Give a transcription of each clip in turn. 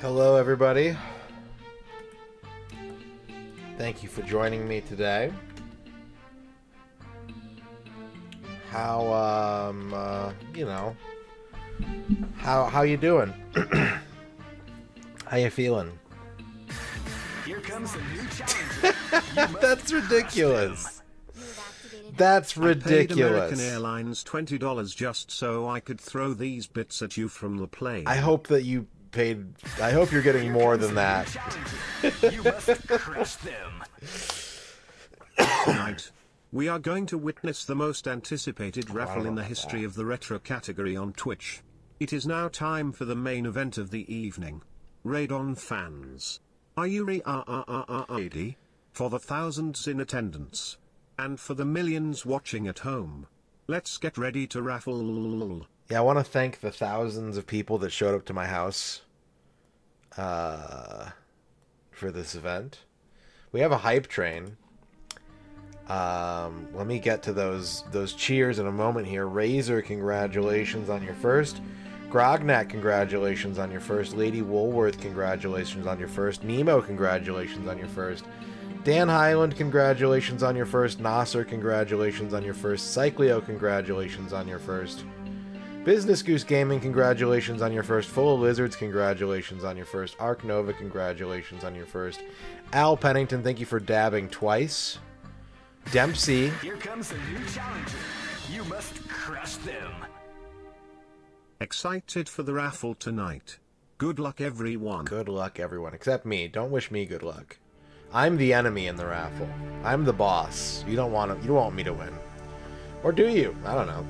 Hello, everybody. Thank you for joining me today. How how you doing? How you feeling? Here comes a new challenge. That's ridiculous. That's ridiculous. I paid American Airlines $20 just so I could throw these bits at you from the plane. I hope that you paid. I hope you're getting more than that. You must crush them. Tonight, we are going to witness the most anticipated raffle in the history of the retro category on Twitch. It is now time for the main event of the evening. Radon fans, are you ready? For the thousands in attendance, and for the millions watching at home, let's get ready to raffle. Yeah, I want to thank the thousands of people that showed up to my house for this event. We have a hype train. Let me get to those cheers in a moment here. Razor, congratulations on your first. Grognak, congratulations on your first. Lady Woolworth, congratulations on your first. Nemo, congratulations on your first. Dan Highland, congratulations on your first. Nasser, congratulations on your first. Cycleo, congratulations on your first. Business Goose Gaming, congratulations on your first. Full of Lizards, congratulations on your first. Ark Nova, congratulations on your first. Al Pennington, thank you for dabbing twice. Dempsey. Here comes a new challenger. You must crush them. Excited for the raffle tonight. Good luck, everyone. Good luck, everyone. Except me. Don't wish me good luck. I'm the enemy in the raffle. I'm the boss. You don't want me to win. Or do you? I don't know.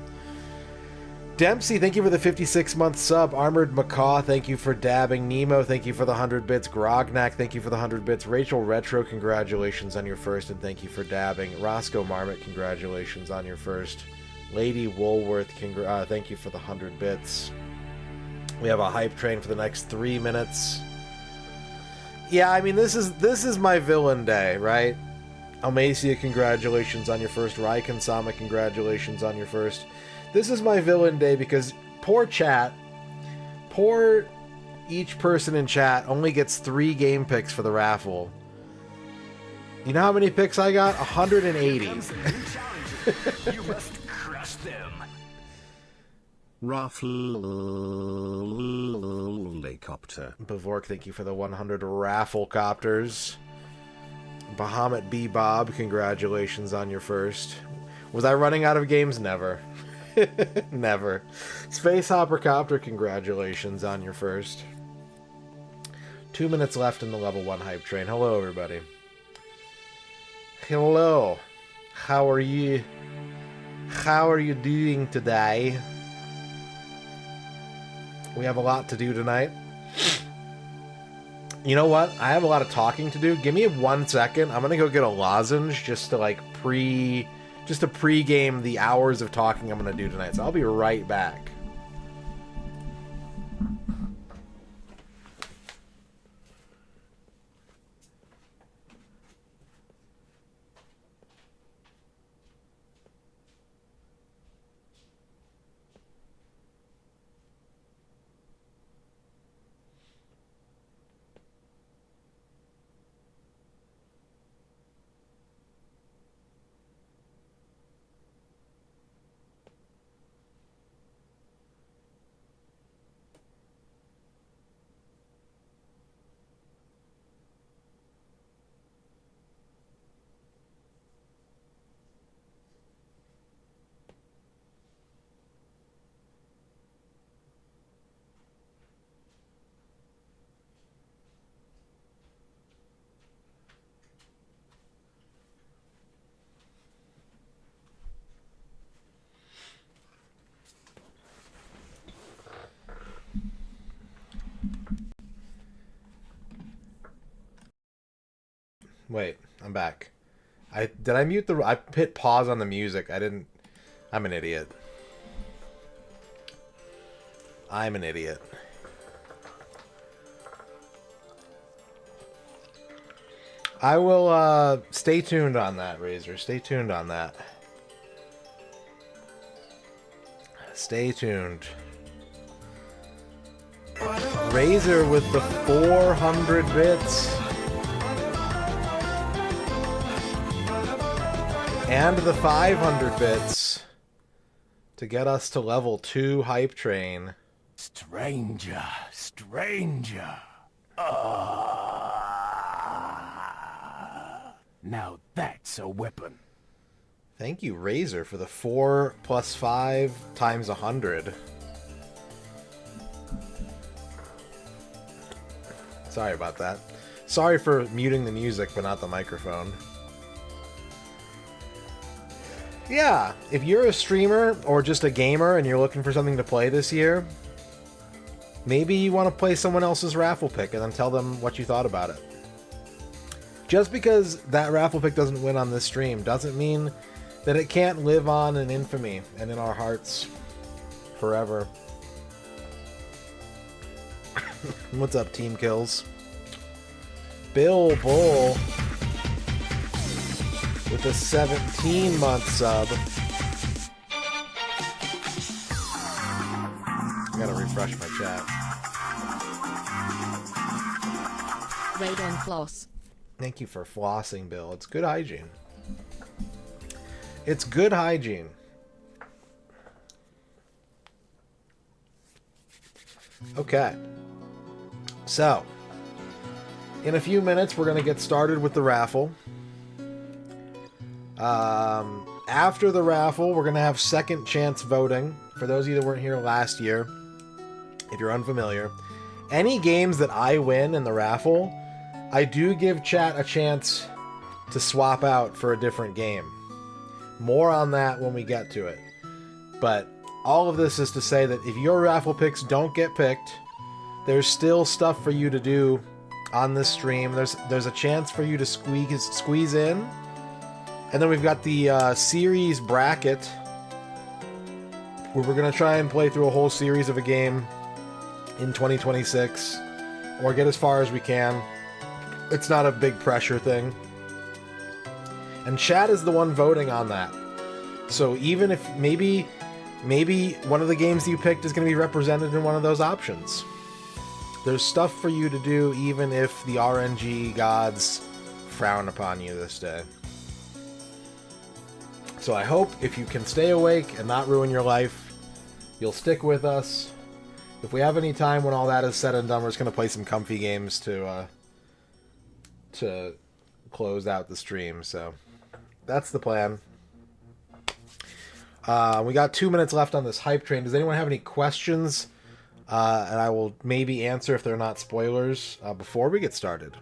Dempsey, thank you for the 56-month sub. Armored Macaw, thank you for dabbing. Nemo, thank you for the 100 bits. Grognak, thank you for the 100 bits. Rachel Retro, congratulations on your first, and thank you for dabbing. Roscoe Marmot, congratulations on your first. Lady Woolworth, thank you for the 100 bits. We have a hype train for the next 3 minutes. Yeah, I mean, this is my villain day, right? Almacia, congratulations on your first. Raiken Sama, congratulations on your first. This is my villain day because poor chat, poor each person in chat only gets 3 game picks for the raffle. You know how many picks I got? 180. You must crush them. Raffle helicopter. Bavork, thank you for the 100 raffle copters. Bahamut B. Bob, congratulations on your first. Was I running out of games? Never. Never. Space Hopper Copter, congratulations on your first. 2 minutes left in the level 1 hype train. Hello, everybody. Hello. How are you? How are you doing today? We have a lot to do tonight. You know what? I have a lot of talking to do. Give me 1 second. I'm gonna go get a lozenge just to like pre-game the hours of talking I'm gonna do tonight. So I'll be right back. Wait, I'm back. I hit pause on the music. I'm an idiot. I'm an idiot. I will stay tuned on that, Razor. Stay tuned on that. Stay tuned. Razor with the 400 bits. And the 500 bits to get us to level 2 hype train. Stranger, stranger. Now that's a weapon. Thank you, Razor, for the 4 plus 5 times 100. Sorry about that. Sorry for muting the music, but not the microphone. Yeah, if you're a streamer or just a gamer and you're looking for something to play this year, maybe you want to play someone else's raffle pick and then tell them what you thought about it. Just because that raffle pick doesn't win on this stream doesn't mean that it can't live on in infamy and in our hearts forever. What's up, Team Kills? Bill Bull with a 17-month sub. I gotta refresh my chat. Radon floss. Thank you for flossing, Bill. It's good hygiene. It's good hygiene. Okay. So, in a few minutes, we're going to get started with the raffle. After the raffle, we're going to have second chance voting. For those of you that weren't here last year, if you're unfamiliar. any games that I win in the raffle, I do give chat a chance to swap out for a different game. More on that when we get to it. But all of this is to say that if your raffle picks don't get picked, there's still stuff for you to do on this stream. There's a chance for you to squeeze in. And then we've got the series bracket, where we're going to try and play through a whole series of a game in 2026, or get as far as we can. It's not a big pressure thing. And chat is the one voting on that. So even if maybe one of the games you picked is going to be represented in one of those options. There's stuff for you to do even if the RNG gods frown upon you this day. So I hope if you can stay awake and not ruin your life, you'll stick with us. If we have any time when all that is said and done, we're just going to play some comfy games to close out the stream. So that's the plan. We got 2 minutes left on this hype train. Does anyone have any questions? And I will maybe answer if they're not spoilers before we get started.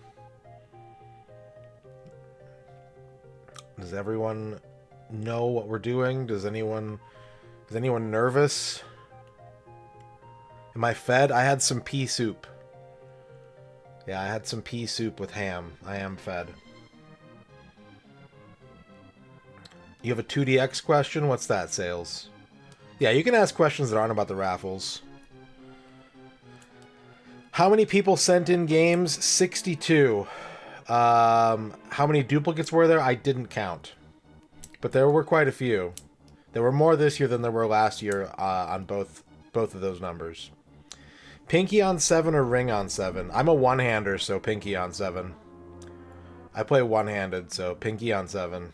Does everyone know what we're doing? Is anyone nervous? Am I fed? I had some pea soup. Yeah, I had some pea soup with ham. I am fed. You have a 2DX question? What's that, Sales? Yeah, you can ask questions that aren't about the raffles. How many people sent in games? 62. How many duplicates were there? I didn't count. But there were quite a few. There were more this year than there were last year on both of those numbers. Pinky on 7 or ring on 7? I'm a one-hander, so pinky on 7. I play one-handed, so pinky on 7.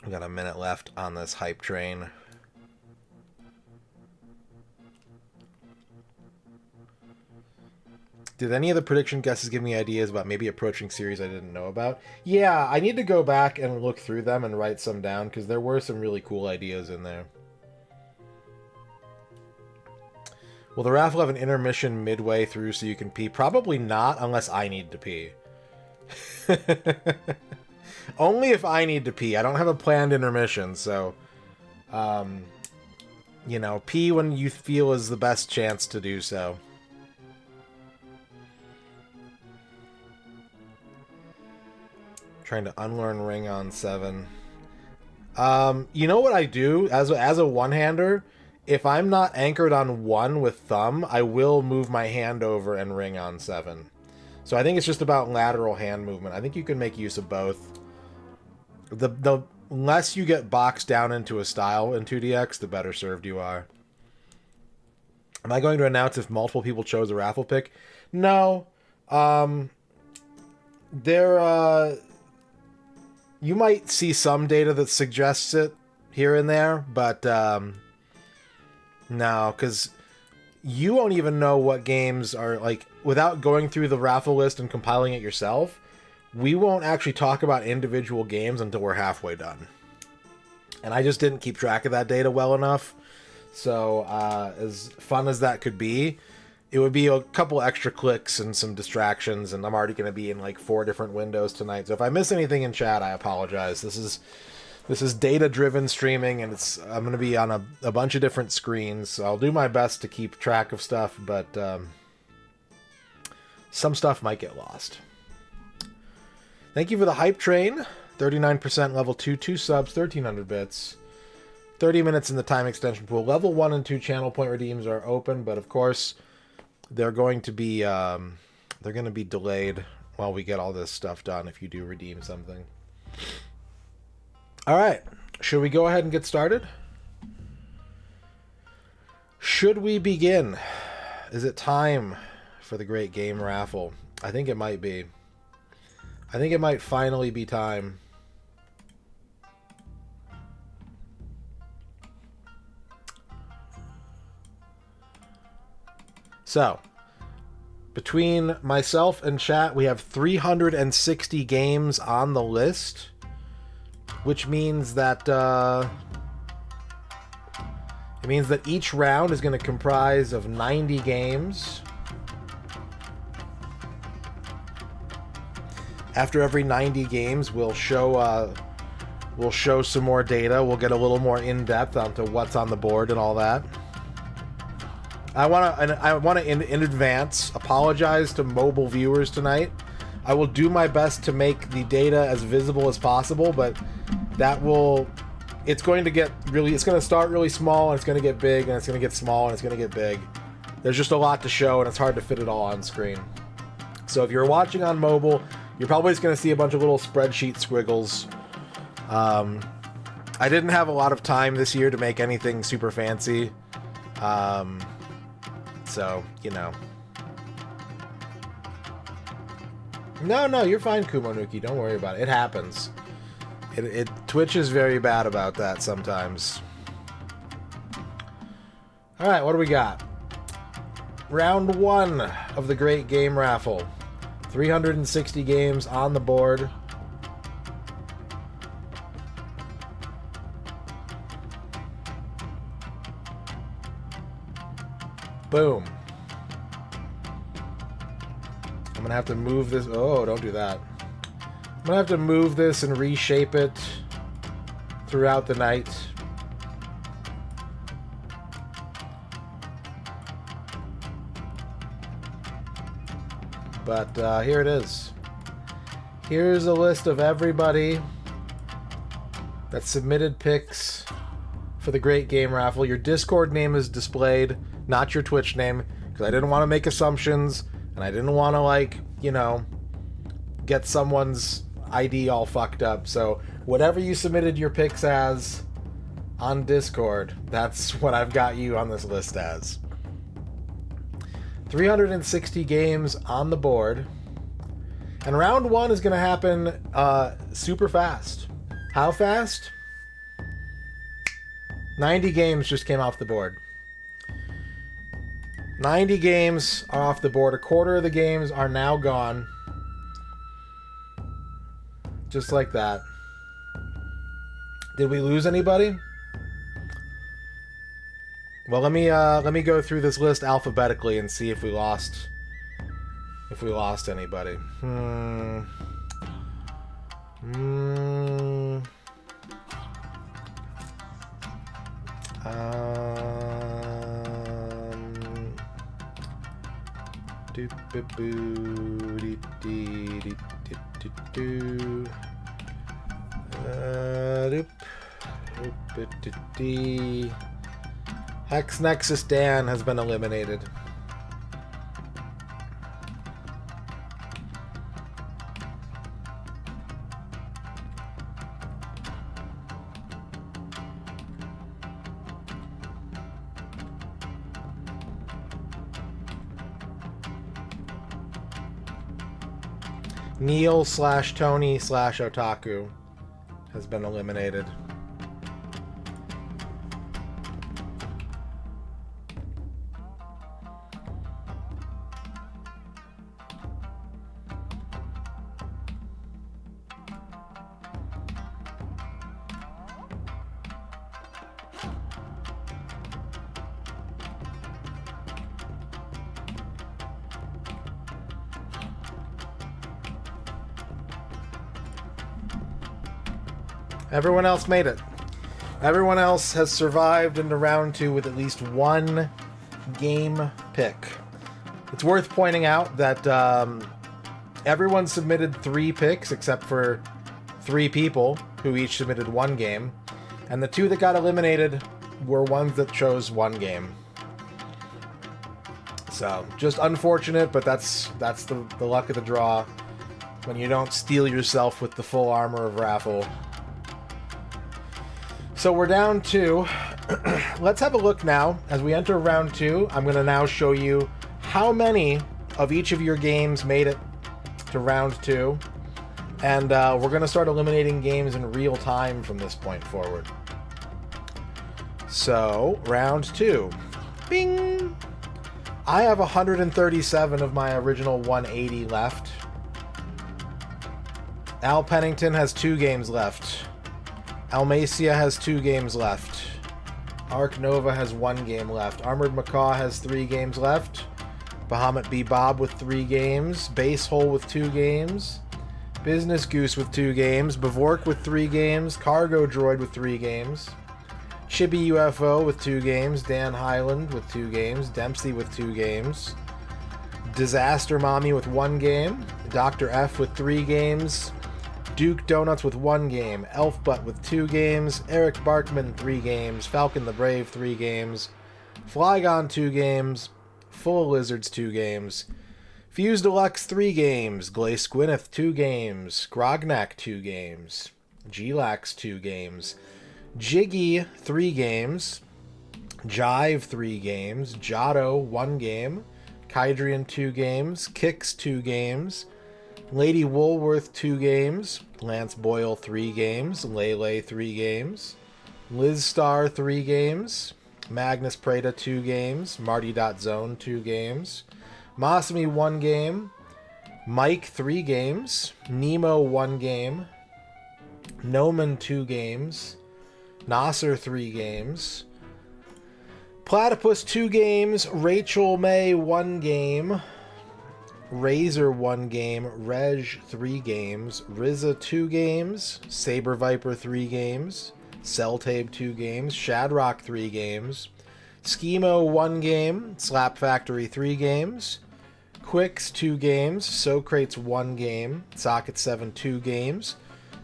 We got a minute left on this hype train. Did any of the prediction guesses give me ideas about maybe approaching series I didn't know about? Yeah, I need to go back and look through them and write some down, because there were some really cool ideas in there. Will the raffle have an intermission midway through so you can pee? Probably not, unless I need to pee. Only if I need to pee. I don't have a planned intermission, so... you know, pee when you feel is the best chance to do so. Trying to unlearn ring on 7. You know what I do as a one-hander? If I'm not anchored on 1 with thumb, I will move my hand over and ring on 7. So I think it's just about lateral hand movement. I think you can make use of both. The less you get boxed down into a style in 2DX, the better served you are. Am I going to announce if multiple people chose a raffle pick? No. You might see some data that suggests it here and there, but no, because you won't even know what games are, like, without going through the raffle list and compiling it yourself. We won't actually talk about individual games until we're halfway done. And I just didn't keep track of that data well enough. So as fun as that could be, it would be a couple extra clicks and some distractions, and I'm already going to be in like 4 different windows tonight. So if I miss anything in chat, I apologize. This is data-driven streaming, and I'm going to be on a bunch of different screens. So I'll do my best to keep track of stuff, but some stuff might get lost. Thank you for the hype train. 39% level 2, 2 subs, 1300 bits. 30 minutes in the time extension pool. Level 1 and 2 channel point redeems are open, but of course they're going to be delayed while we get all this stuff done if you do redeem something. All right, should we go ahead and get started? Should we begin? Is it time for the great game raffle? I think it might be. I think it might finally be time. So, Between myself and chat, we have 360 games on the list, which means that it means that each round is going to comprise of 90 games. After every 90 games, we'll show some more data. We'll get a little more in depth onto what's on the board and all that. I want to in advance apologize to mobile viewers tonight. I will do my best to make the data as visible as possible, but it's going to start really small, and it's going to get big, and it's going to get small, and it's going to get big. There's just a lot to show, and it's hard to fit it all on screen. So if you're watching on mobile, you're probably just going to see a bunch of little spreadsheet squiggles. I didn't have a lot of time this year to make anything super fancy. So, you know. No, you're fine, Kumonuki. Don't worry about it. It happens. Twitch is very bad about that sometimes. Alright, what do we got? Round 1 of the Great Game Raffle. 360 games on the board. Boom. I'm gonna have to move this. Oh, don't do that. I'm gonna have to move this and reshape it throughout the night. But here it is. Here's a list of everybody that submitted picks for the Great Game Raffle. Your Discord name is displayed, not your Twitch name, because I didn't want to make assumptions, and I didn't want to, get someone's ID all fucked up. So whatever you submitted your picks as on Discord, that's what I've got you on this list as. 360 games on the board. And round 1 is going to happen super fast. How fast? 90 games just came off the board. 90 games are off the board. A quarter of the games are now gone. Just like that. Did we lose anybody? Well, let me go through this list alphabetically and see if we lost anybody. Hex Nexus Dan has been eliminated. Neil/Tony/Otaku has been eliminated. Everyone else made it. Everyone else has survived into round 2 with at least one game pick. It's worth pointing out that everyone submitted 3 picks except for 3 people who each submitted 1 game. And the 2 that got eliminated were ones that chose 1 game. So, just unfortunate, but that's the luck of the draw when you don't steel yourself with the full armor of Raffle. So we're down 2. Let's have a look now. As we enter round 2, I'm going to now show you how many of each of your games made it to round 2. And we're going to start eliminating games in real time from this point forward. So, round 2. Bing! I have 137 of my original 180 left. Al Pennington has 2 games left. Almacia has 2 games left. Ark Nova has 1 game left. Armored Macaw has 3 games left. Bahamut B. Bob with 3 games. Base Hole with 2 games. Business Goose with 2 games. Bavork with 3 games. Cargo Droid with 3 games. Chibi UFO with 2 games. Dan Highland with 2 games. Dempsey with 2 games. Disaster Mommy with 1 game. Dr. F with 3 games. Duke Donuts with 1 game. Elf Butt with 2 games. Eric Barkman 3 games. Falcon the Brave 3 games. Flygon 2 games. Full of Lizards 2 games. Fuse Deluxe 3 games. Glace Gwyneth 2 games. Grognak 2 games. Glax 2 games. Jiggy 3 games. Jive 3 games. Giotto 1 game. Kydrian 2 games. Kix 2 games. Lady Woolworth 2 games. Lance Boyle 3 games. Lele 3 games. Liz Star 3 games. Magnus Prada 2 games. Marty.Zone 2 games. Masami 1 game. Mike 3 games. Nemo 1 game. Noman 2 games. Nasser 3 games. Platypus 2 games. Rachel May 1 game. Razor 1 game. Reg 3 games. Rizza 2 games. Saber Viper 3 games. Celltabe 2 games. Shadrock 3 games. Schemo 1 game. Slap Factory 3 games. Quicks 2 games. Socrates 1 game. Socket 7 2 games.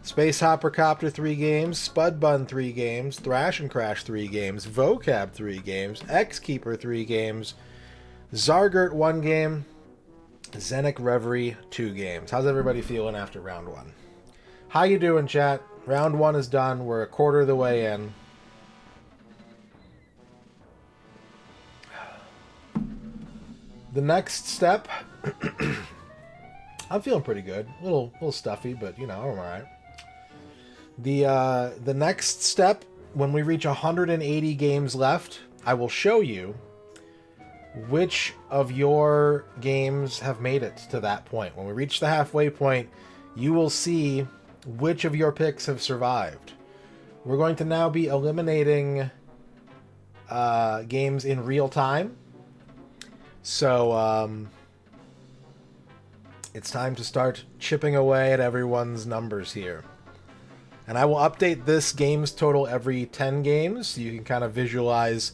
Space Hopper Copter 3 games. Spud Bun 3 games. Thrash and Crash 3 games. Vocab 3 games. X-Keeper 3 games. Zargert 1 game. Zenic Reverie 2 games. How's everybody feeling after round 1? How you doing, chat? Round 1 is done. We're a quarter of the way in. The next step, I'm feeling pretty good. A little stuffy, but you know, I'm alright. The next step, when we reach 180 games left, I will show you which of your games have made it to that point. When we reach the halfway point, you will see which of your picks have survived. We're going to now be eliminating games in real time. So it's time to start chipping away at everyone's numbers here. And I will update this games total every 10 games, so you can kind of visualize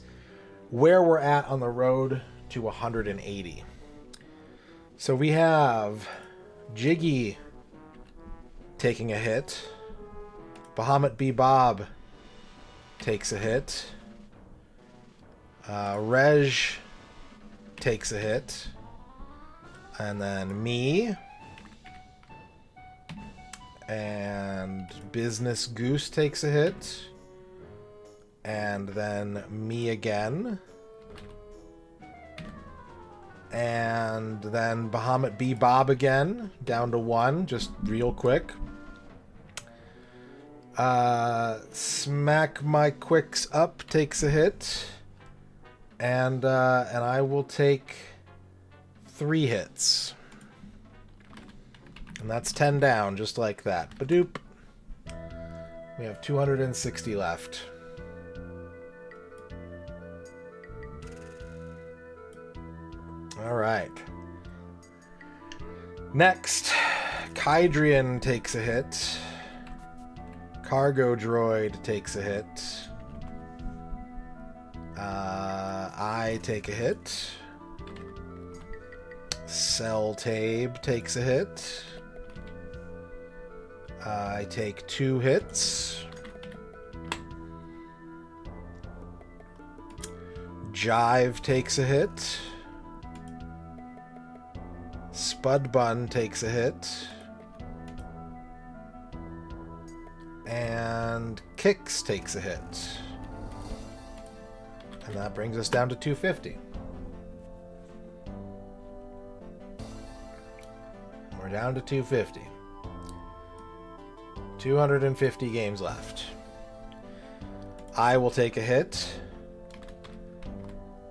where we're at on the road to 180. So we have Jiggy taking a hit. Bahamut B. Bob takes a hit. Reg takes a hit. And then me. And Business Goose takes a hit. And then me again. And then Bahamut B. Bob again, down to 1, just real quick. Smack My Quicks Up takes a hit. And I will take 3 hits. And that's 10 down, just like that. Badoop. We have 260 left. All right. Next, Kydrian takes a hit. Cargo Droid takes a hit. I take a hit. Celltabe takes a hit. I take 2 hits. Jive takes a hit. Spud Bun takes a hit. And Kix takes a hit. And that brings us down to 250. We're down to 250. 250 games left. I will take a hit.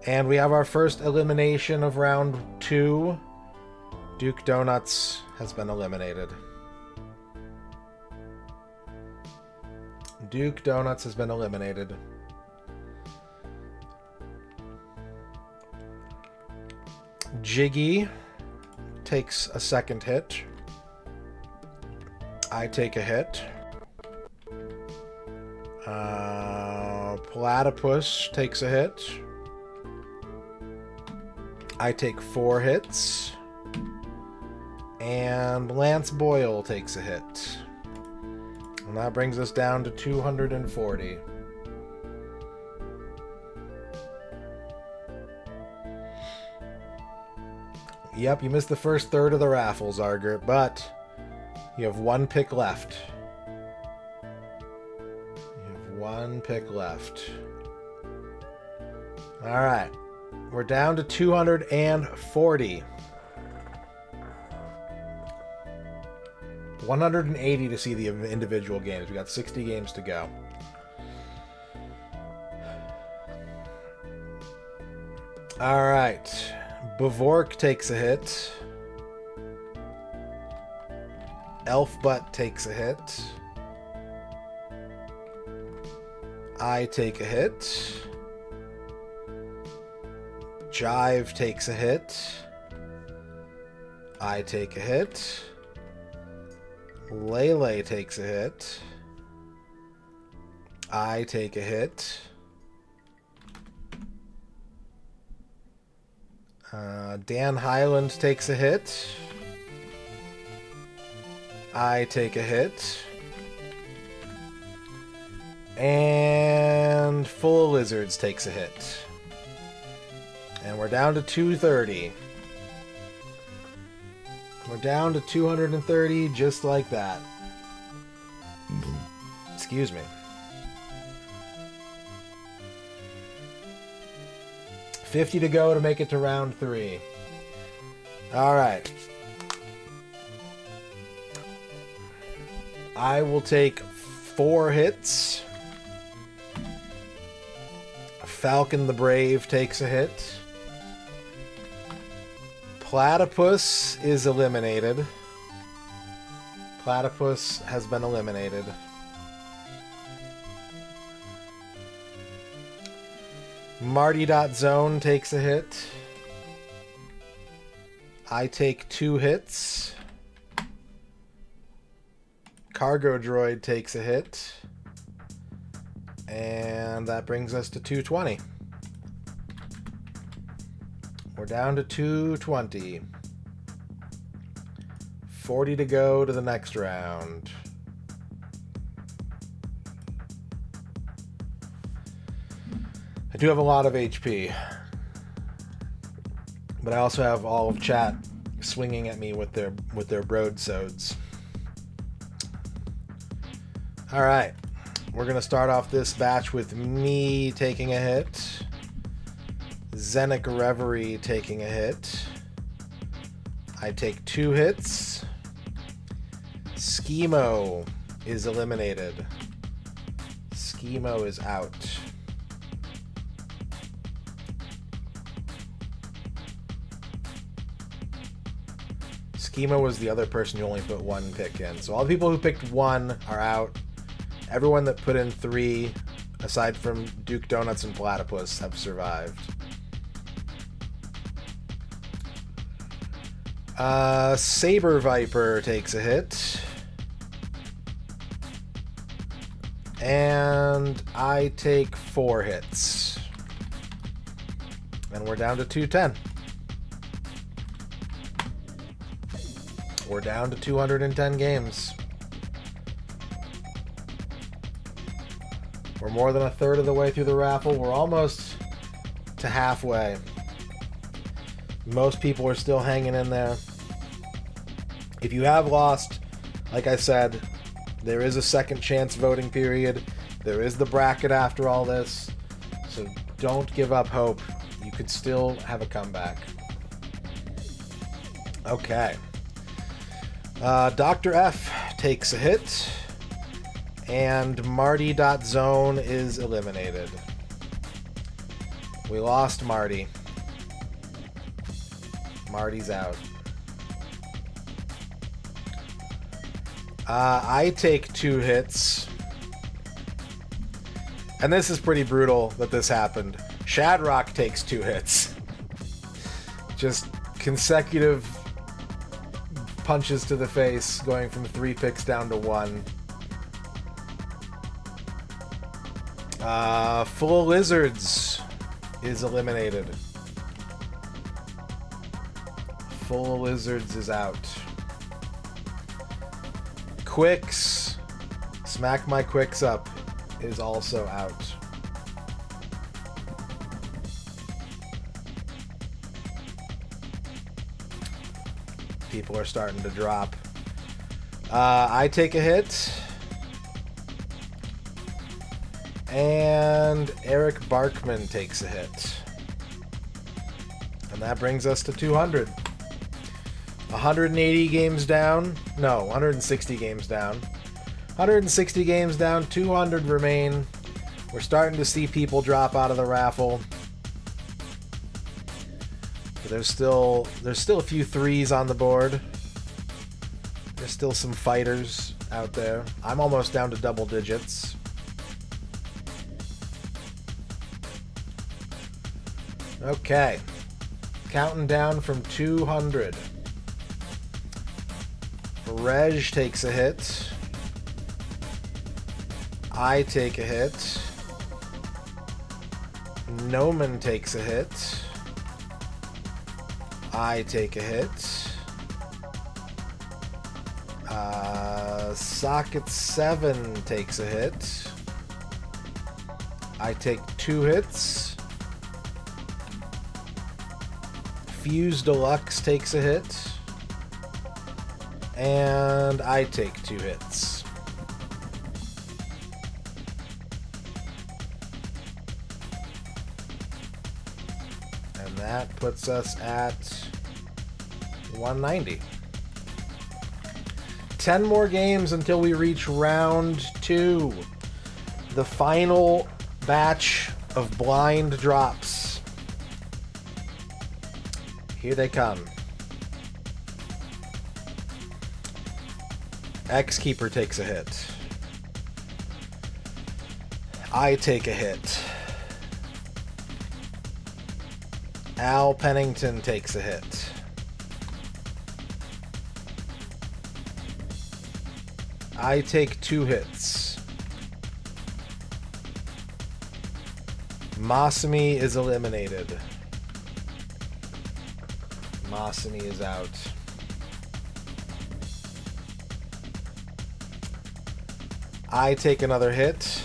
And we have our first elimination of round 2. Duke Donuts has been eliminated. Duke Donuts has been eliminated. Jiggy takes a second hit. I take a hit. Platypus takes a hit. I take 4 hits. And Lance Boyle takes a hit. And that brings us down to 240. Yep, you missed the first third of the raffle, Zarger, but you have 1 pick left. You have 1 pick left. Alright. We're down to 240. 180 to see the individual games. We got 60 games to go. Alright. Bavork takes a hit. Elfbutt takes a hit. I take a hit. Jive takes a hit. I take a hit. Lele takes a hit. I take a hit. Dan Highland takes a hit. I take a hit. And Full of Lizards takes a hit. And we're down to 230. We're down to 230 just like that. Excuse me. 50 to go to make it to round 3. Alright. I will take 4 hits. Falcon the Brave takes a hit. Platypus is eliminated. Platypus has been eliminated. Marty.Zone takes a hit. I take 2 hits. Cargo Droid takes a hit. And that brings us to 220. We're down to 220. 40 to go to the next round. I do have a lot of HP. But I also have all of chat swinging at me with their broadsodes. Alright. We're going to start off this batch with me taking a hit. Zenic Reverie taking a hit. I take 2 hits. Schemo is eliminated. Schemo is out. Schema was the other person who only put 1 pick in. So all the people who picked 1 are out. Everyone that put in 3, aside from Duke Donuts and Platypus, have survived. Saber Viper takes a hit. And I take 4 hits. And we're down to 210. We're down to 210 games. We're more than a third of the way through the raffle. We're almost to halfway. Most people are still hanging in there. If you have lost, like I said, there is a second chance voting period. There is the bracket after all this. So don't give up hope. You could still have a comeback. Okay. Dr. F takes a hit. And Marty.Zone is eliminated. We lost Marty. Marty's out. I take 2 hits. And this is pretty brutal that this happened. Shadrock takes 2 hits. Just consecutive punches to the face, going from 3 picks down to 1. Full of Lizards is eliminated. Full of Lizards is out. Quicks, Smack My Quicks Up, is also out. People are starting to drop. I take a hit. And Eric Barkman takes a hit. And that brings us to 200. 180 games down. No, 160 games down. 160 games down, 200 remain. We're starting to see people drop out of the raffle. But there's still a few 3s on the board. There's still some fighters out there. I'm almost down to double digits. Okay. Counting down from 200. Reg takes a hit. I take a hit. Noman takes a hit. I take a hit. Socket 7 takes a hit. I take 2 hits. Fuse Deluxe takes a hit. And I take 2 hits. And that puts us at 190. 10 more games until we reach round 2. The final batch of blind drops. Here they come. X-Keeper takes a hit. I take a hit. Al Pennington takes a hit. I take 2 hits. Masami is eliminated. Masami is out. I take another hit.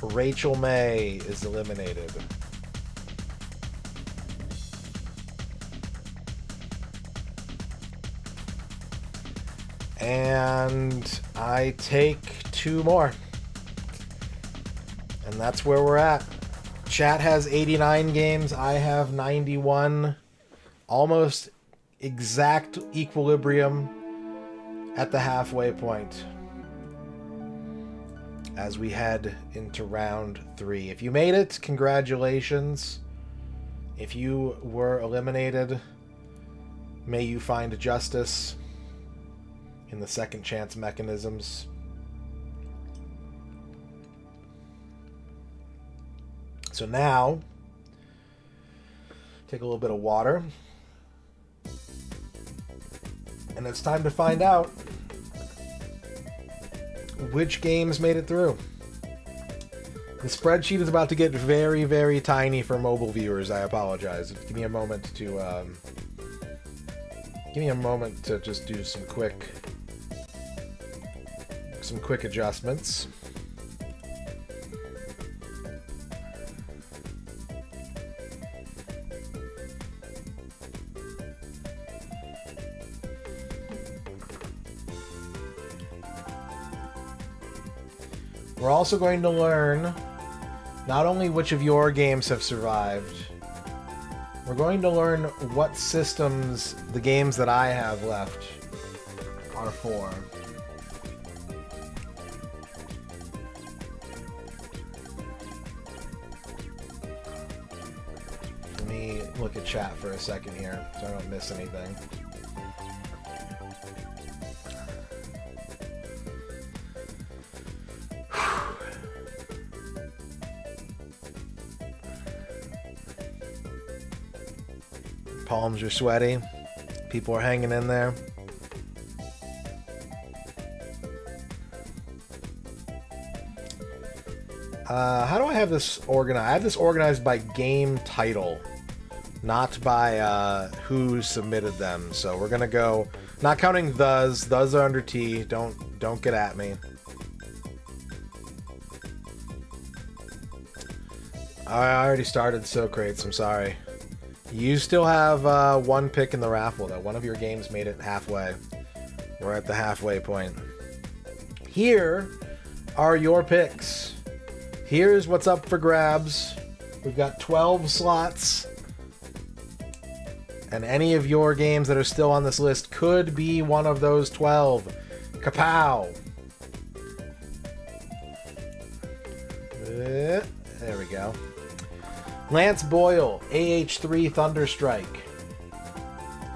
Rachel May is eliminated. And I take 2 more. And that's where we're at. Chat has 89 games. I have 91. Almost exact equilibrium at the halfway point as we head into round 3. If you made it, congratulations. If you were eliminated, may you find justice in the second chance mechanisms. So now, take a little bit of water. And it's time to find out which games made it through. The spreadsheet is about to get very, very tiny for mobile viewers. I apologize. Give me a moment to just do some quick adjustments. We're also going to learn not only which of your games have survived, we're going to learn what systems the games that I have left are for. look at chat for a second here so I don't miss anything. Palms are sweaty. People are hanging in there. How do I have this organized? I have this organized by game title, not by who submitted them. So we're gonna go, not counting those. Those are under T. Don't get at me. I already started Socrates. I'm sorry. You still have one pick in the raffle, though. One of your games made it halfway. We're at the halfway point. Here are your picks. Here's what's up for grabs. We've got 12 slots. And any of your games that are still on this list could be one of those 12. Kapow! There we go. Lance Boyle, AH-3 Thunderstrike.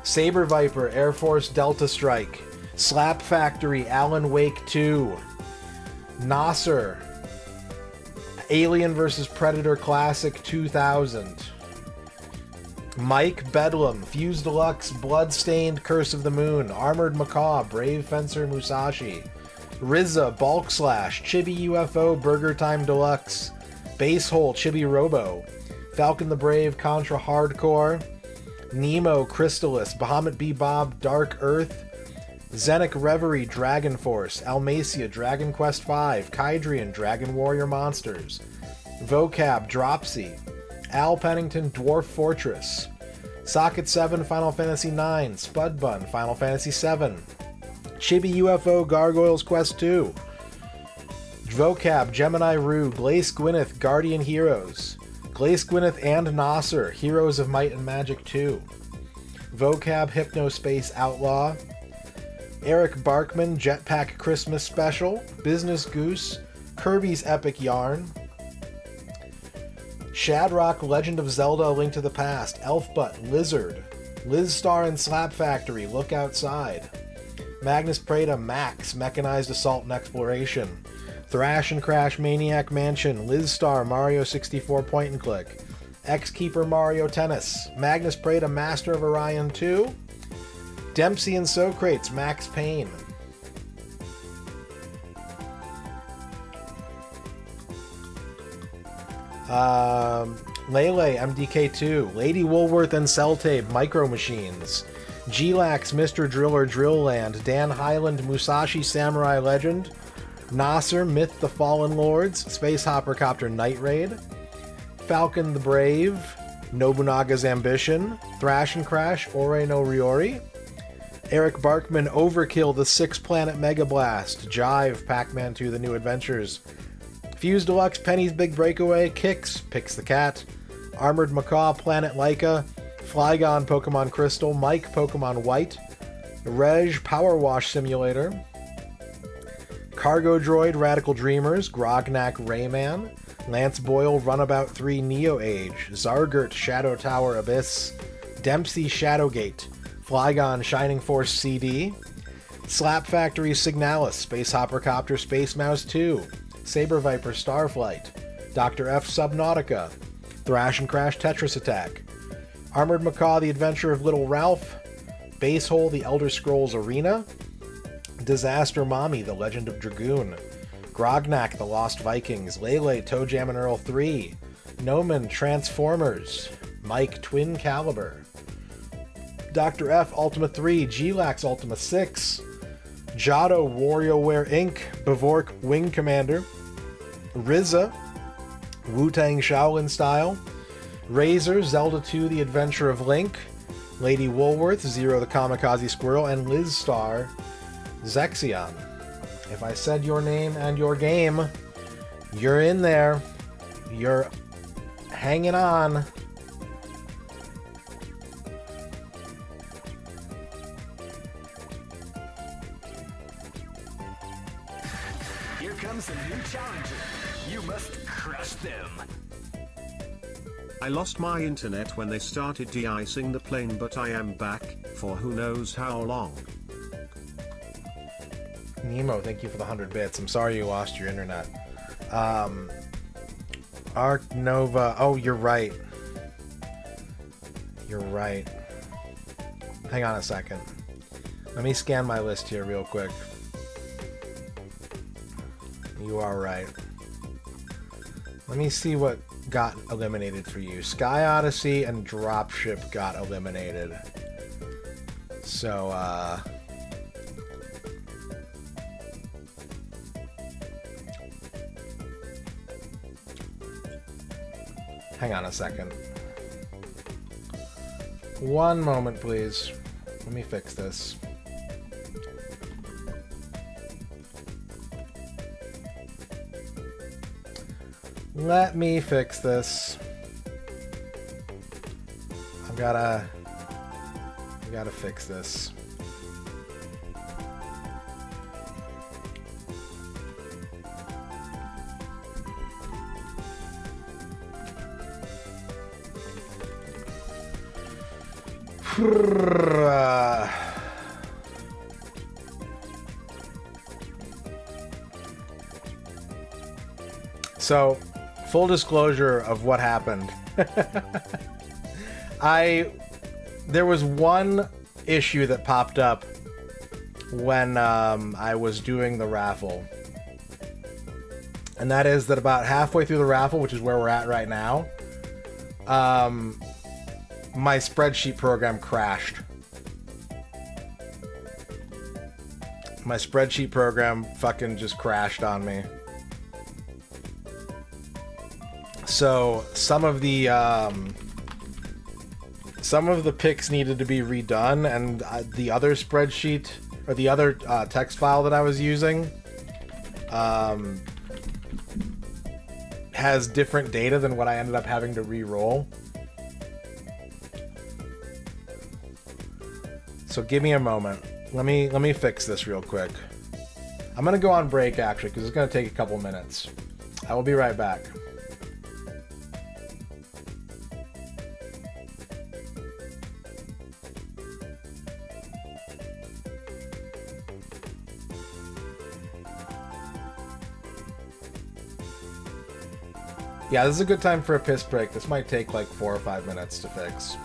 Saber Viper, Air Force Delta Strike. Slap Factory, Alan Wake 2. Nasser, Alien vs. Predator Classic 2000. Mike Bedlam, Fuse Deluxe, Bloodstained Curse of the Moon. Armored Macaw, Brave Fencer Musashi. Rizza, Bulk Slash, Chibi UFO, Burger Time Deluxe. Basehole, Chibi Robo. Falcon the Brave, Contra Hardcore. Nemo, Crystallis, Bahamut Bebob, Dark Earth. Zenic Reverie, Dragon Force. Almacia, Dragon Quest V. Kydrian, Dragon Warrior Monsters. Vocab, Dropsy. Al Pennington, Dwarf Fortress. Socket 7, Final Fantasy IX. Spudbun, Final Fantasy VII. Chibi UFO, Gargoyles Quest 2. Vocab, Gemini Rue, Glace Gwyneth, Guardian Heroes. Glace Gwyneth and Nasser, Heroes of Might and Magic 2. Vocab, Hypnospace Outlaw. Eric Barkman, Jetpack Christmas Special. Business Goose, Kirby's Epic Yarn. Shadrock, Legend of Zelda, A Link to the Past. Elfbutt, Lizard. Liz Star and Slap Factory, Look Outside. Magnus Preda, Max, Mechanized Assault and Exploration. Thrash and Crash, Maniac Mansion. Liz Star, Mario 64 Point and Click. X-Keeper, Mario Tennis. Magnus Preda, Master of Orion 2. Dempsey and Socrates, Max Payne. Lele, MDK2. Lady Woolworth and Celltape, Micro Machines. G-Lax, Mr. Driller, Drill Land. Dan Highland, Musashi Samurai Legend. Nasser, Myth the Fallen Lords. Space Hopper Copter, Night Raid. Falcon the Brave, Nobunaga's Ambition. Thrash and Crash, Ore no Ryori. Eric Barkman, Overkill, the Six Planet Mega Blast. Jive, Pac-Man 2, The New Adventures. Fuse Deluxe, Penny's Big Breakaway. Kix, Pix the Cat. Armored Macaw, Planet Laika. Flygon, Pokemon Crystal. Mike, Pokemon White. Reg, Power Wash Simulator. Cargo Droid, Radical Dreamers. Grognak, Rayman. Lance Boyle, Runabout 3, Neo Age. Zargert, Shadow Tower Abyss. Dempsey, Shadowgate. Flygon, Shining Force CD. Slap Factory, Signalis. Space Hopper Copter, Space Mouse 2. Saber Viper, Starflight. Dr. F, Subnautica. Thrash and Crash, Tetris Attack. Armored Macaw, The Adventure of Little Ralph. Basehole, The Elder Scrolls Arena. Disaster Mommy, The Legend of Dragoon. Grognak, The Lost Vikings. Lele, Toe Jam and Earl 3. Noman, Transformers. Mike, Twin Caliber. Dr. F, Ultima 3. G-Lax, Ultima 6. Jado, WarioWare Inc. Bavork, Wing Commander. Rizza, Wu-Tang Shaolin Style. Razor, Zelda 2, The Adventure of Link. Lady Woolworth, Zero the Kamikaze Squirrel. And Liz Star, Zexion. If I said your name and your game, you're in there. You're hanging on. Here comes a new challenger. You must crush them. I lost my internet when they started de-icing the plane, but I am back, for who knows how long. Nemo, thank you for the 100 bits. I'm sorry you lost your internet. Arc Nova. Oh, you're right. You're right. Hang on a second. Let me scan my list here real quick. You are right. Let me see what got eliminated for you. Sky Odyssey and Dropship got eliminated. So, hang on a second. One moment, please. Let me fix this. Let me fix this. I gotta fix this. So, full disclosure of what happened. There was one issue that popped up when I was doing the raffle. And that is that about halfway through the raffle, which is where we're at right now, my spreadsheet program crashed. My spreadsheet program fucking just crashed on me. So some of the picks needed to be redone, and the other spreadsheet or the other text file that I was using has different data than what I ended up having to re-roll. So give me a moment. Let me fix this real quick. I'm gonna go on break actually because it's gonna take a couple minutes. I will be right back. Yeah, this is a good time for a piss break. This might take like 4 or 5 minutes to fix.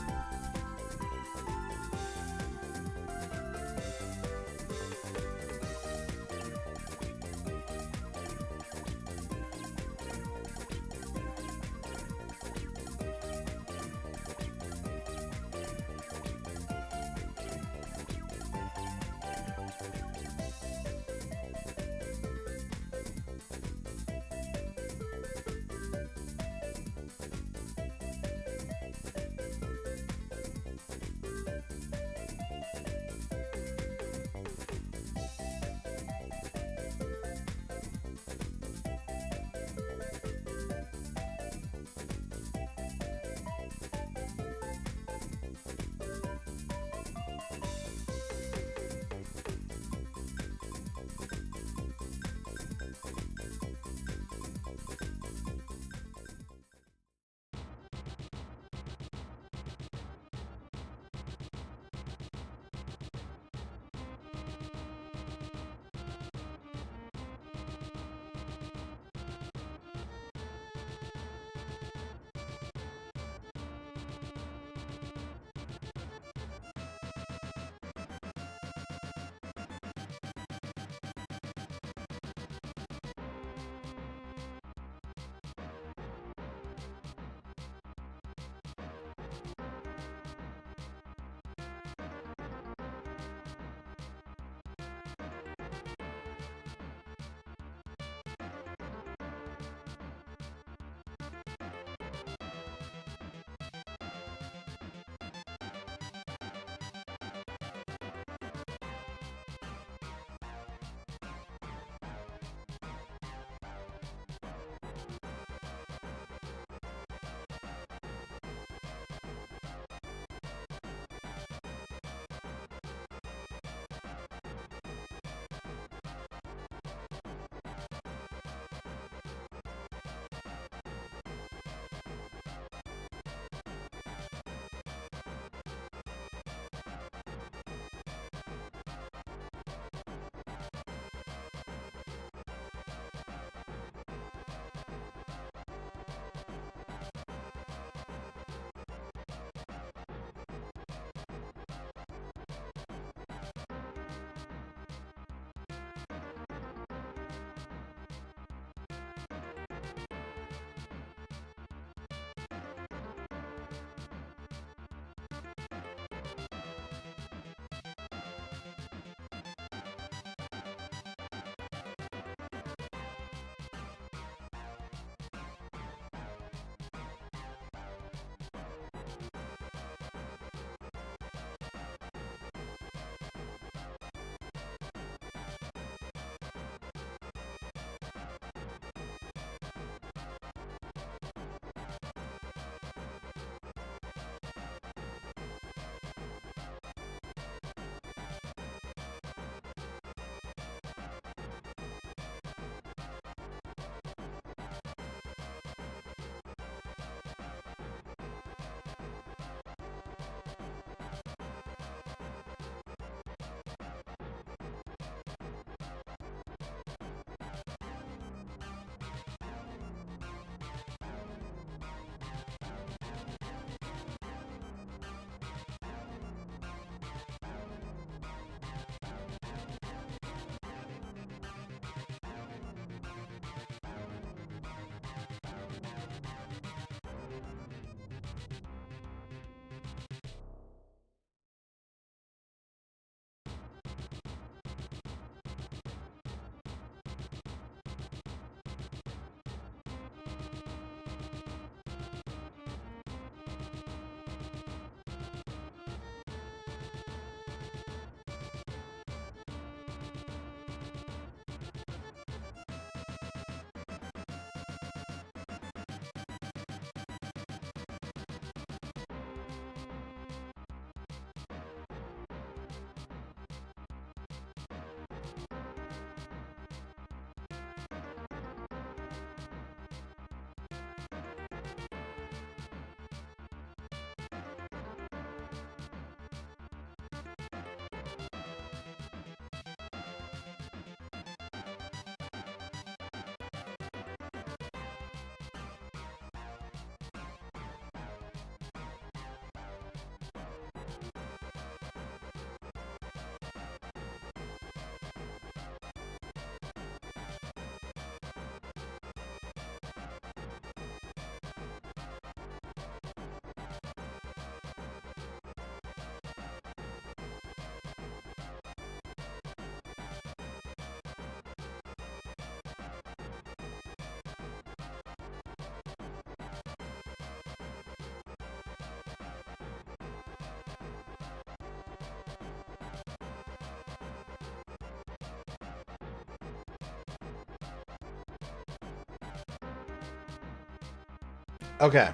Okay.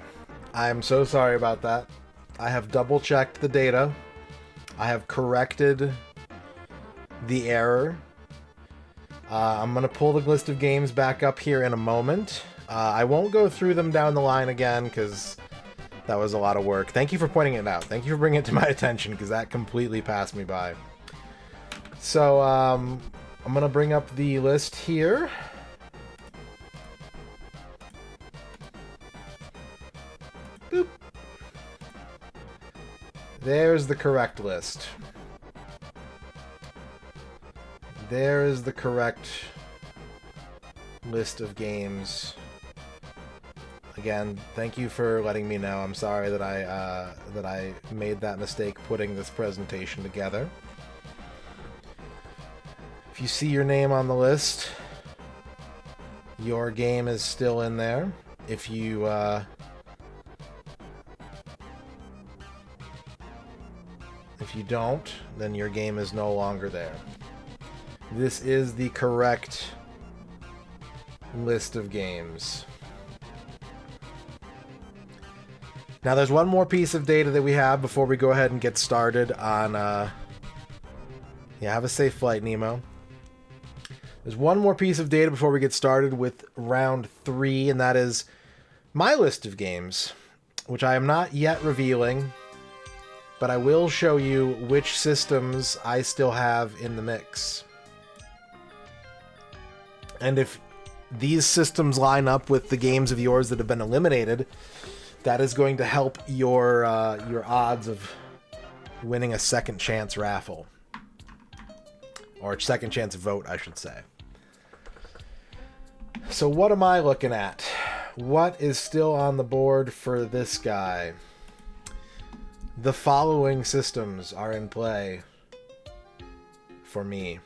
I'm so sorry about that. I have double-checked the data. I have corrected the error. I'm going to pull the list of games back up here in a moment. I won't go through them down the line again because that was a lot of work. Thank you for pointing it out. Thank you for bringing it to my attention because that completely passed me by. So, I'm going to bring up the list here. Boop. There's the correct list. There is the correct list of games. Again, thank you for letting me know. I'm sorry that I made that mistake putting this presentation together. If you see your name on the list, your game is still in there. If you don't, then your game is no longer there. This is the correct list of games. Now, there's one more piece of data that we have before we go ahead and get started on... Yeah, have a safe flight, Nemo. There's one more piece of data before we get started with round 3, and that is my list of games, which I am not yet revealing, but I will show you which systems I still have in the mix. And if these systems line up with the games of yours that have been eliminated, that is going to help your odds of winning a second chance raffle. Or second chance vote, I should say. So what am I looking at? What is still on the board for this guy? The following systems are in play for me.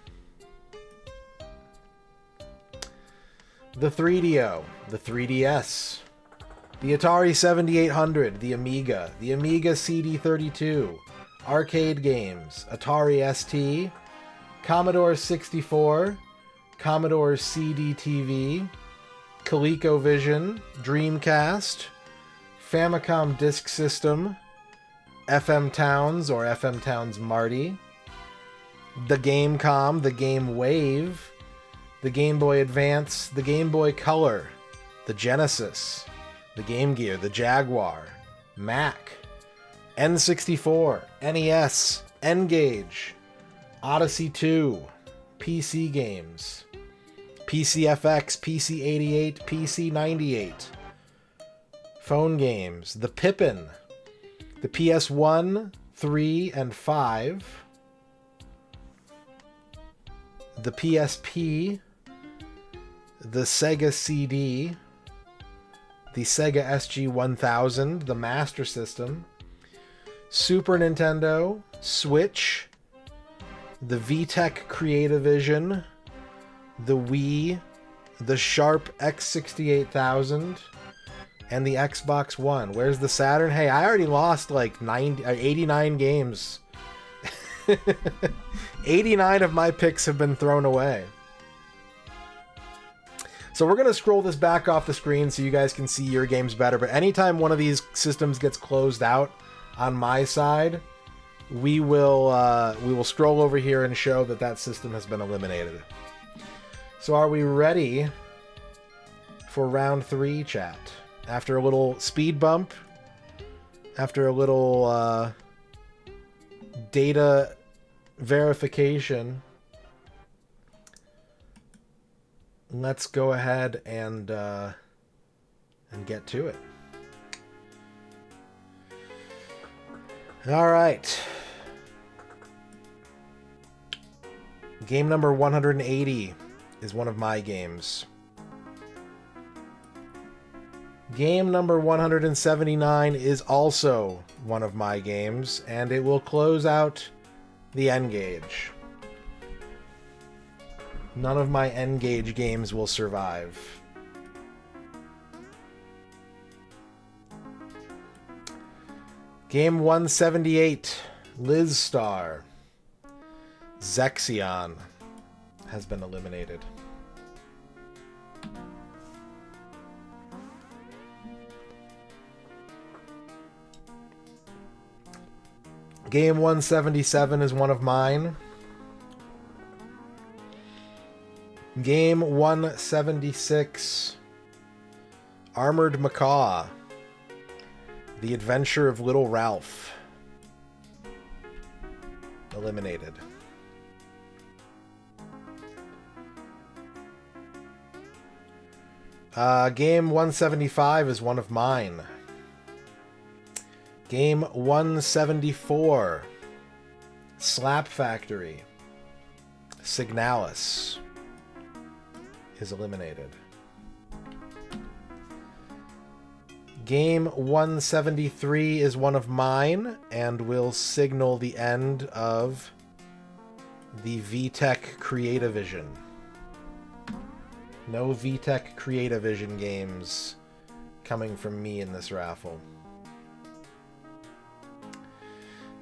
The 3DO, the 3DS, the Atari 7800, the Amiga CD32, arcade games, Atari ST, Commodore 64, Commodore CD-TV, ColecoVision, Dreamcast, Famicom Disk System, FM Towns or FM Towns Marty, the Gamecom, the Game Wave, the Game Boy Advance, the Game Boy Color, the Genesis, the Game Gear, the Jaguar, Mac, N64, NES, N-Gage, Odyssey 2, PC games, PCFX, PC88, PC98, phone games, the Pippin, the PS1, 3, and 5, the PSP, the Sega CD, the Sega SG-1000, the Master System, Super Nintendo, Switch, the VTech Creativision, the Wii, the Sharp X68000, and the Xbox One. Where's the Saturn? Hey, I already lost like 89 games. 89 of my picks have been thrown away. So we're going to scroll this back off the screen so you guys can see your games better. But anytime one of these systems gets closed out on my side, we will scroll over here and show that that system has been eliminated. So are we ready for round 3, chat? After a little speed bump, after a little data verification, let's go ahead and get to it. All right. Game number 180 is one of my games. Game number 179 is also one of my games, and it will close out the N-Gage. None of my N-Gage games will survive. Game 178, Liz Star. Zexion has been eliminated. Game 177 is one of mine. Game 176, Armored Macaw, The Adventure of Little Ralph. Eliminated. Game 175 is one of mine. Game 174, Slap Factory, Signalis, is eliminated. Game 173 is one of mine and will signal the end of the VTech Creativision. No VTech Creativision games coming from me in this raffle.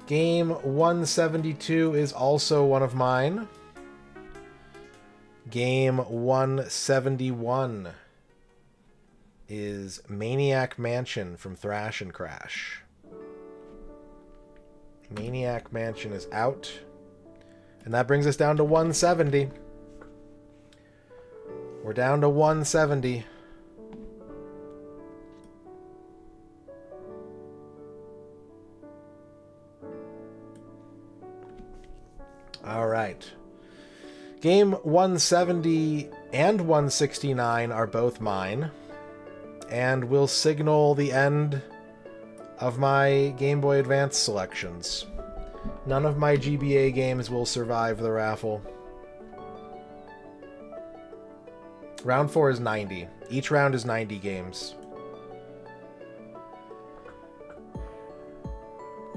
Game 172 is also one of mine. Game 171 is Maniac Mansion from Thrash and Crash. Maniac Mansion is out. And that brings us down to 170. We're down to 170. All right. Game 170 and 169 are both mine, and will signal the end of my Game Boy Advance selections. None of my GBA games will survive the raffle. Round 4 is 90. Each round is 90 games.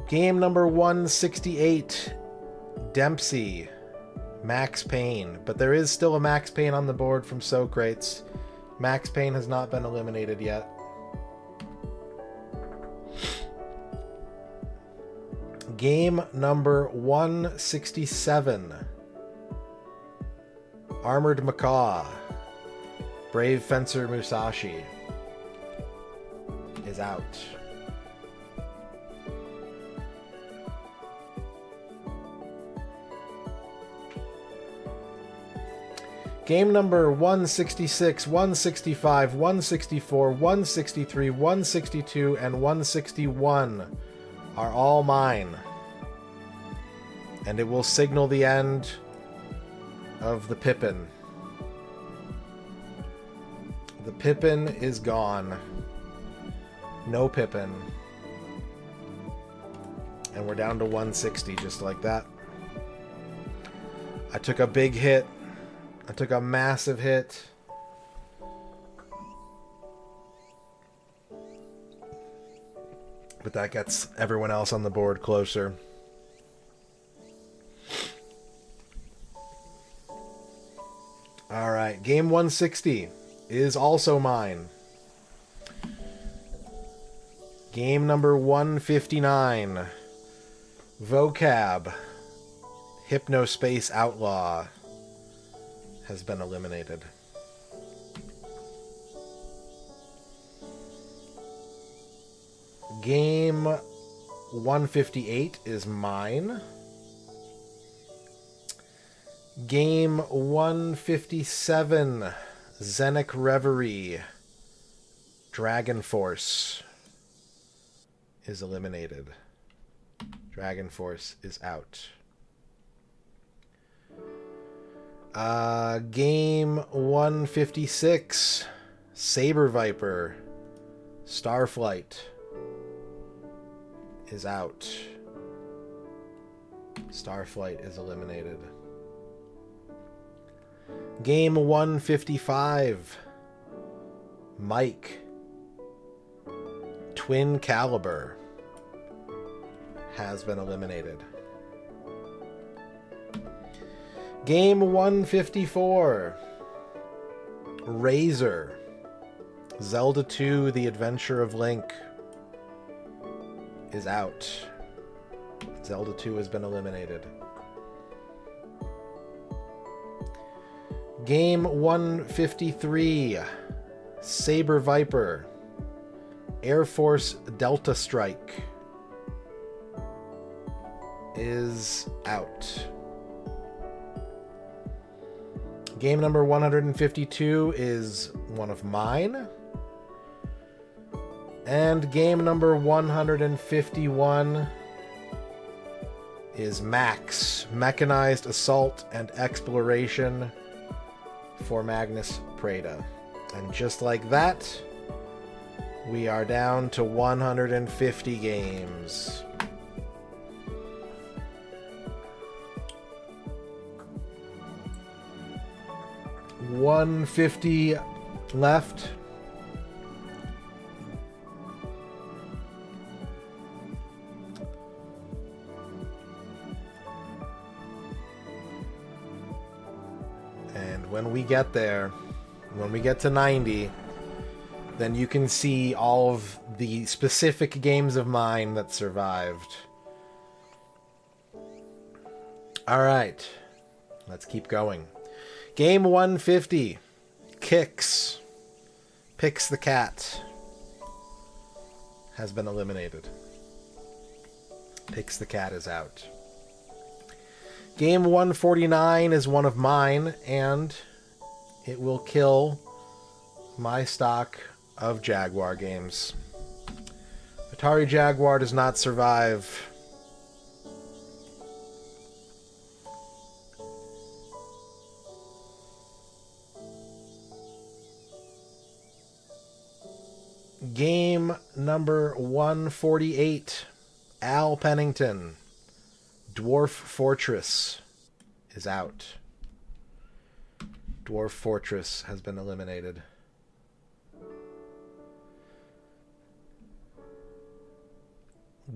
Game number 168, Dempsey, Max Payne. But there is still a Max Payne on the board from Socrates. Max Payne has not been eliminated yet. Game number 167, Armored Macaw, Brave Fencer Musashi, is out. Game number 166, 165, 164, 163, 162, and 161 are all mine. And it will signal the end of the Pippin. The Pippin is gone. No Pippin. And we're down to 160 just like that. I took a big hit. I took a massive hit. But that gets everyone else on the board closer. Alright, game 160 is also mine. Game number 159, Vocab, Hypnospace Outlaw, has been eliminated. Game 158 is mine. Game 157, Zenic Reverie, Dragon Force, is eliminated. Dragon Force is out. Game 156, Saber Viper, Starflight, is out. Starflight is eliminated. Game 155, Mike, Twin Caliber, has been eliminated. Game 154, Razor, Zelda 2, The Adventure of Link, is out. Zelda 2 has been eliminated. Game 153, Saber Viper, Air Force Delta Strike, is out. Game number 152 is one of mine. And game number 151 is Max, Mechanized Assault and Exploration for Magnus Preda. And just like that, we are down to 150 games. $150 left. And when we get there, when we get to 90, then you can see all of the specific games of mine that survived. All right, let's keep going. Game 150, Kicks, Picks the Cat, has been eliminated. Picks the Cat is out. Game 149 is one of mine, and it will kill my stock of Jaguar games. Atari Jaguar does not survive. Game number 148, Al Pennington, Dwarf Fortress is out. Dwarf Fortress has been eliminated.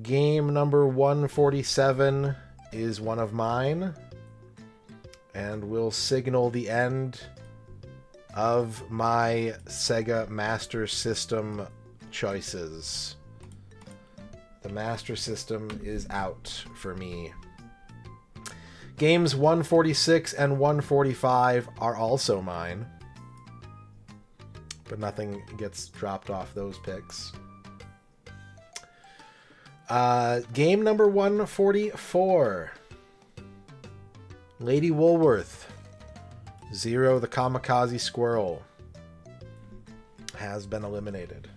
Game number 147 is one of mine, and will signal the end of my Sega Master System choices. The Master System is out for me. Games 146 and 145 are also mine, but nothing gets dropped off those picks. Game number 144, Lady Woolworth, Zero the Kamikaze Squirrel, has been eliminated.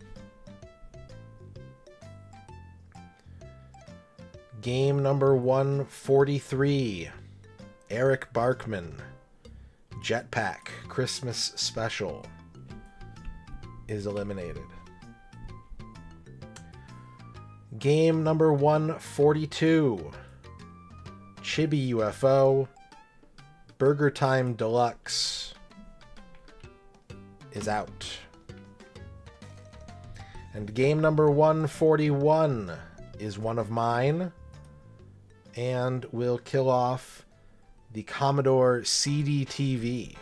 Game number 143, Eric Barkman, Jetpack Christmas Special, is eliminated. Game number 142, Chibi UFO, Burger Time Deluxe, is out. And game number 141 is one of mine, and will kill off the Commodore CD-TV.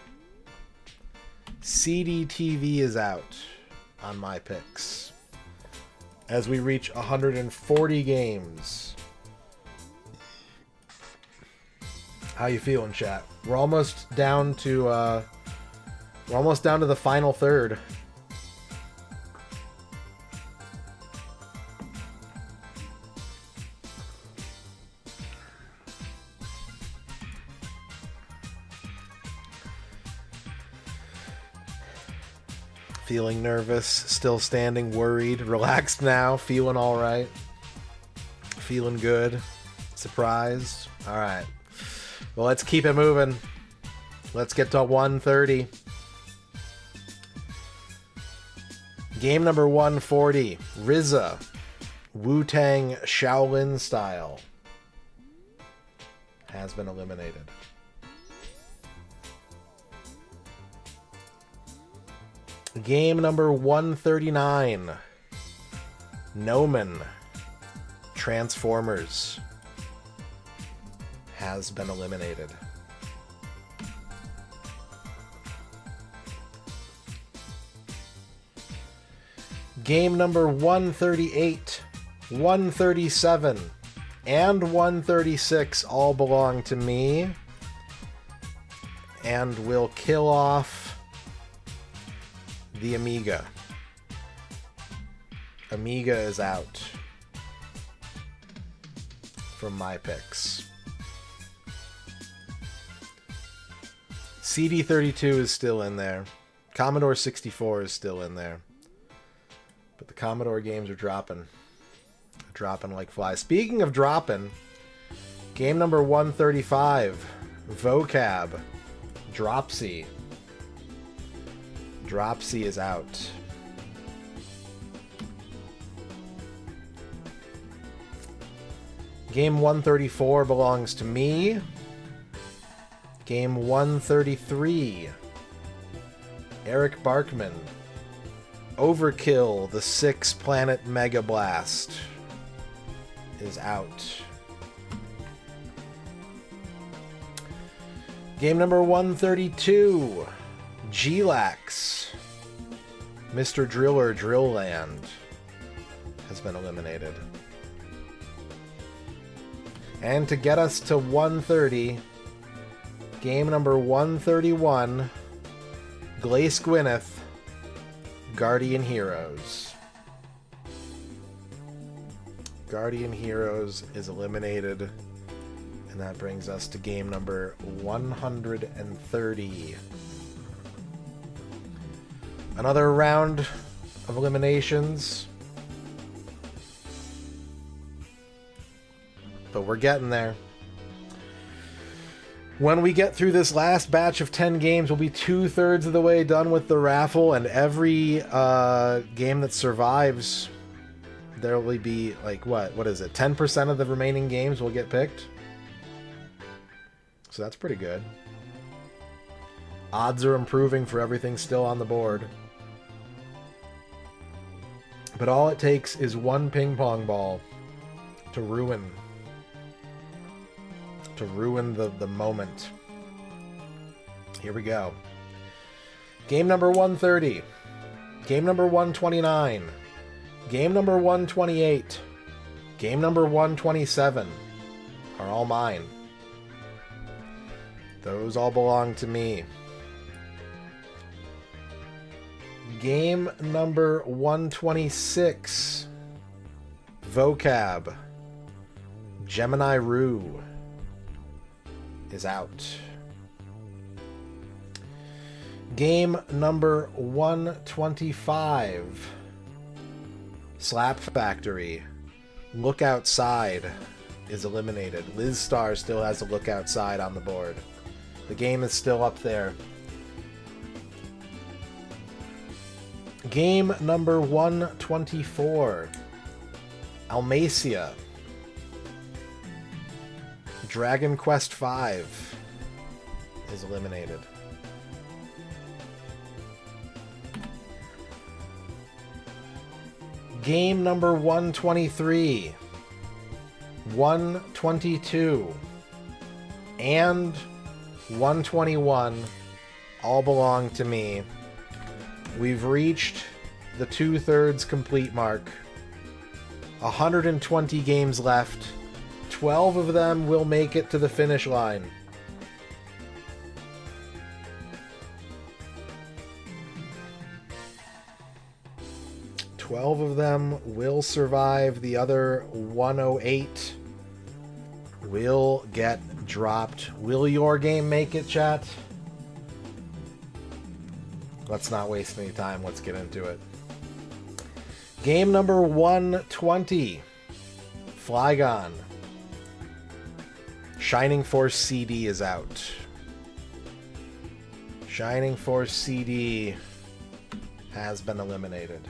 CD-TV is out on my picks. As we reach 140 games. How you feeling, chat? We're almost down to the final third. Feeling nervous, still standing, worried, relaxed now, feeling all right, feeling good, surprised. All right. Well, let's keep it moving. Let's get to 130. Game number 140, RZA, Wu-Tang Shaolin Style, has been eliminated. Game number 139, Nomen, Transformers, has been eliminated. Game number 138, 137, and 136 all belong to me, and will kill off the Amiga. Amiga is out from my picks. CD32 is still in there. Commodore 64 is still in there. But the Commodore games are dropping. Dropping like flies. Speaking of dropping, game number 135, Vocab, Dropsy. Dropsy is out. Game 134 belongs to me. Game 133, Eric Barkman, Overkill, the 6-planet Mega Blast is out. Game number 132, G-Lax, Mr. Driller Drill Land has been eliminated. And to get us to 130, game number 131, Glace Gwyneth, Guardian Heroes. Guardian Heroes is eliminated, and that brings us to game number 130. Another round of eliminations. But we're getting there. When we get through this last batch of 10 games, we'll be 2/3 of the way done with the raffle, and every game that survives, there will be, like, what is it? 10% of the remaining games will get picked. So that's pretty good. Odds are improving for everything still on the board. But all it takes is one ping pong ball to ruin the moment. Here we go. Game number 130. Game number 129. Game number 128. Game number 127 are all mine. Those all belong to me. Game number 126. Vocab. Gemini Rue is out. Game number 125. Slap Factory. Look Outside is eliminated. Liz Star still has a Look Outside on the board. The game is still up there. Game number 124. Almacia. Dragon Quest V is eliminated. Game number 123, 122, and 121 all belong to me. We've reached the 2/3 complete mark. 120 games left. 12 of them will make it to the finish line. Twelve of them will survive. The other 108 will get dropped. Will your game make it, chat? Let's not waste any time. Let's get into it. Game number 120. Flygon. Shining Force CD is out. Shining Force CD has been eliminated.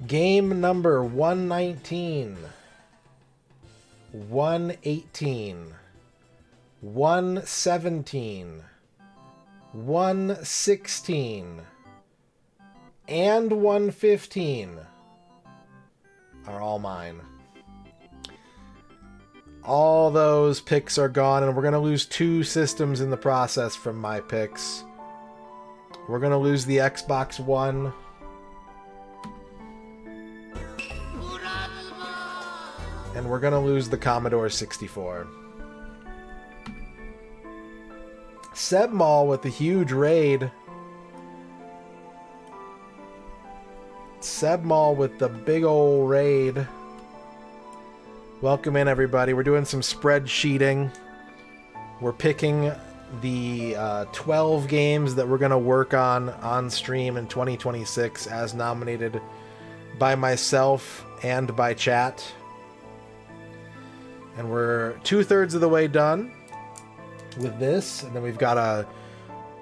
Game number 119. 118. 117. 116. And 115 are all mine. All those picks are gone, and we're going to lose 2 systems in the process from my picks. We're going to lose the Xbox One. And we're going to lose the Commodore 64. Sebmall with the huge raid. Sebmall with the big ol' raid. Welcome in, everybody. We're doing some spreadsheeting. We're picking the 12 games that we're going to work on stream in 2026 as nominated by myself and by chat. And we're 2/3 of the way done with this. And then we've got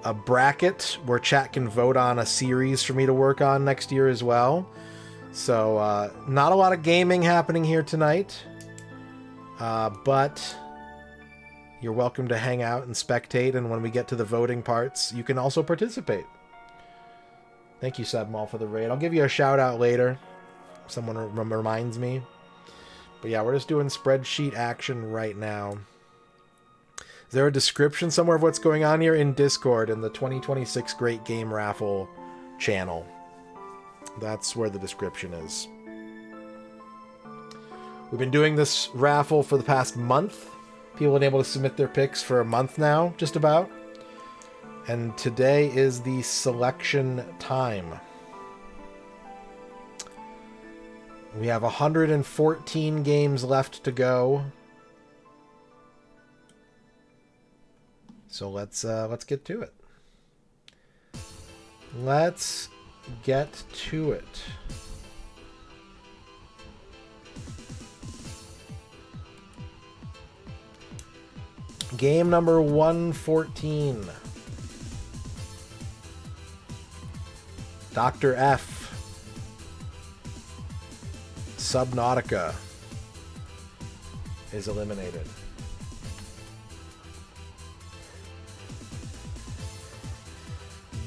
a bracket where chat can vote on a series for me to work on next year as well. So not a lot of gaming happening here tonight. But you're welcome to hang out and spectate, and when we get to the voting parts, you can also participate. Thank you, Sebmal, for the raid. I'll give you a shout out later. Someone reminds me. But yeah, we're just doing spreadsheet action right now. Is there a description somewhere of what's going on here? In Discord, in the 2026 Great Game Raffle channel. That's where the description is. We've been doing this raffle for the past month. People have been able to submit their picks for a month now, just about. And today is the selection time. We have 114 games left to go. So let's get to it. Let's get to it. Game number 114. Dr. F. Subnautica is eliminated.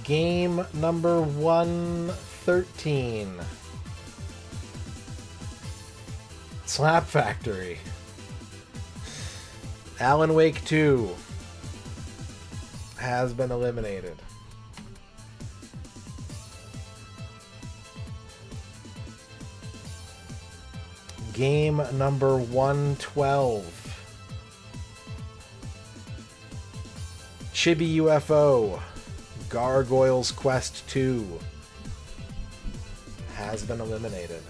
Game number 113. Slap Factory. Alan Wake 2 has been eliminated. Game number 112. Chibi UFO. Gargoyles Quest 2 has been eliminated.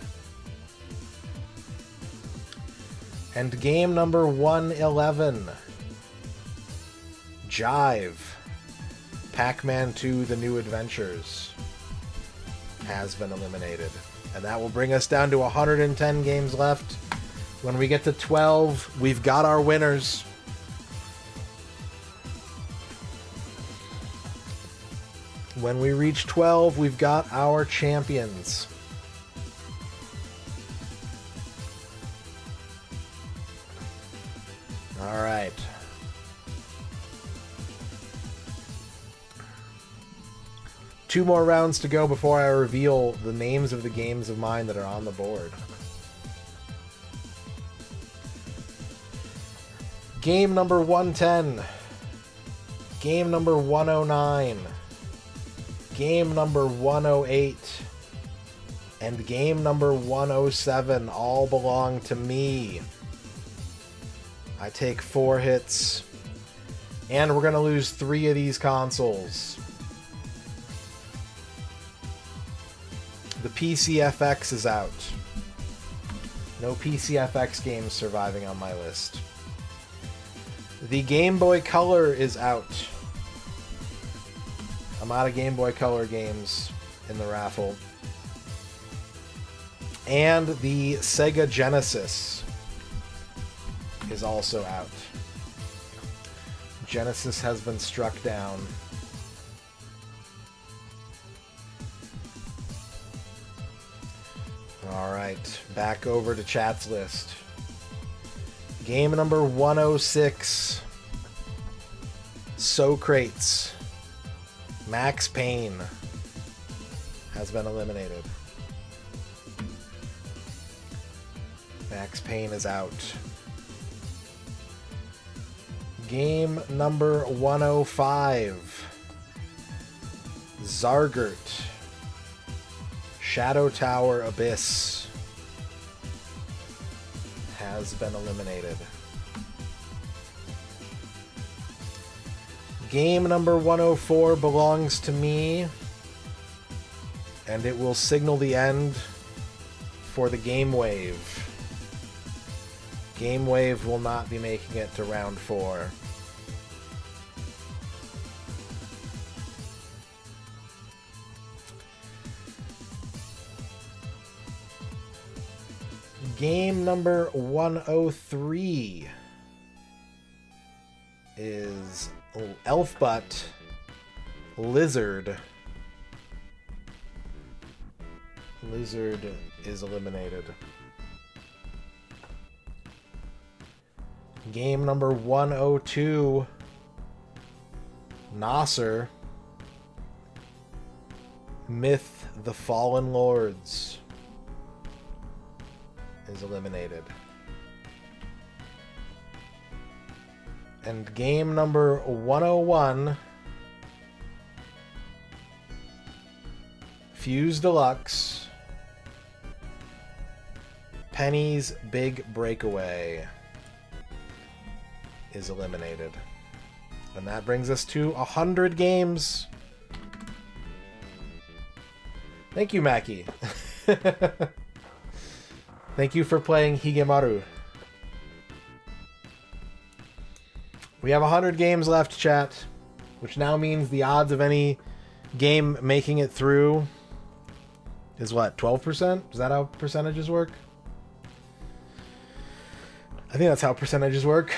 And game number 111, Jive, Pac-Man 2 The New Adventures, has been eliminated. And that will bring us down to 110 games left. When we get to 12, we've got our winners. When we reach 12, we've got our champions. All right. Two more rounds to go before I reveal the names of the games of mine that are on the board. Game number 110. Game number 109. Game number 108. And game number 107 all belong to me. I take 4 hits. And we're going to lose 3 of these consoles. The PCFX is out. No PCFX games surviving on my list. The Game Boy Color is out. I'm out of Game Boy Color games in the raffle. And the Sega Genesis is also out. Genesis has been struck down. Alright, back over to chat's list. Game number 106. Socrates. Max Payne has been eliminated. Max Payne is out. Game number 105. Zargert. Shadow Tower Abyss has been eliminated. Game number 104 belongs to me, and it will signal the end for the Game Wave. Game Wave will not be making it to round 4. Game number 103 is Elfbutt Lizard. Lizard is eliminated. Game number 102, Nasser, Myth the Fallen Lords is eliminated. And game number 101, Fuse Deluxe, Penny's Big Breakaway is eliminated. And that brings us to 100 games. Thank you, Maki. Thank you for playing Higemaru. We have 100 games left, chat, which now means the odds of any game making it through is what, 12%? Is that how percentages work? I think that's how percentages work.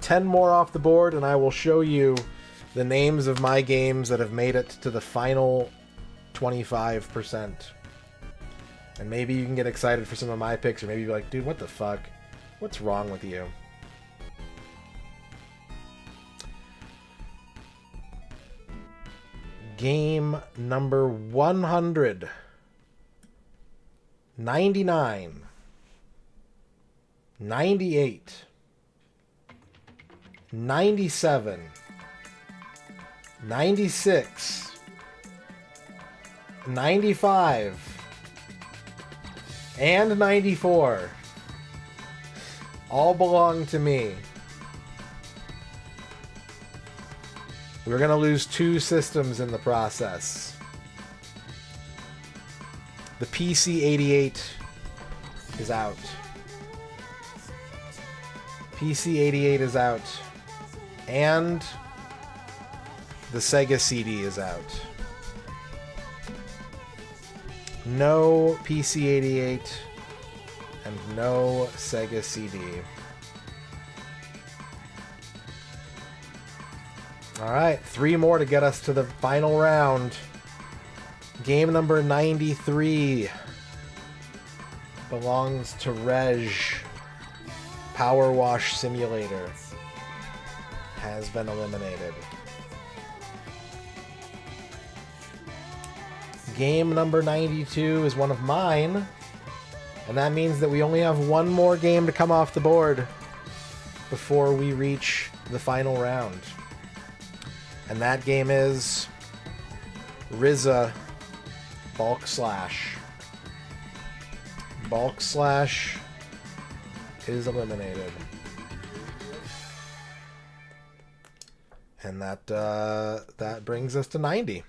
10 more off the board, and I will show you the names of my games that have made it to the final 25%. And maybe you can get excited for some of my picks, or maybe you're like, dude, what the fuck? What's wrong with you? Game number 100. 99. 98. 97. 96. 95. And 94 all belong to me. We're going to lose 2 systems in the process. The PC-88 is out. PC-88 is out. And the Sega CD is out. No PC-88 and no Sega CD. Alright, 3 more to get us to the final round. Game number 93 belongs to Reg. Power Wash Simulator has been eliminated. Game number 92 is one of mine, and that means that we only have 1 more game to come off the board before we reach the final round. And that game is RZA Bulk Slash. Bulk Slash is eliminated. And that brings us to 90.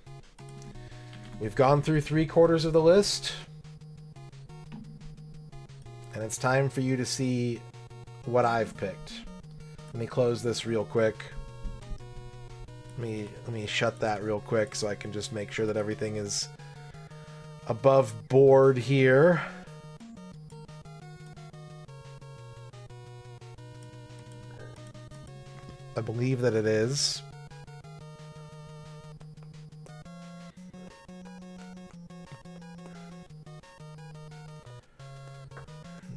We've gone through 3/4 of the list. And it's time for you to see what I've picked. Let me close this real quick. Let me shut that real quick so I can just make sure that everything is above board here. I believe that it is.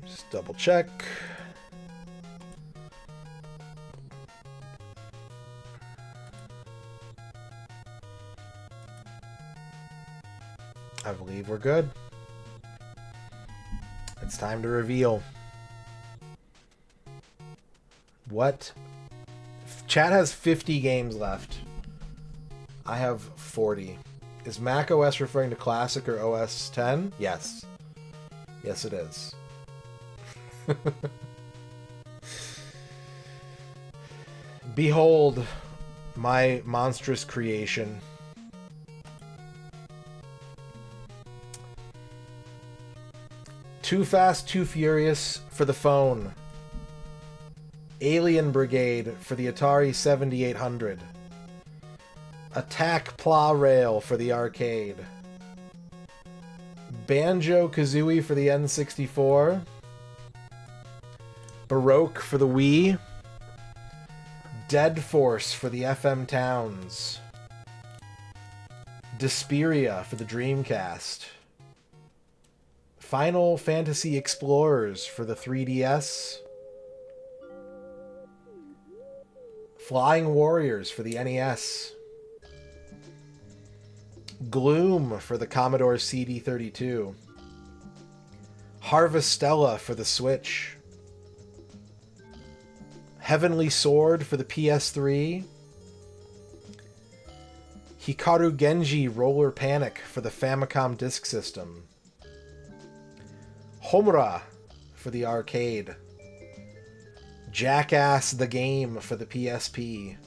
Just double check. I believe we're good. It's time to reveal. What? Chat has 50 games left. I have 40. Is Mac OS referring to Classic or OS 10? Yes. Yes, it is. Behold my monstrous creation. Too Fast, Too Furious for the phone. Alien Brigade for the Atari 7800. Attack Pla Rail for the arcade. Banjo-Kazooie for the N64. Baroque for the Wii. Dead Force for the FM Towns. Desperia for the Dreamcast. Final Fantasy Explorers for the 3DS. Flying Warriors for the NES. Gloom for the Commodore CD32. Harvestella for the Switch. Heavenly Sword for the PS3. Hikaru Genji Roller Panic for the Famicom Disk System. Homura for the arcade. Jackass the Game for the PSP.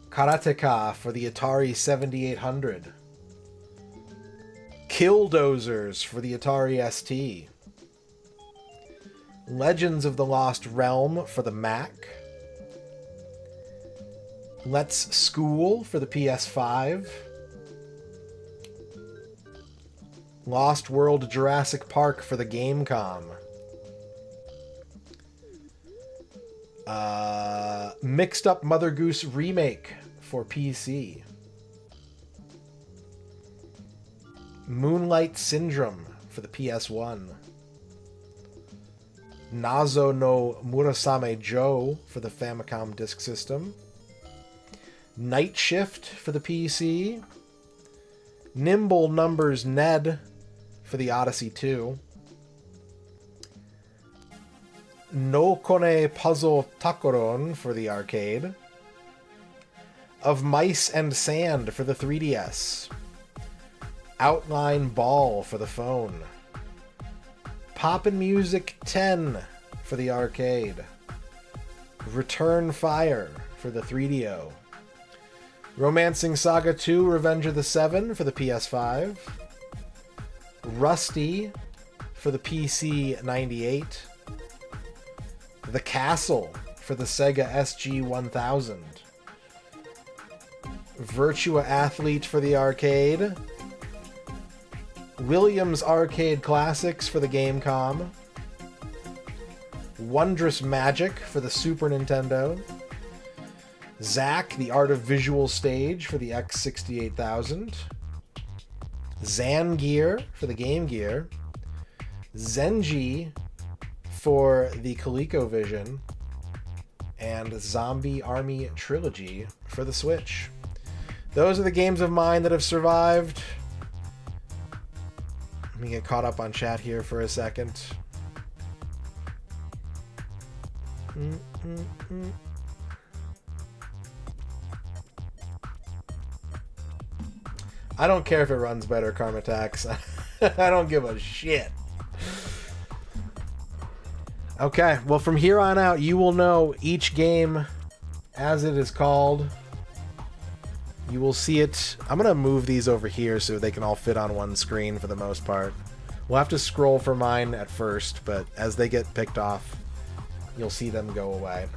Karateka for the Atari 7800. Killdozers for the Atari ST. Legends of the Lost Realm for the Mac. Let's School for the PS5. Lost World Jurassic Park for the Gamecom. Mixed Up Mother Goose Remake for PC. Moonlight Syndrome for the PS1. Nazo no Murasame Joe for the Famicom Disk System. Night Shift for the PC. Nimble Numbers Ned for the Odyssey 2. No Kone Puzzle Takoron for the arcade. Of Mice and Sand for the 3DS. Outline Ball for the phone. Poppin' Music 10 for the arcade. Return Fire for the 3DO. Romancing Saga 2 Revenge of the Seven for the PS5. Rusty for the PC 98. The Castle for the Sega SG-1000. Virtua Athlete for the arcade. Williams Arcade Classics for the Gamecom. Wondrous Magic for the Super Nintendo. Zack, The Art of Visual Stage for the X68000. Zangear for the Game Gear. Zenji for the ColecoVision. And Zombie Army Trilogy for the Switch. Those are the games of mine that have survived. Let me get caught up on chat here for a second. I don't care if it runs better, Karma Tax. I don't give a shit. Okay, well from here on out, you will know each game as it is called. You will see it. I'm going to move these over here so they can all fit on one screen for the most part. We'll have to scroll for mine at first, but as they get picked off, you'll see them go away.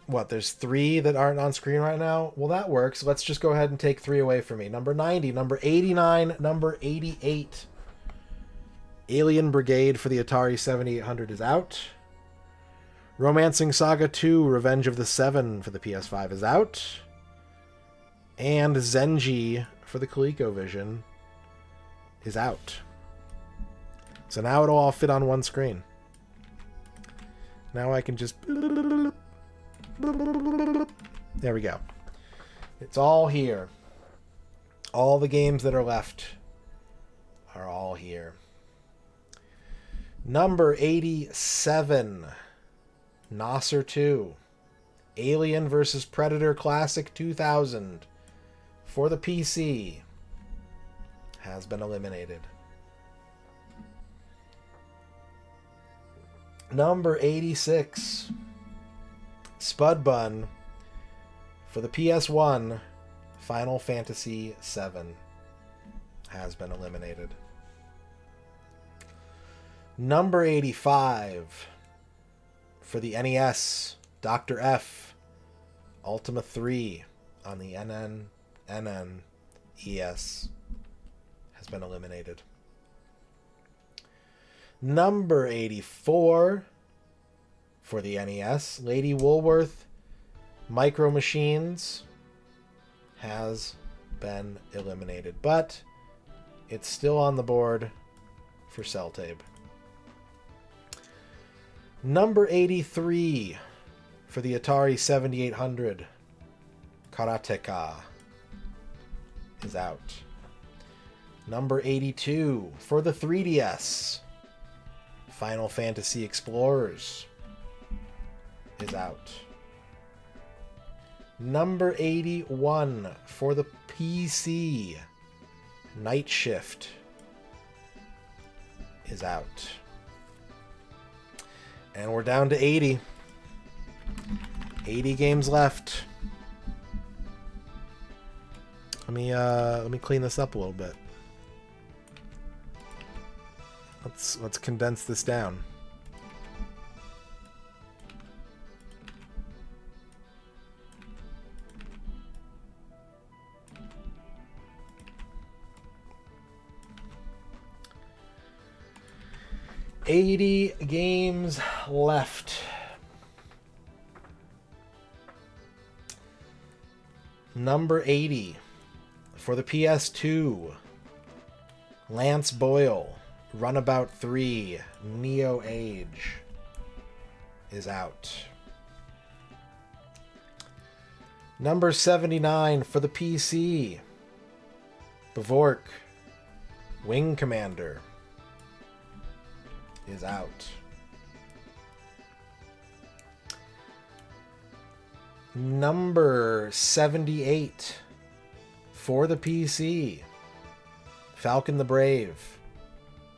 What, there's 3 that aren't on screen right now? Well, that works. Let's just go ahead and take 3 away from me. Number 90, number 89, number 88. Alien Brigade for the Atari 7800 is out. Romancing Saga 2 Revenge of the Seven for the PS5 is out. And Zenji for the ColecoVision is out. So now it'll all fit on one screen. Now I can just... There we go. It's all here. All the games that are left are all here. Number 87. Nasser 2. Alien vs. Predator Classic 2000 for the PC has been eliminated. Number 86. Spud Bun for the PS1 Final Fantasy VII has been eliminated. Number 85 for the NES, Dr. F, Ultima 3 on the NES has been eliminated. Number 84 for the NES, Lady Woolworth, Micro Machines has been eliminated, but it's still on the board for Cell Tape. Number 83 for the Atari 7800, Karateka is out. Number 82 for the 3DS, Final Fantasy Explorers is out. Number 81 for the PC, Night Shift is out. And we're down to 80. 80 games left. Let me clean this up a little bit. Let's condense this down. $80 games left. Number 80 for the PS2, Lance Boyle, Runabout 3, Neo Age is out. Number 79 for the PC, Bavork, Wing Commander is out. Number 78 for the PC, Falcon the Brave,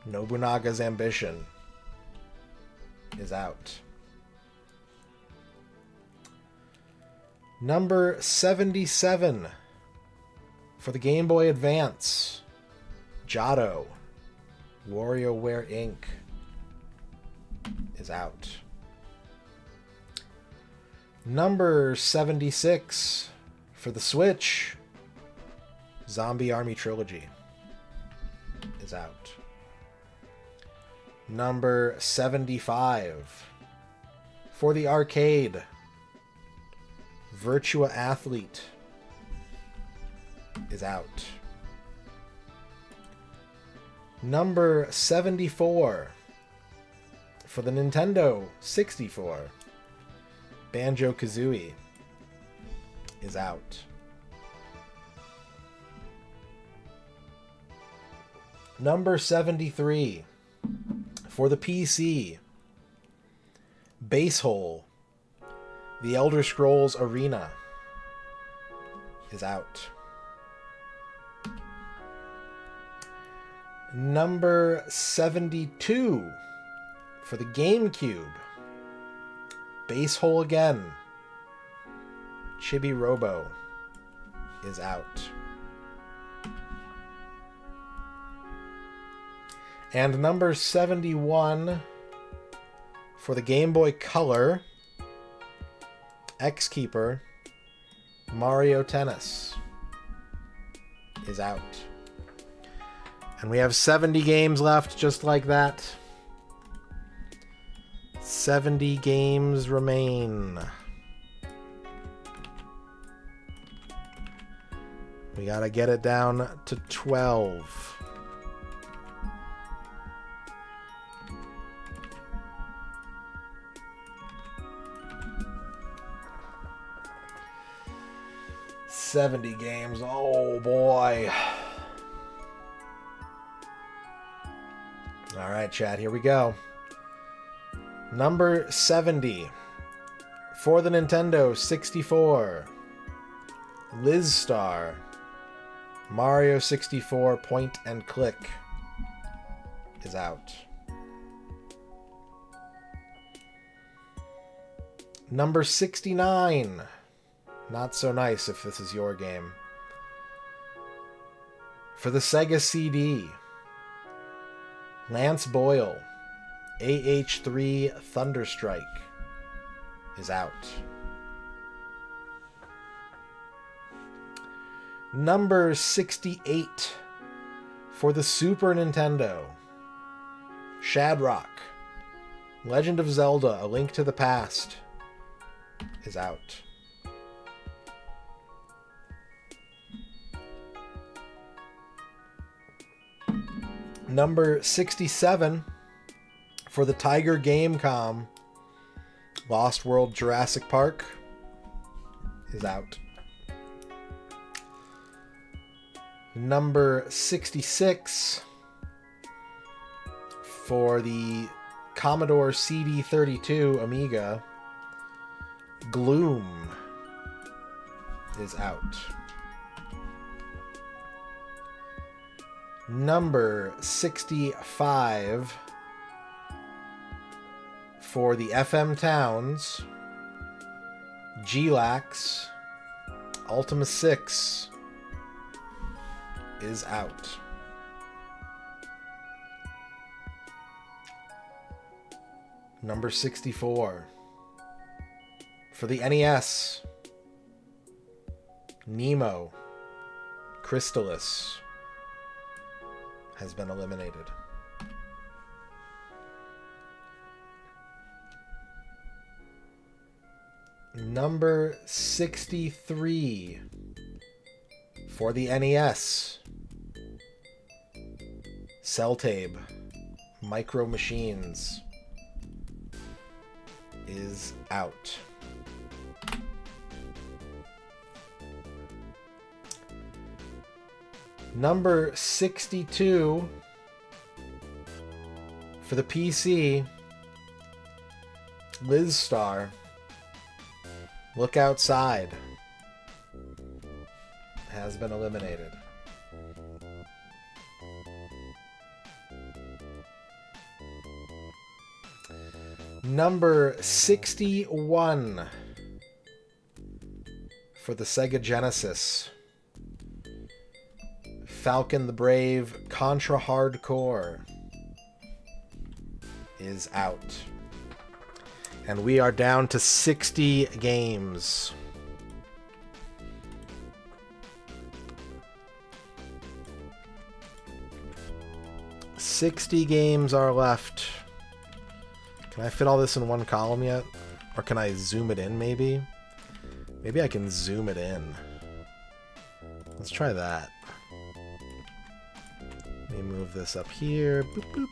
Nobunaga's Ambition is out. Number 77 for the Game Boy Advance, Jado, WarioWare Inc. is out. Number 76 for the Switch, Zombie Army Trilogy is out. Number 75 for the arcade, Virtua Athlete is out. Number 74 for the Nintendo 64, Banjo-Kazooie is out. Number 73 for the PC, Basehole, The Elder Scrolls Arena is out. Number 72 for the GameCube, Basehole again, Chibi Robo is out. And number 71 for the Game Boy Color, X-Keeper, Mario Tennis is out. And we have 70 games left, just like that. 70 games remain. We gotta get it down to 12. $70 games. Oh boy. All right, chat, here we go. Number 70 for the Nintendo 64, Liz Star, Mario 64 Point and Click is out. Number 69, not so nice if this is your game, For the Sega CD, Lance Boyle, AH3 Thunderstrike is out. Number 68 for the Super Nintendo, Shadrock, Legend of Zelda: A Link to the Past is out. Number 67 for the Tiger Gamecom, Lost World Jurassic Park is out. Number 66 for the Commodore CD32 Amiga, Gloom is out. Number 65 for the FM Towns, GLax, Ultima 6 is out. Number 64 for the NES, Nemo, Crystalis has been eliminated. Number 63 for the NES, Cell-Tape, Micro Machines is out. Number 62 for the PC, Liz Star, Look Outside has been eliminated. Number 61 for the Sega Genesis, Falcon the Brave Contra Hardcore is out. And we are down to 60 games. $60 games are left. Can I fit all this in one column yet? Or can I zoom it in maybe? Maybe I can zoom it in. Let's try that. Let me move this up here. Boop, boop.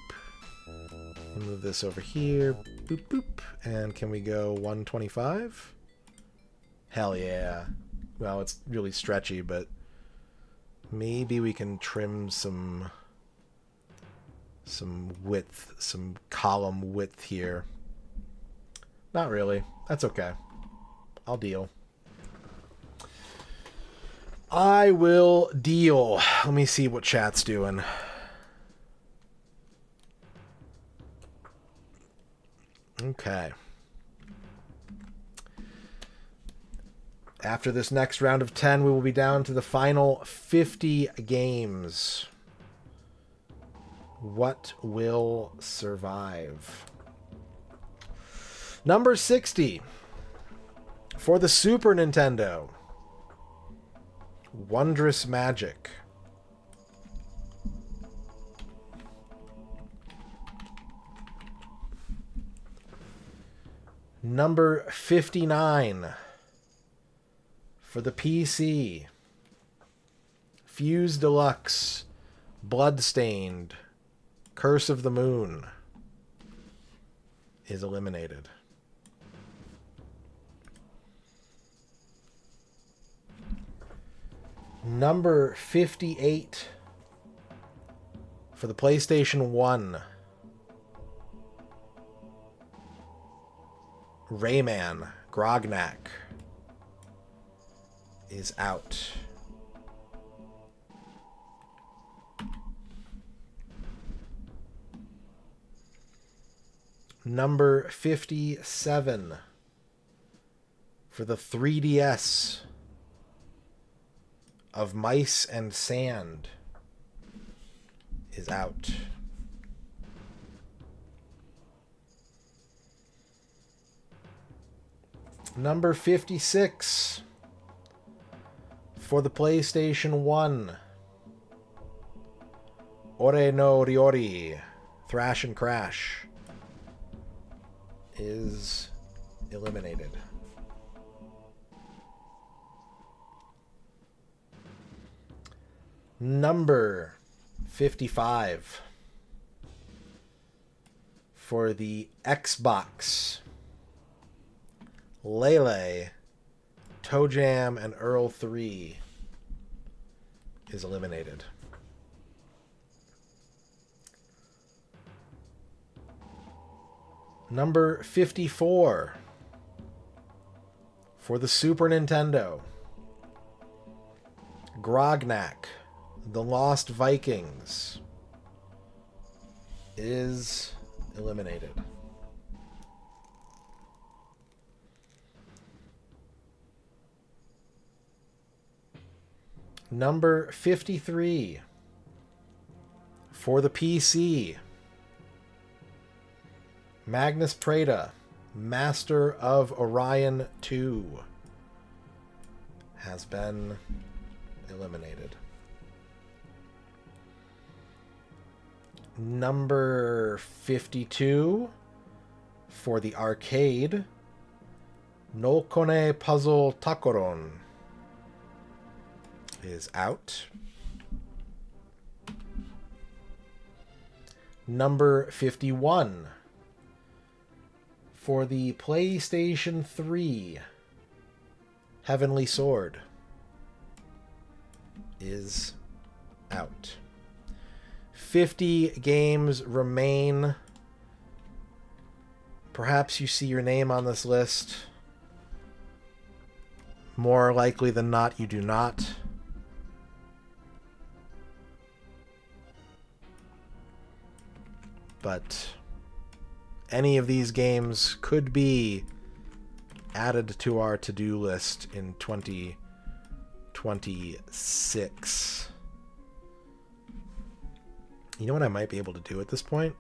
Let me move this over here. Boop, boop. And can we go 125? Hell yeah. Well, it's really stretchy, but maybe we can trim some width, some column width here. Not really. That's okay. I'll deal. I will deal. Let me see what chat's doing. Okay. After this next round of 10, we will be down to the final 50 games. What will survive? Number 60 for the Super Nintendo, Wondrous Magic. Number 59 for the PC, Fuse Deluxe, Bloodstained, Curse of the Moon is eliminated. Number 58 for the PlayStation 1, Rayman, Grognak is out. Number 57 for the 3DS, Of Mice and Sand is out. Number 56 for the PlayStation 1. Ore no Ryori, Thrash and Crash, is eliminated. Number 55 for the Xbox. Lele, Toe Jam, and Earl 3 is eliminated. Number 54 for the Super Nintendo. Grognak, The Lost Vikings is eliminated. Number 53 for the PC. Magnus Preda, Master of Orion 2 has been eliminated. Number 52 for the arcade. Nokone Puzzle Takoron is out. Number 51 for the PlayStation 3. Heavenly Sword is out. 50 games remain. Perhaps you see your name on this list. More likely than not, you do not. But any of these games could be added to our to-do list in 2026. You know what I might be able to do at this point?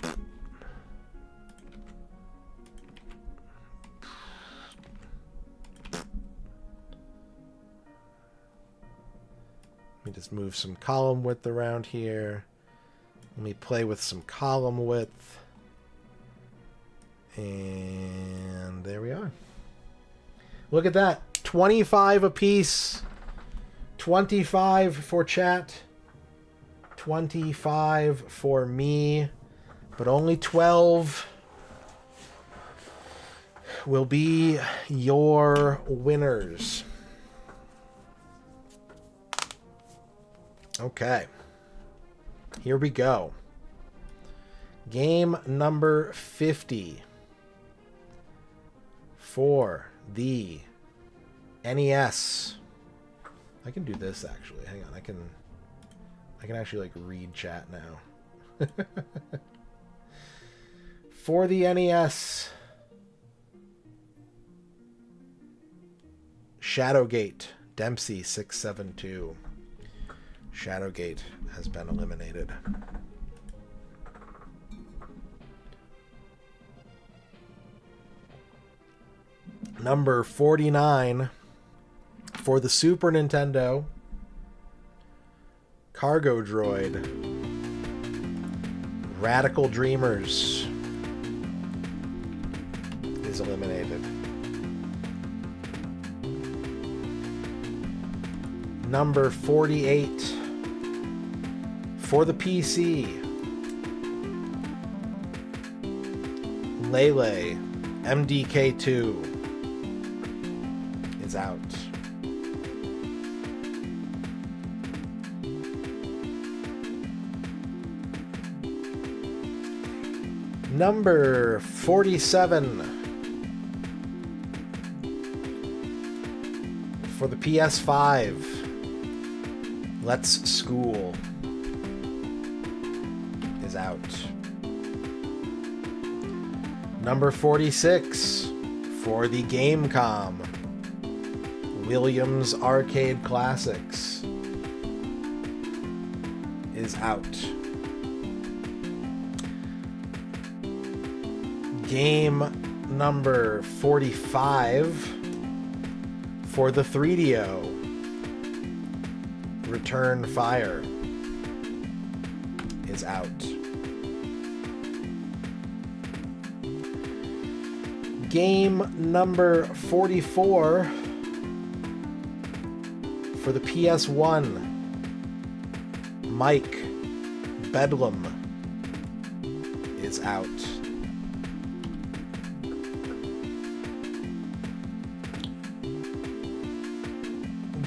Let me just move some column width around here. Let me play with some column width. And there we are. Look at that. 25 apiece. 25 for chat. 25 for me. But only 12 will be your winners. Okay. Here we go. Game number 50 for the NES. I can do this actually. Hang on. I can actually like read chat now. For the NES. Shadowgate, Dempsey 672. Shadowgate has been eliminated. Number 49 for the Super Nintendo. Cargo Droid. Radical Dreamers is eliminated. Number 48 for the PC. Lele MDK2 is out. Number 47 for the PS5. Let's School is out. Number 46 for the Gamecom. Williams Arcade Classics is out. Game number 45 for the 3DO. Return Fire is out. Game number 44 for the PS1. Mike Bedlam is out.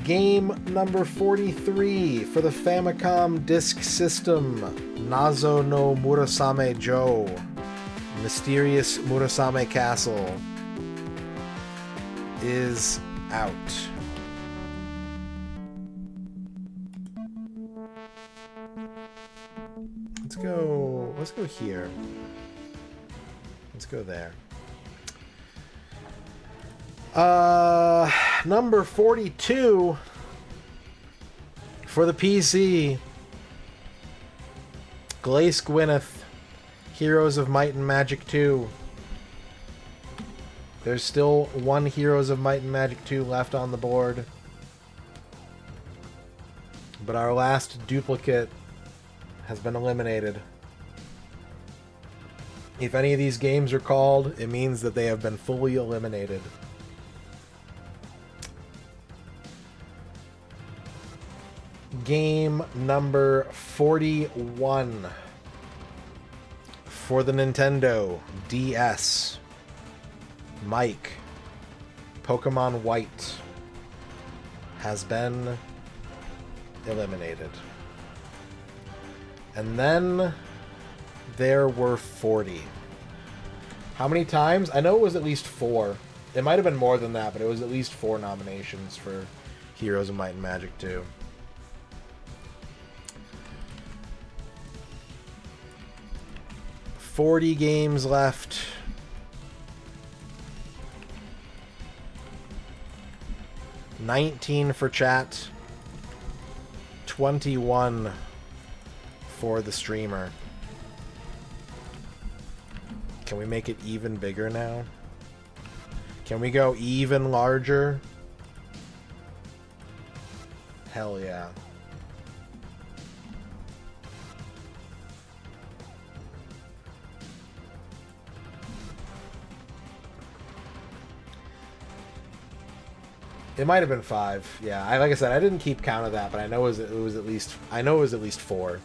Game number 43 for the Famicom Disk System. Nazo no Murasame Joe. Mysterious Murasame Castle is out. Let's go here. Let's go there. Number 42 for the PC. Glace Gwyneth, Heroes of Might and Magic 2. There's still one Heroes of Might and Magic 2 left on the board. But our last duplicate has been eliminated. If any of these games are called, it means that they have been fully eliminated. Game number 41 for the Nintendo DS. Mike, Pokemon White has been eliminated. And then there were 40. How many times? I know it was at least 4. It might have been more than that, but it was at least 4 nominations for Heroes of Might and Magic 2. $40 games left. $19 for chat. 21 for the streamer. Can we make it even bigger now? Can we go even larger? Hell yeah. It might have been 5. Yeah, like I said, I didn't keep count of that, but I know it was at least 4.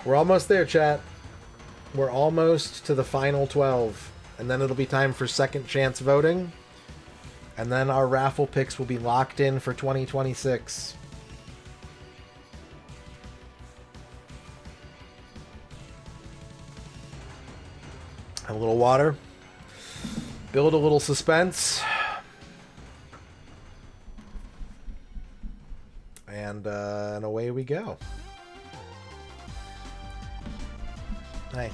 We're almost there, chat. We're almost to the final 12, and then it'll be time for second chance voting, and then our raffle picks will be locked in for 2026. A little water. Build a little suspense. And away we go. Hi.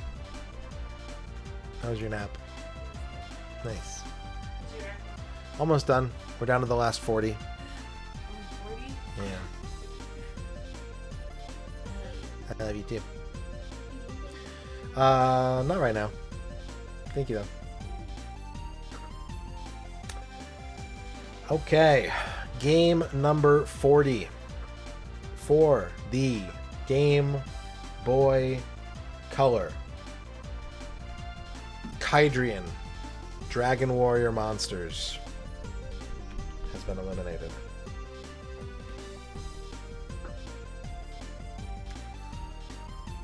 How was your nap? Nice. Almost done. We're down to the last 40. 40? Yeah. I love you too. Not right now. Thank you, though. Okay. Game number 40 for the Game Boy Color. Kydrian, Dragon Warrior Monsters has been eliminated.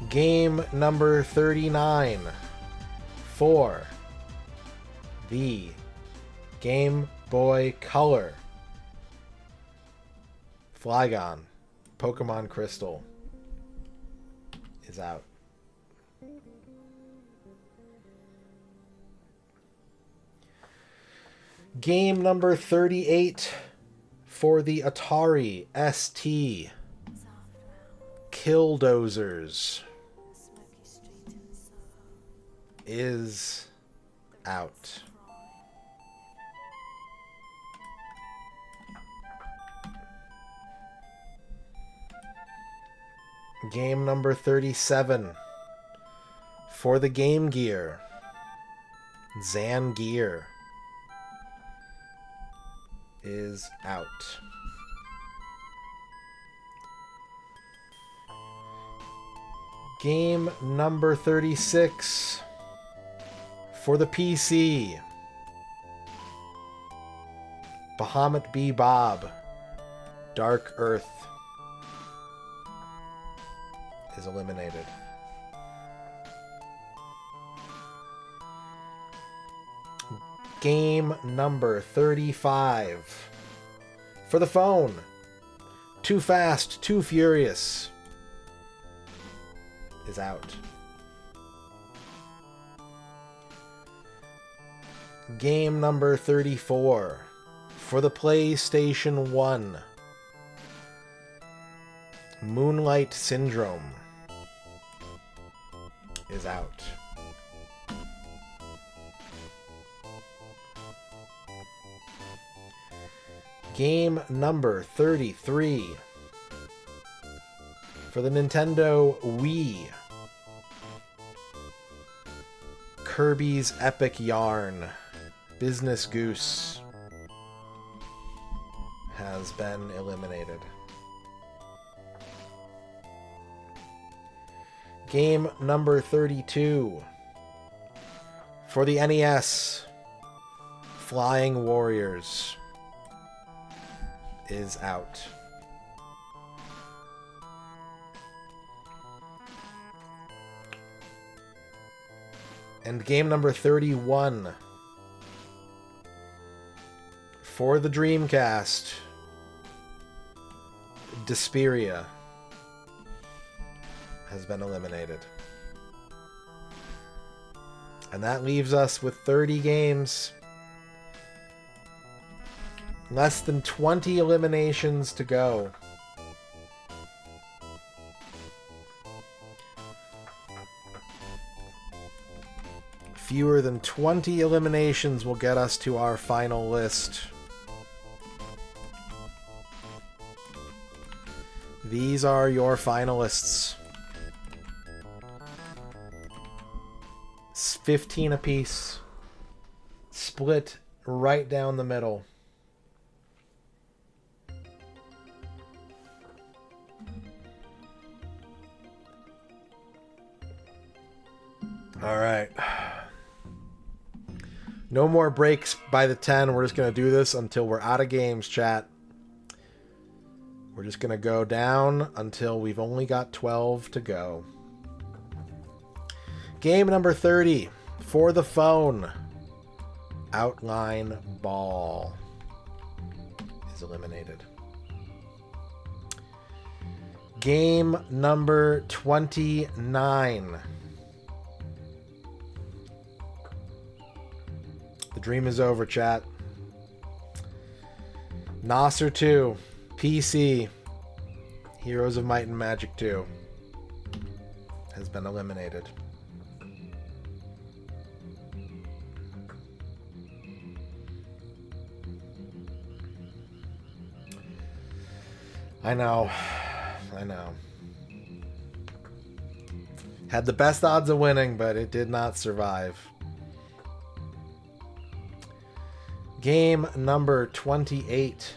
Game number 39 for the Game Boy Color. Flygon, Pokemon Crystal is out. Game number 38 for the Atari ST. Killdozers is out. Game number 37. For the Game Gear. Zan Gear is out. Game number 36. For the PC. Bahamut B. Bob. Dark Earth is eliminated. Game number 35. For the phone. Too Fast, Too Furious is out. Game number 34. For the PlayStation 1. Moonlight Syndrome is out. Game number 33. For the Nintendo Wii. Kirby's Epic Yarn. Business Goose has been eliminated. Game number 32. For the NES. Flying Warriors is out. And game number 31. For the Dreamcast. Desperia has been eliminated. And that leaves us with 30 games. Less than 20 eliminations to go. Fewer than 20 eliminations will get us to our final list. These are your finalists. 15 apiece. Split right down the middle. All right. No more breaks by the 10. We're just going to do this until we're out of games, chat. We're just going to go down until we've only got 12 to go. Game number 30. For the phone. Outline Ball is eliminated. Game number 29. The dream is over, chat. Nasser 2. PC. Heroes of Might and Magic 2 has been eliminated. I know. Had the best odds of winning, but it did not survive. Game number 28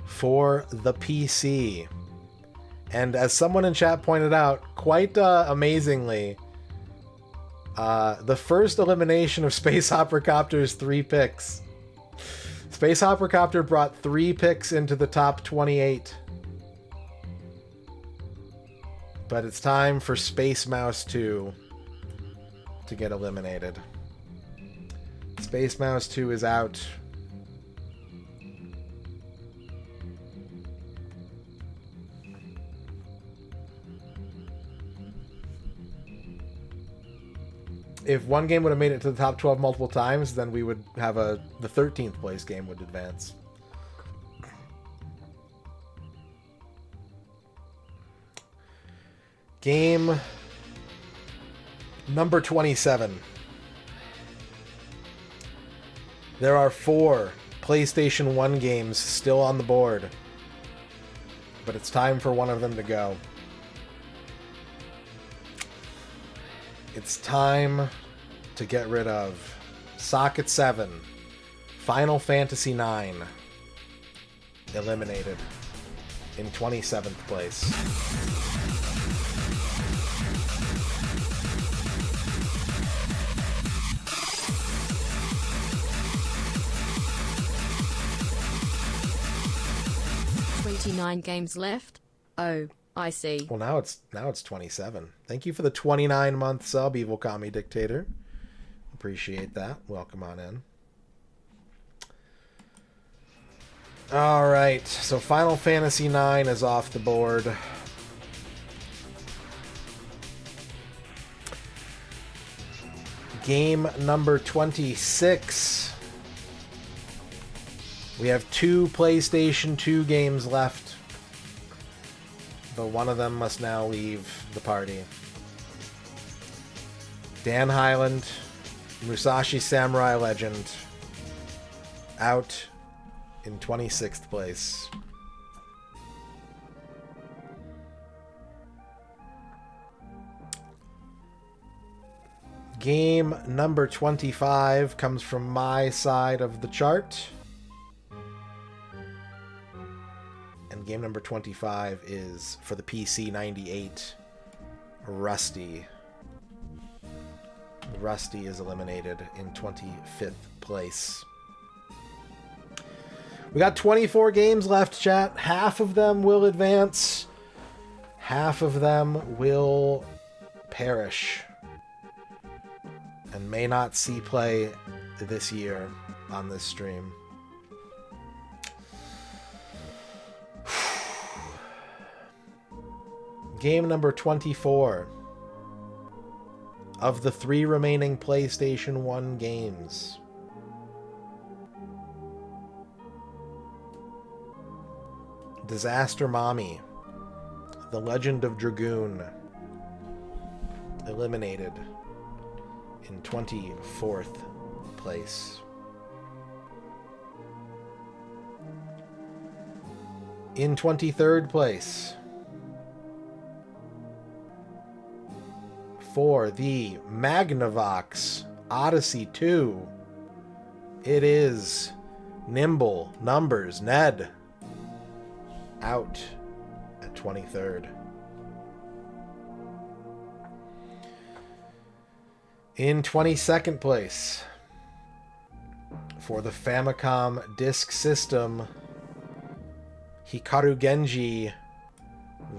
for the PC. And as someone in chat pointed out, quite amazingly, the first elimination of Space Hoppercopter's 3 picks. Space Hoppercopter brought 3 picks into the top 28. But it's time for Space Mouse 2 to get eliminated. Space Mouse 2 is out. If one game would have made it to the top 12 multiple times, then we would have the 13th place game would advance. Game number 27. There are 4 PlayStation 1 games still on the board, but it's time for one of them to go. It's time to get rid of Socket 7, Final Fantasy 9, eliminated in 27th place. Nine games left. Oh, I see. Well, now it's 27. Thank you for the 29-month sub, Evil Kami Dictator. Appreciate that. Welcome on in. All right, so Final Fantasy IX is off the board. Game number 26. We have 2 PlayStation 2 games left, but one of them must now leave the party. Dan Highland, Musashi Samurai Legend, out in 26th place. Game number 25 comes from my side of the chart. And game number 25 is for the PC 98, Rusty. Rusty is eliminated in 25th place. We got 24 games left, chat. Half of them will advance. Half of them will perish. And may not see play this year on this stream. Game number 24 of the 3 remaining PlayStation 1 games. Disaster Mommy, The Legend of Dragoon, eliminated in 24th place. In 23rd place, for the Magnavox Odyssey 2, it is Nimble Numbers Ned, out at 23rd. In 22nd place, for the Famicom Disk System, Hikaru Genji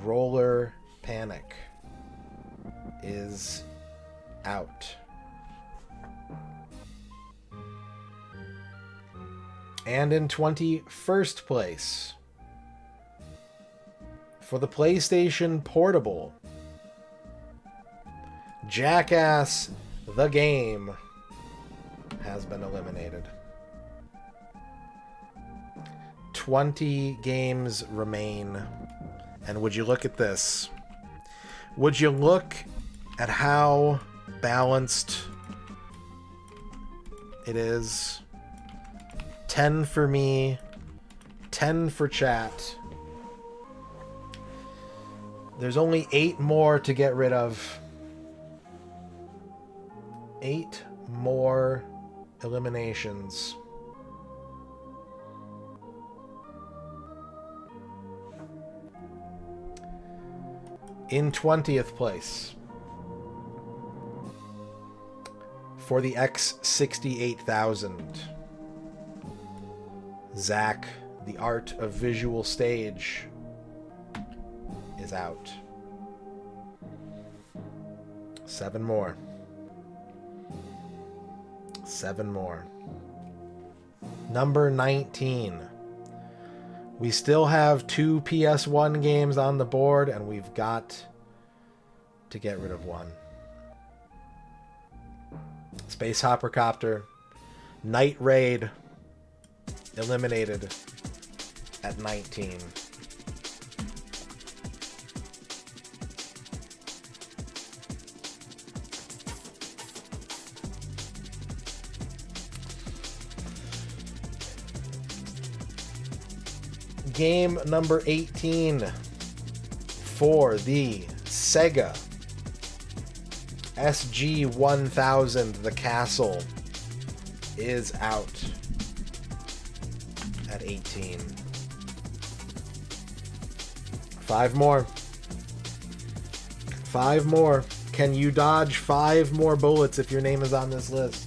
Roller Panic is out. And in 21st place, for the PlayStation Portable, Jackass the Game has been eliminated. 20 games remain. And would you look at this? Would you look at how balanced it is? 10 for me, 10 for chat. There's only 8 more to get rid of. 8 more eliminations. In 20th place, for the X68000, Zach, The Art of Visual Stage, is out. 7 more. 7 more. Number 19. We still have 2 PS1 games on the board, and we've got to get rid of 1. Space Hoppercopter, Night Raid, eliminated at 19. Game number 18 for the Sega SG-1000, The Castle, is out at 18. 5 more. 5 more. Can you dodge 5 more bullets if your name is on this list?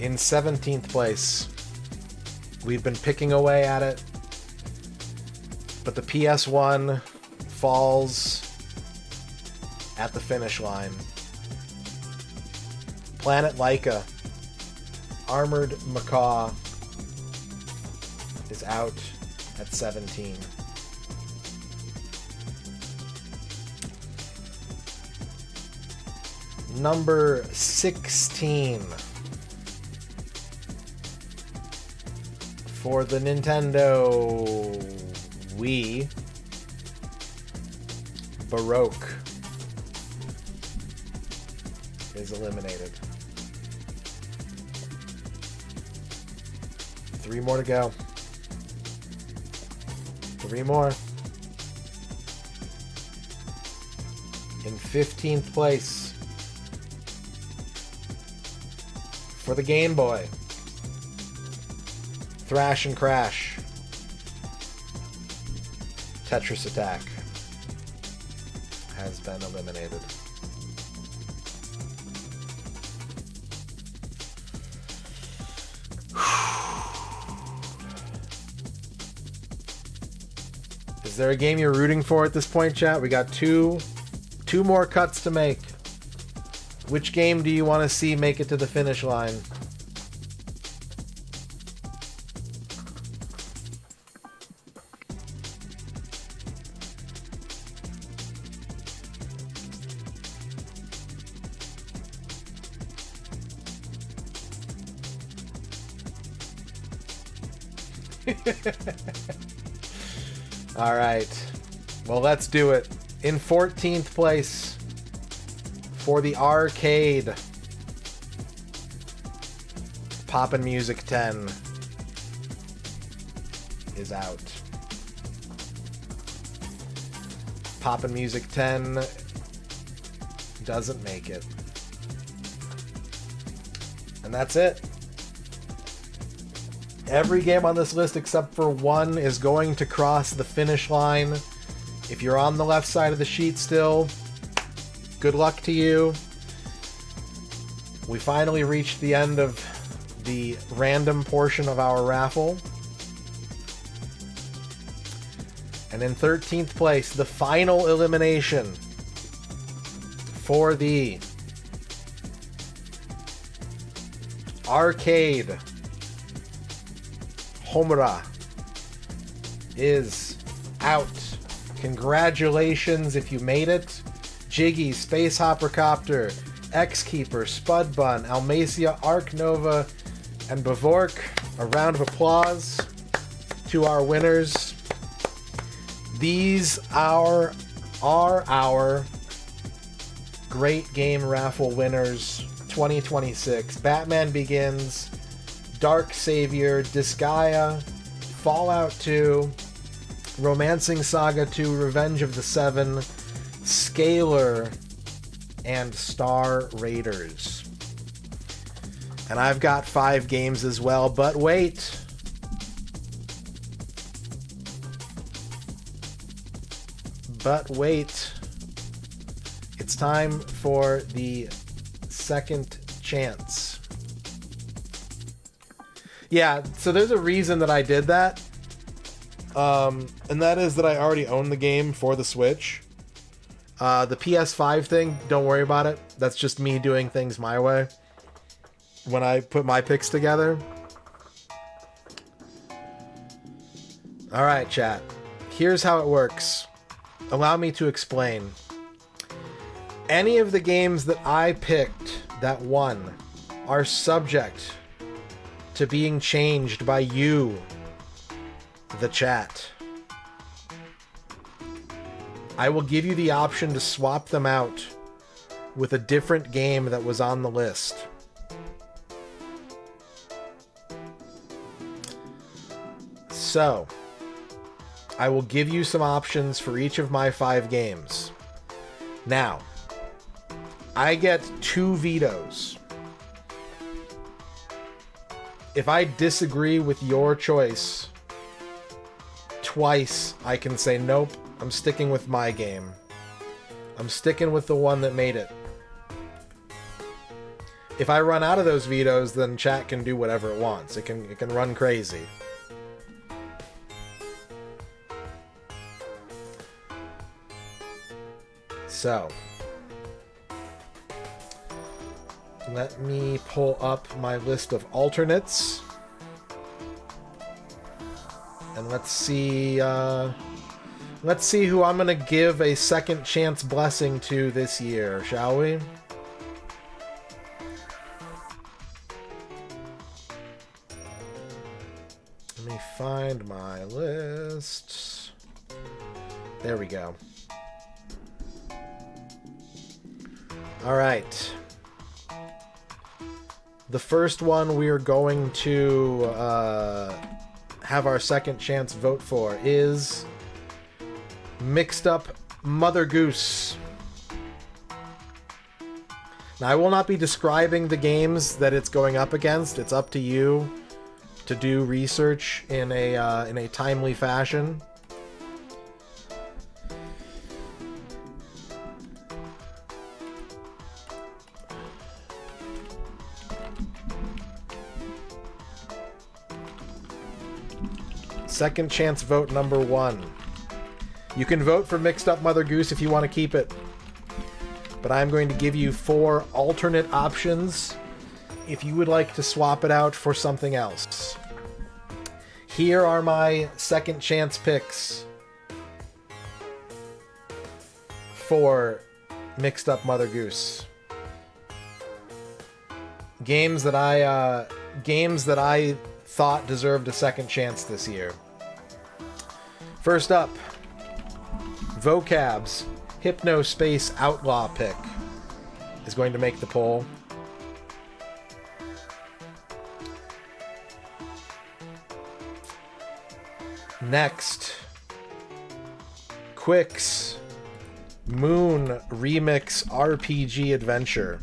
In 17th place, we've been picking away at it, but the PS1 falls at the finish line. Planet Laika, Armored Macaw, is out at 17. Number 16. For the Nintendo Wii, Baroque is eliminated. 3 more to go. 3 more. In 15th place, for the Game Boy, Thrash and Crash, Tetris Attack has been eliminated. Is there a game you're rooting for at this point, chat? We got two more cuts to make. Which game do you want to see make it to the finish line? All right. Well, let's do it. In 14th place, for the arcade, Poppin' Music 10 is out. Poppin' Music 10 doesn't make it. And that's it. Every game on this list except for one is going to cross the finish line. If you're on the left side of the sheet still, good luck to you. We finally reached the end of the random portion of our raffle. And in 13th place, the final elimination for the arcade Homura is out. Congratulations if you made it. Jiggy, Space Hoppercopter, X-Keeper, Spud Bun, Almacia, Arc Nova, and Bavork. A round of applause to our winners. These are our Great Game Raffle winners 2026. Batman Begins, Dark Savior, Disgaea, Fallout 2, Romancing Saga 2, Revenge of the Seven, Scalar, and Star Raiders. And I've got 5 games as well, but wait. But wait. It's time for the second chance. Yeah, so there's a reason that I did that. And that is that I already own the game for the Switch. The PS5 thing, don't worry about it. That's just me doing things my way when I put my picks together. Alright, chat. Here's how it works. Allow me to explain. Any of the games that I picked that won are subject to being changed by you, the chat. I will give you the option to swap them out with a different game that was on the list. So, I will give you some options for each of my 5 games. Now, I get 2 vetoes. If I disagree with your choice twice, I can say, nope, I'm sticking with my game. I'm sticking with the one that made it. If I run out of those vetoes, then chat can do whatever it wants. It can run crazy. So, let me pull up my list of alternates. And let's see who I'm going to give a second chance blessing to this year, shall we? Let me find my list. There we go. All right. The first one we are going to have our second chance vote for is Mixed Up Mother Goose. Now, I will not be describing the games that it's going up against. It's up to you to do research in a timely fashion. Second chance vote number 1. You can vote for Mixed Up Mother Goose if you want to keep it. But I'm going to give you 4 alternate options if you would like to swap it out for something else. Here are my second chance picks for Mixed Up Mother Goose. Games that I thought deserved a second chance this year. First up, Vocab's Hypnospace Outlaw pick is going to make the poll. Next, Quick's Moon Remix RPG Adventure.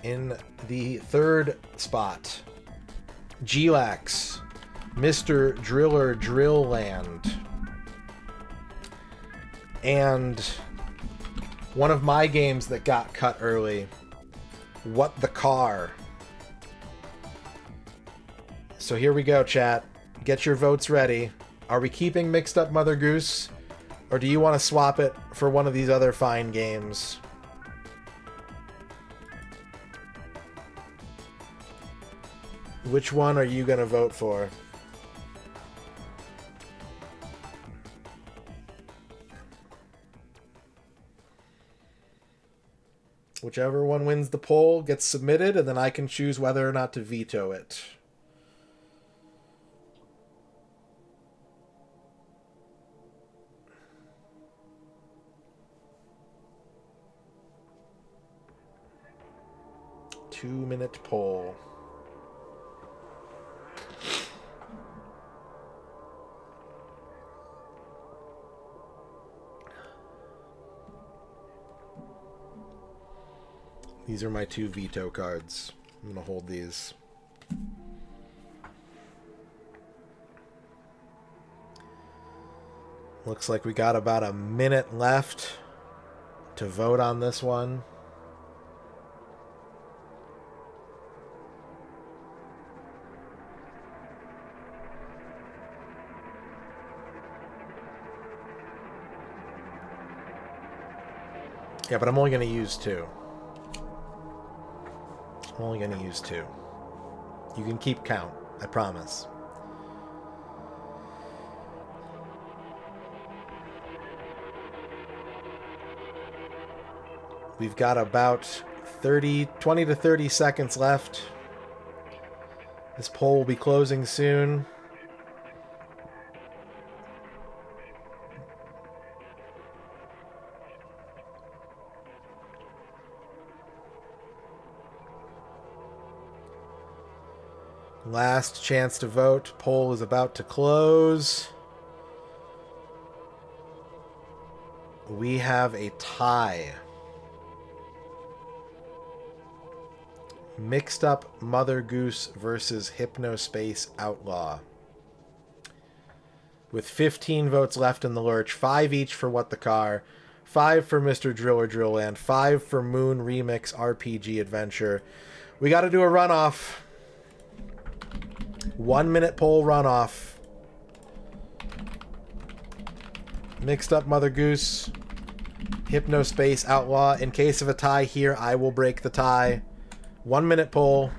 In the third spot, Glax, Mr. Driller Drill Land. And one of my games that got cut early, What the Car. So here we go, chat. Get your votes ready. Are we keeping Mixed Up Mother Goose? Or do you want to swap it for one of these other fine games? Which one are you going to vote for? Whichever one wins the poll gets submitted, and then I can choose whether or not to veto it. Two-minute poll. These are my 2 veto cards. I'm going to hold these. Looks like we got about a minute left to vote on this one. Yeah, but I'm only going to use 2. I'm only going to use 2. You can keep count, I promise. We've got about 20 to 30 seconds left. This poll will be closing soon. Last chance to vote. Poll is about to close. We have a tie. Mixed Up Mother Goose versus Hypnospace Outlaw. With 15 votes left in the lurch, 5 each for What the Car, 5 for Mr. Driller Drill Land, 5 for Moon Remix RPG Adventure. We got to do a runoff. 1 minute poll runoff. Mixed Up Mother Goose, Hypnospace Outlaw. In case of a tie here, I will break the tie. 1 minute poll.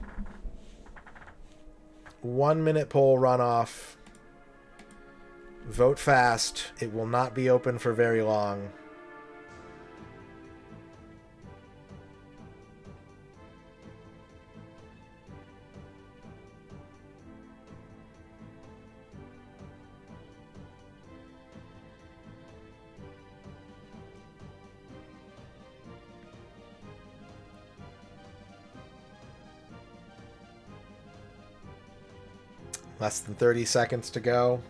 1 minute poll runoff. Vote fast. It will not be open for very long. Less than 30 seconds to go.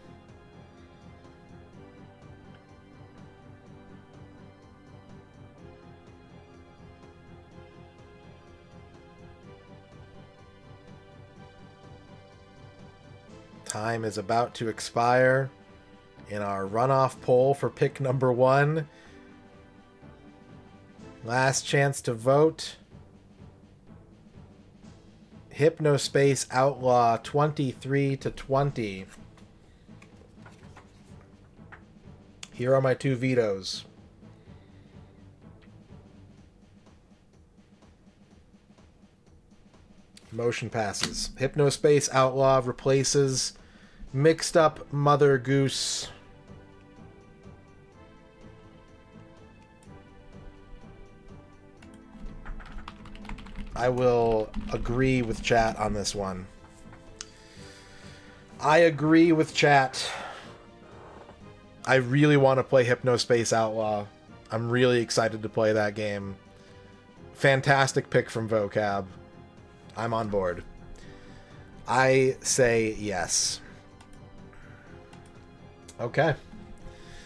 Time is about to expire in our runoff poll for pick number 1. Last chance to vote. Hypnospace Outlaw 23-20. Here are my 2 vetoes. Motion passes. Hypnospace Outlaw replaces Mixed Up Mother Goose. I will agree with chat on this one. I agree with chat. I really want to play Hypnospace Outlaw. I'm really excited to play that game. Fantastic pick from Vocab. I'm on board. I say yes. Okay.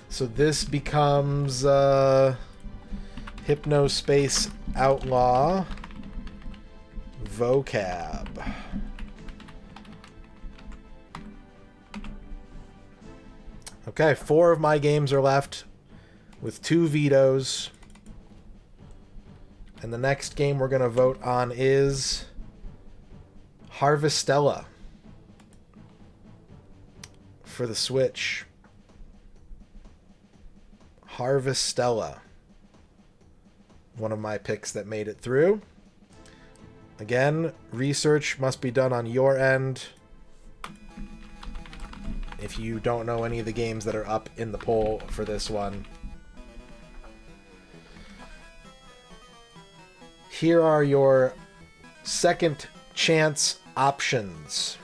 So this becomes Hypnospace Outlaw Vocab. Okay, 4 of my games are left with 2 vetoes. And the next game we're going to vote on is Harvestella for the Switch. Harvestella. One of my picks that made it through. Again, research must be done on your end. If you don't know any of the games that are up in the poll for this one. Here are your second chance options.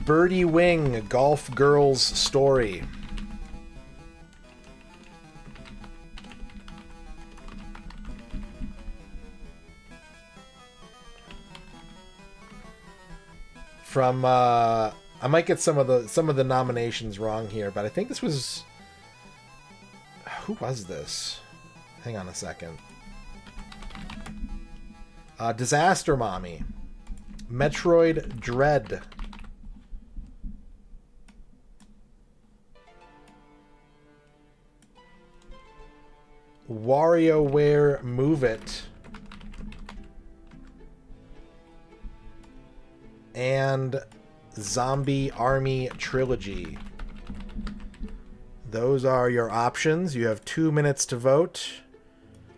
Birdie Wing, Golf Girl's Story. From I might get some of the nominations wrong here, but I think this was, who was this? Hang on a second. Disaster Mommy, Metroid Dread, WarioWare Move It, and Zombie Army Trilogy. Those are your options. You have 2 minutes to vote.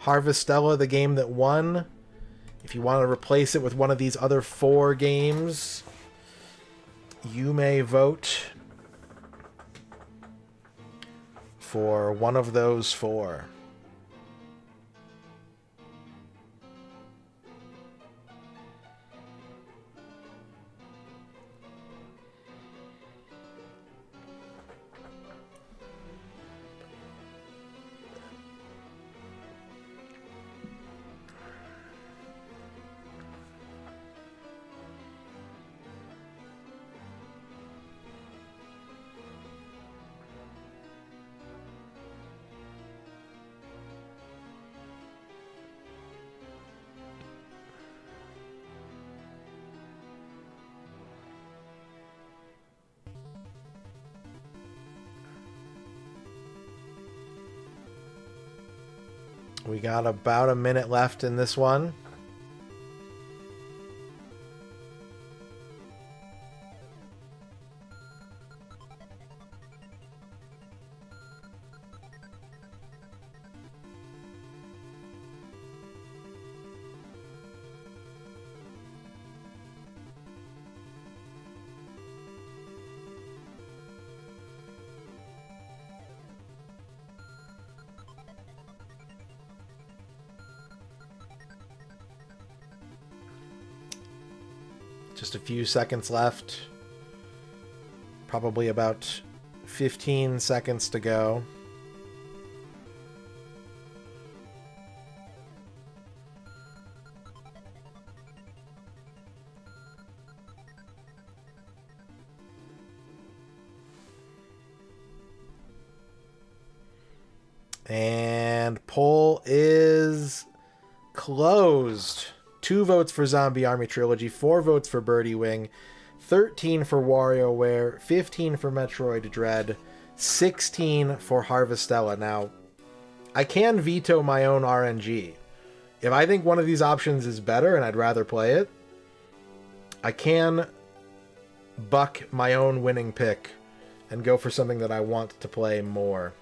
Harvestella, the game that won. If you want to replace it with one of these other 4 games, you may vote for one of those 4. We got about a minute left in this one. Just a few seconds left. Probably about 15 seconds to go. And poll is closed. 2 votes for Zombie Army Trilogy, 4 votes for Birdie Wing, 13 for WarioWare, 15 for Metroid Dread, 16 for Harvestella. Now, I can veto my own RNG. If I think one of these options is better and I'd rather play it, I can buck my own winning pick and go for something that I want to play more.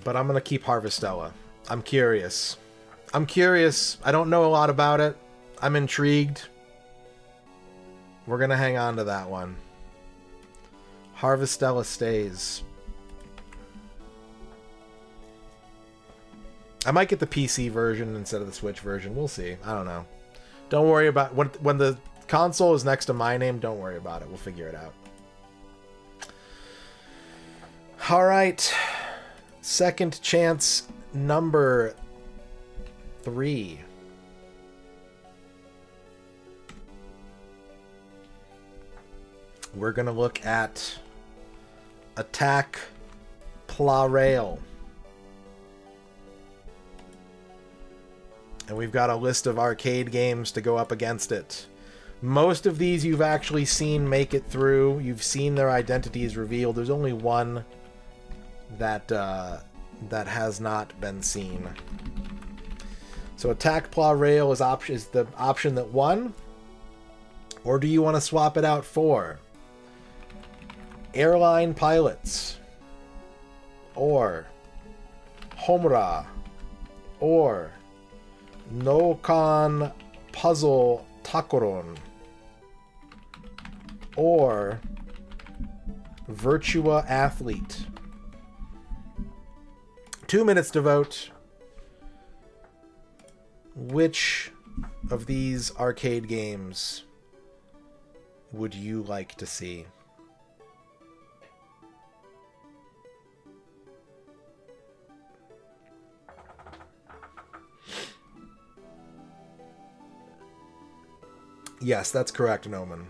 But I'm going to keep Harvestella. I'm curious. I don't know a lot about it. I'm intrigued. We're going to hang on to that one. Harvestella stays. I might get the PC version instead of the Switch version. We'll see. I don't know. Don't worry about... When the console is next to my name, don't worry about it. We'll figure it out. All right. Second chance number 3. We're going to look at Attack Pla Rail. And we've got a list of arcade games to go up against it. Most of these you've actually seen make it through. You've seen their identities revealed. There's only one that has not been seen. So Attack Pla Rail is the option that won. Or do you want to swap it out for Airline Pilots, or Homura, or Nokan Puzzle Takoron, or Virtua Athlete? 2 minutes to vote. Which of these arcade games would you like to see? Yes, that's correct, Noman.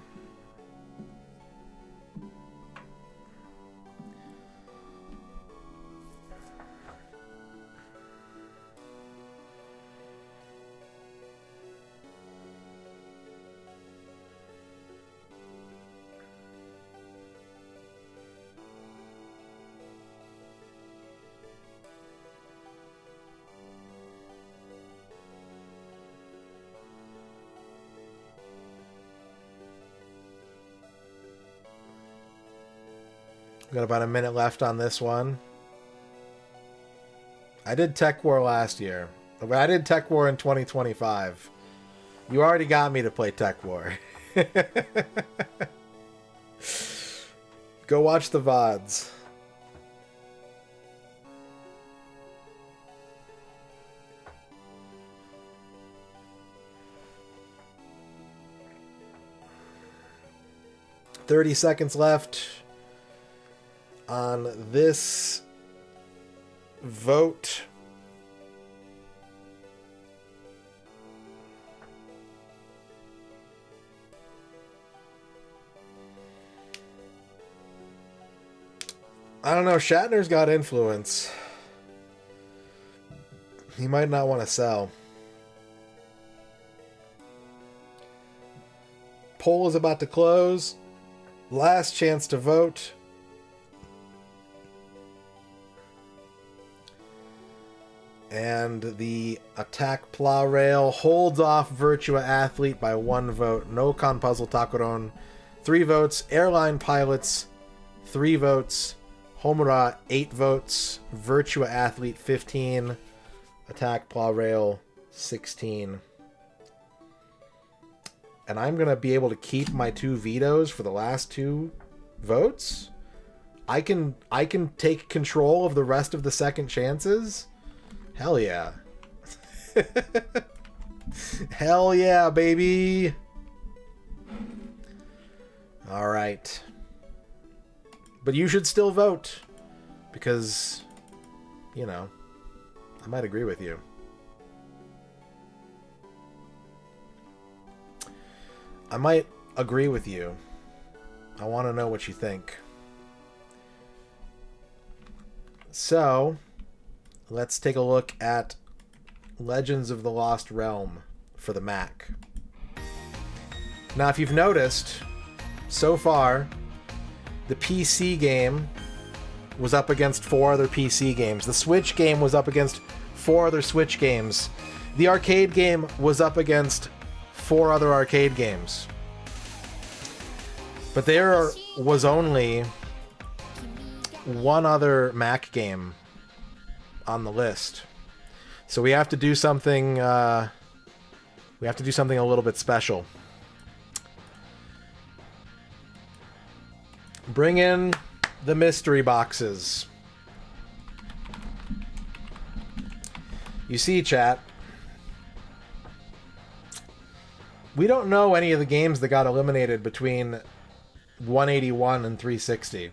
We've got about a minute left on this one. I did Tech War last year. I did Tech War in 2025. You already got me to play Tech War. Go watch the VODs. $30 seconds left on this vote. I don't know. Shatner's got influence. He might not want to sell. Poll is about to close. Last chance to vote. And the Attack Pla Rail holds off Virtua Athlete by 1 vote. No Con Puzzle Takuron, 3 votes. Airline Pilots, 3 votes. Homura, 8 votes. Virtua Athlete, 15. Attack Pla Rail, 16. And I'm going to be able to keep my 2 vetoes for the last 2 votes? I can take control of the rest of the second chances? Hell yeah. Hell yeah, baby. All right. But you should still vote because, you know, I might agree with you. I might agree with you. I want to know what you think. So, let's take a look at Legends of the Lost Realm for the Mac. Now, if you've noticed, so far, the PC game was up against 4 other PC games. The Switch game was up against 4 other Switch games. The arcade game was up against 4 other arcade games. But there was only 1 other Mac game on the list. So we have to do something a little bit special. Bring in the mystery boxes. You see, chat, we don't know any of the games that got eliminated between 181 and 360.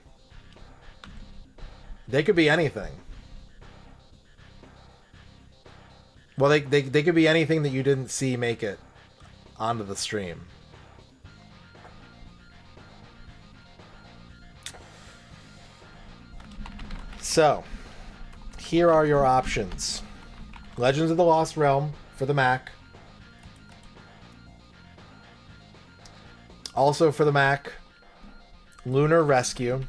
They could be anything. Well, they could be anything that you didn't see make it onto the stream. So, here are your options. Legends of the Lost Realm for the Mac. Also for the Mac, Lunar Rescue.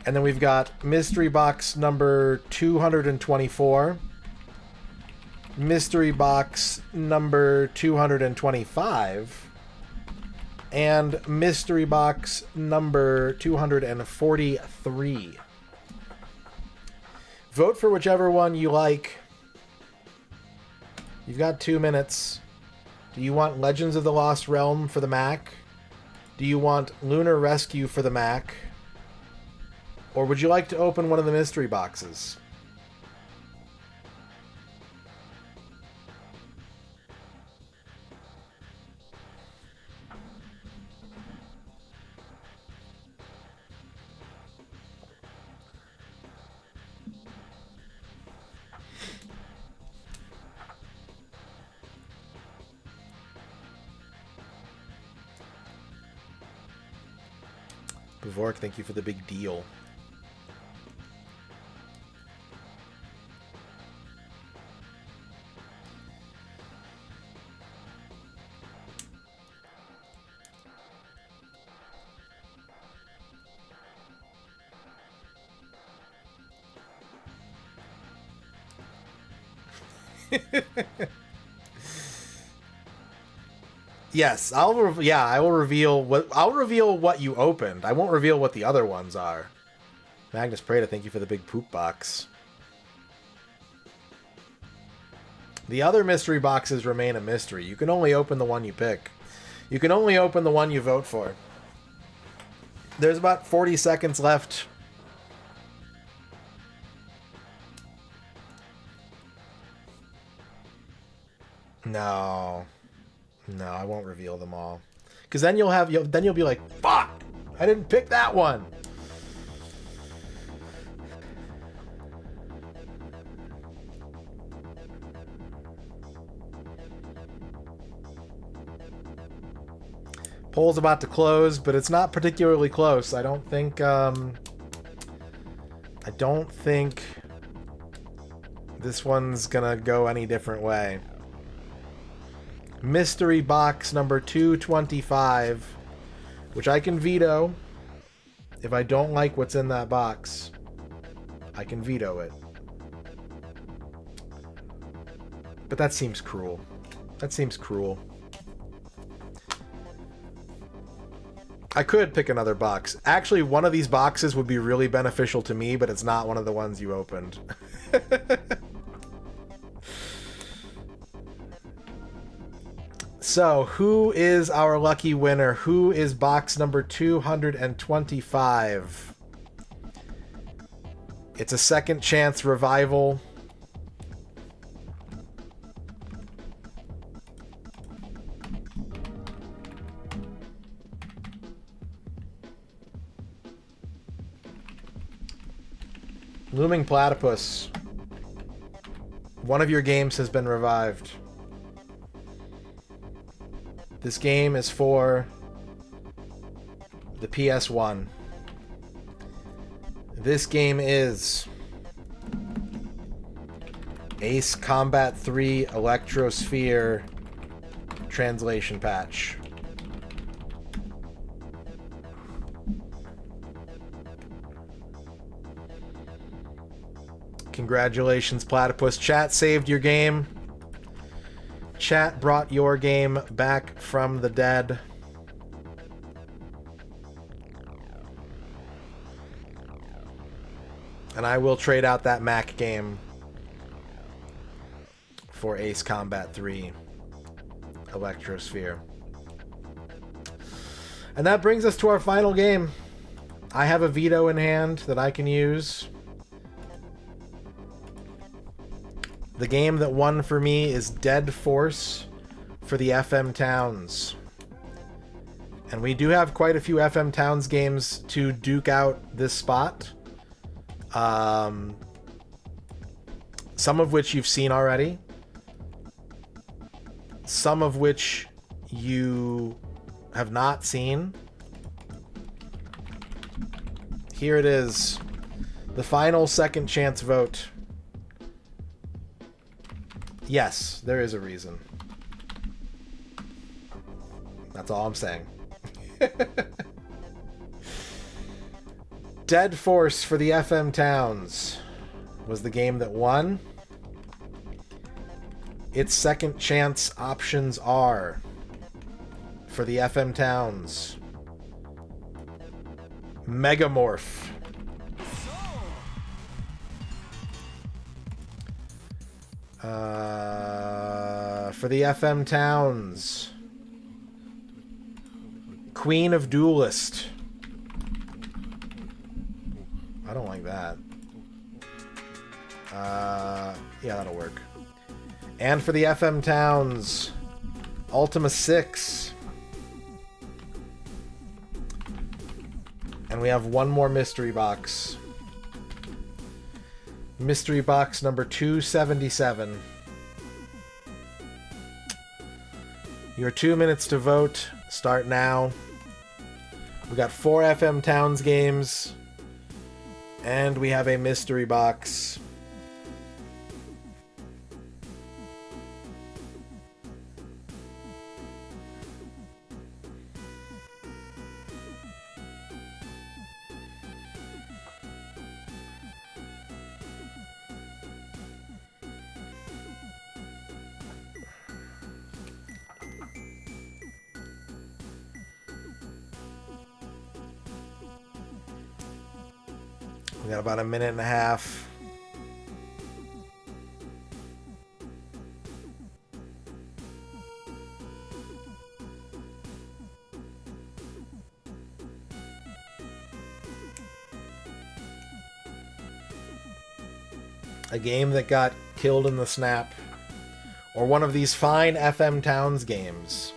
And then we've got Mystery Box number 224. Mystery Box number 225. And Mystery Box number 243. Vote for whichever one you like. You've got 2 minutes. Do you want Legends of the Lost Realm for the Mac? Do you want Lunar Rescue for the Mac? Or would you like to open one of the mystery boxes? Bavork, thank you for the big deal. Yes, I will reveal what you opened. I won't reveal what the other ones are. Magnus Prada, thank you for the big poop box. The other mystery boxes remain a mystery. You can only open the one you pick. You can only open the one you vote for. There's about 40 seconds left. No, I won't reveal them all, because then you'll be like, "Fuck, I didn't pick that one." Poll's about to close, but it's not particularly close. I don't think this one's gonna go any different way. Mystery box number 225 which I can veto. If I don't like what's in that box, I can veto it. But that seems cruel. That seems cruel. I could pick another box. Actually, one of these boxes would be really beneficial to me, but it's not one of the ones you opened. So, who is our lucky winner? Who is box number 225? It's a second chance revival. Looming Platypus. One of your games has been revived. This game is for the PS1. This game is Ace Combat 3 Electrosphere translation patch. Congratulations, Platypus. Chat saved your game. Chat brought your game back from the dead. And I will trade out that Mac game for Ace Combat 3 Electrosphere. And that brings us to our final game. I have a veto in hand that I can use. The game that won for me is Dead Force for the FM Towns. And we do have quite a few FM Towns games to duke out this spot. Some of which you've seen already. Some of which you have not seen. Here it is. The final second chance vote. Yes, there is a reason. That's all I'm saying. Dead Force for the FM Towns was the game that won. Its second chance options are for the FM Towns: Megamorph, for the FM Towns, Queen of Duelist. I don't like that. Yeah, that'll work. And for the FM Towns, Ultima 6. And we have one more mystery box. Mystery box number 277. Your 2 minutes to vote start now. We got 4 FM Towns games. And we have a mystery box. We got about a minute and a half. A game that got killed in the snap. Or one of these fine FM Towns games.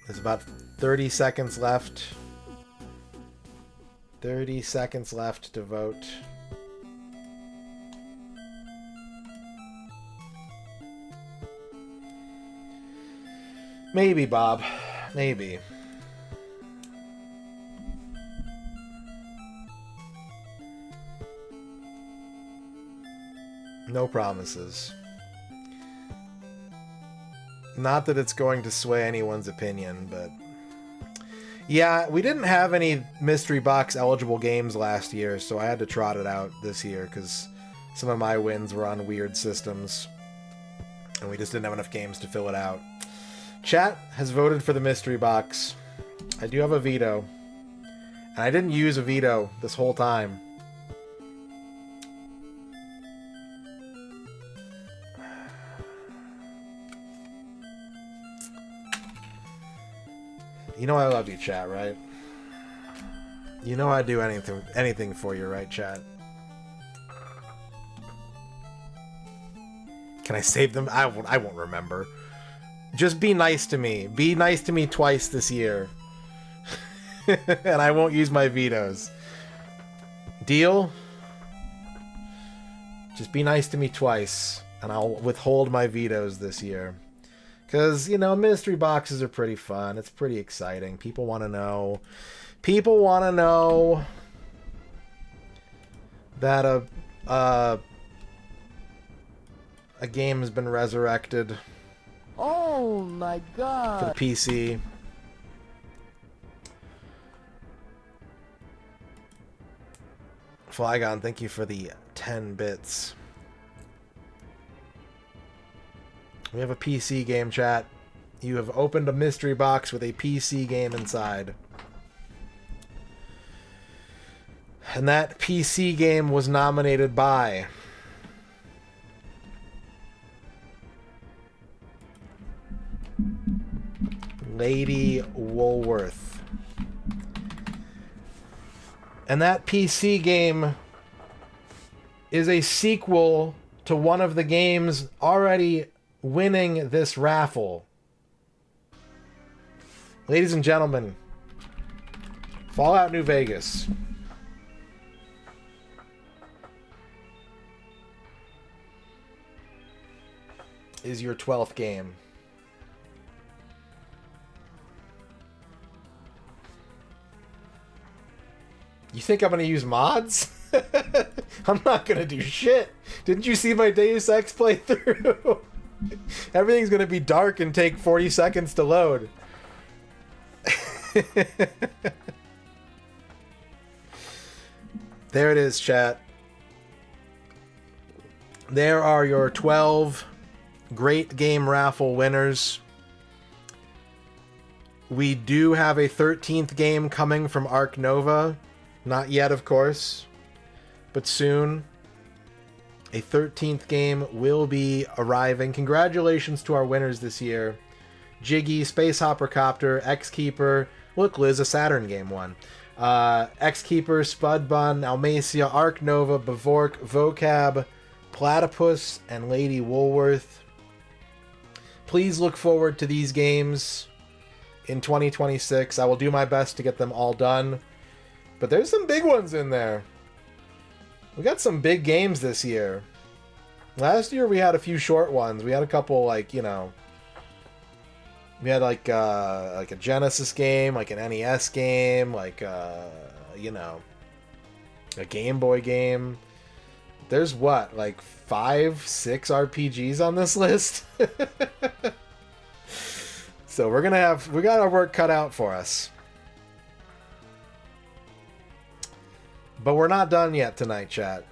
There's about 30 seconds left. 30 seconds left to vote. Maybe, Bob. Maybe. No promises. Not that it's going to sway anyone's opinion, but... Yeah, we didn't have any mystery box eligible games last year, so I had to trot it out this year, because some of my wins were on weird systems, and we just didn't have enough games to fill it out. Chat has voted for the mystery box. I do have a veto. And I didn't use a veto this whole time. You know I love you, chat, right? You know I'd do anything for you, right, chat? Can I save them? I won't remember. Just be nice to me. Be nice to me twice this year. And I won't use my vetoes. Deal? Just be nice to me twice, and I'll withhold my vetoes this year. Because, you know, mystery boxes are pretty fun. It's pretty exciting. People want to know. People want to know that a game has been resurrected. Oh my god. For the PC. Flygon, thank you for the 10 bits. We have a PC game, chat. You have opened a mystery box with a PC game inside. And that PC game was nominated by... Lady Woolworth. And that PC game is a sequel to one of the games already winning this raffle. Ladies and gentlemen, Fallout New Vegas. Is your 12th game. You think I'm going to use mods? I'm not going to do shit. Didn't you see my Deus Ex playthrough? Everything's going to be dark and take 40 seconds to load. There it is, chat. There are your 12 Great Game Raffle winners. We do have a 13th game coming from Arc Nova. Not yet, of course, but soon. A 13th game will be arriving. Congratulations to our winners this year. Jiggy, Space Hopper Copter, X-Keeper. Look, Liz, a Saturn game won. X-Keeper, Spud Bun, Almacia, Arc Nova, Bavork, Vocab, Platypus, and Lady Woolworth. Please look forward to these games in 2026. I will do my best to get them all done. But there's some big ones in there. We got some big games this year. Last year we had a few short ones. We had a couple, like, you know... We had, like a Genesis game, like an NES game, like, you know... a Game Boy game. There's what, like 5, 6 RPGs on this list? So we got our work cut out for us. But we're not done yet tonight, chat.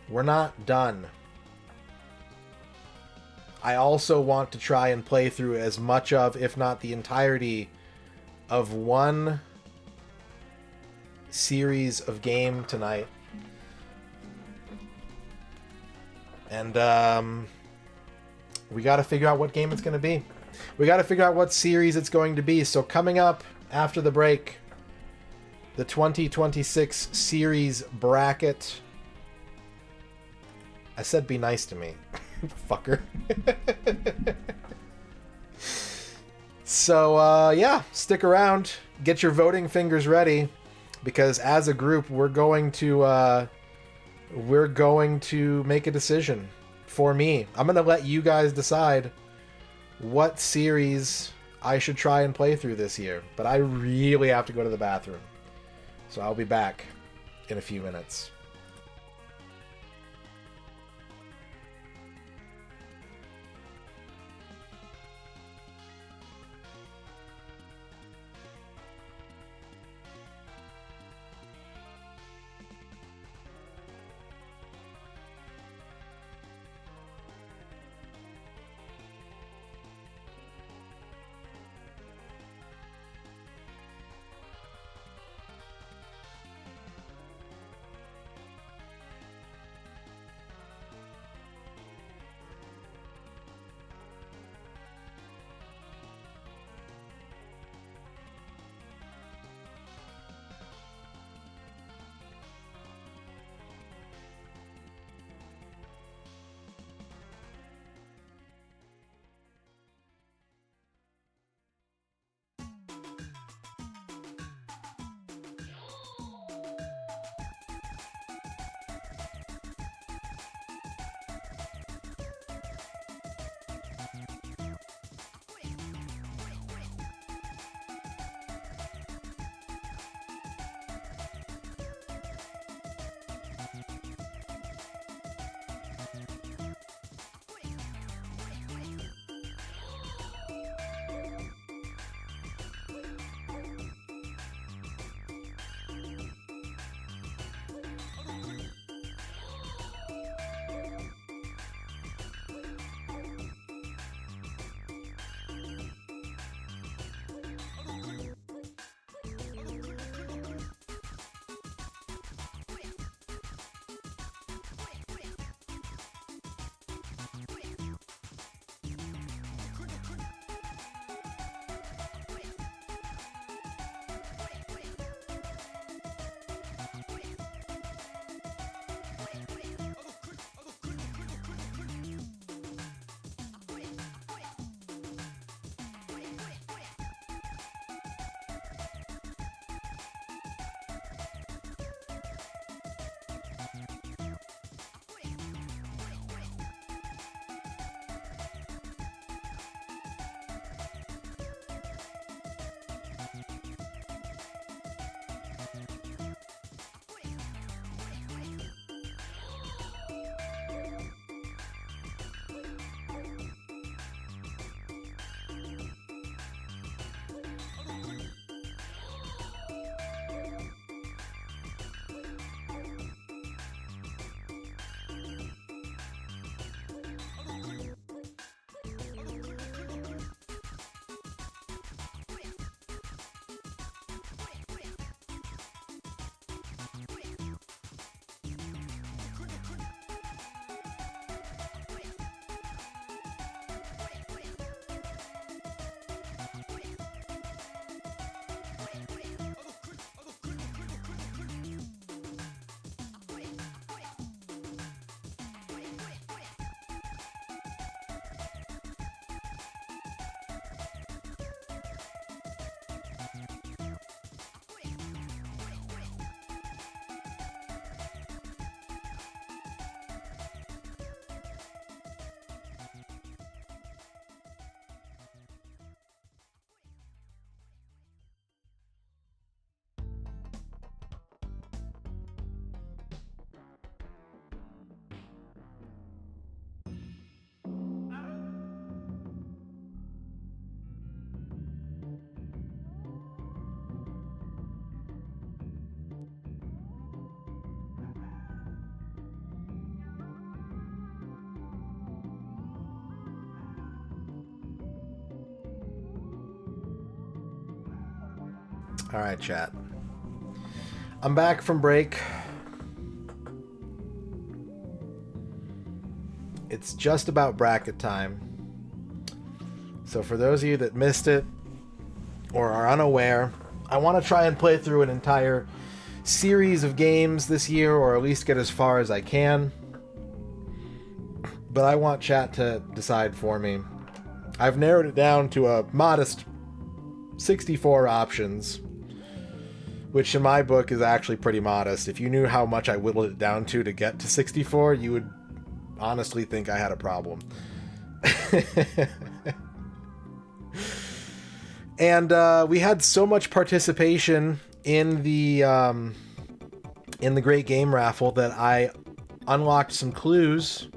We're not done. I also want to try and play through as much of, if not the entirety, of one series of game tonight. And we got to figure out what game it's going to be. We got to figure out what series it's going to be. So coming up after the break, the 2026 series bracket. I said be nice to me. Fucker. So, yeah, stick around. Get your voting fingers ready. Because as a group, we're going to make a decision for me. I'm going to let you guys decide what series I should try and play through this year. But I really have to go to the bathroom. So I'll be back in a few minutes. All right, chat. I'm back from break. It's just about bracket time. So for those of you that missed it or are unaware, I want to try and play through an entire series of games this year, or at least get as far as I can. But I want chat to decide for me. I've narrowed it down to a modest 64 options, which in my book is actually pretty modest. If you knew how much I whittled it down to get to 64, you would honestly think I had a problem. And we had so much participation in the Great Game Raffle that I unlocked some clues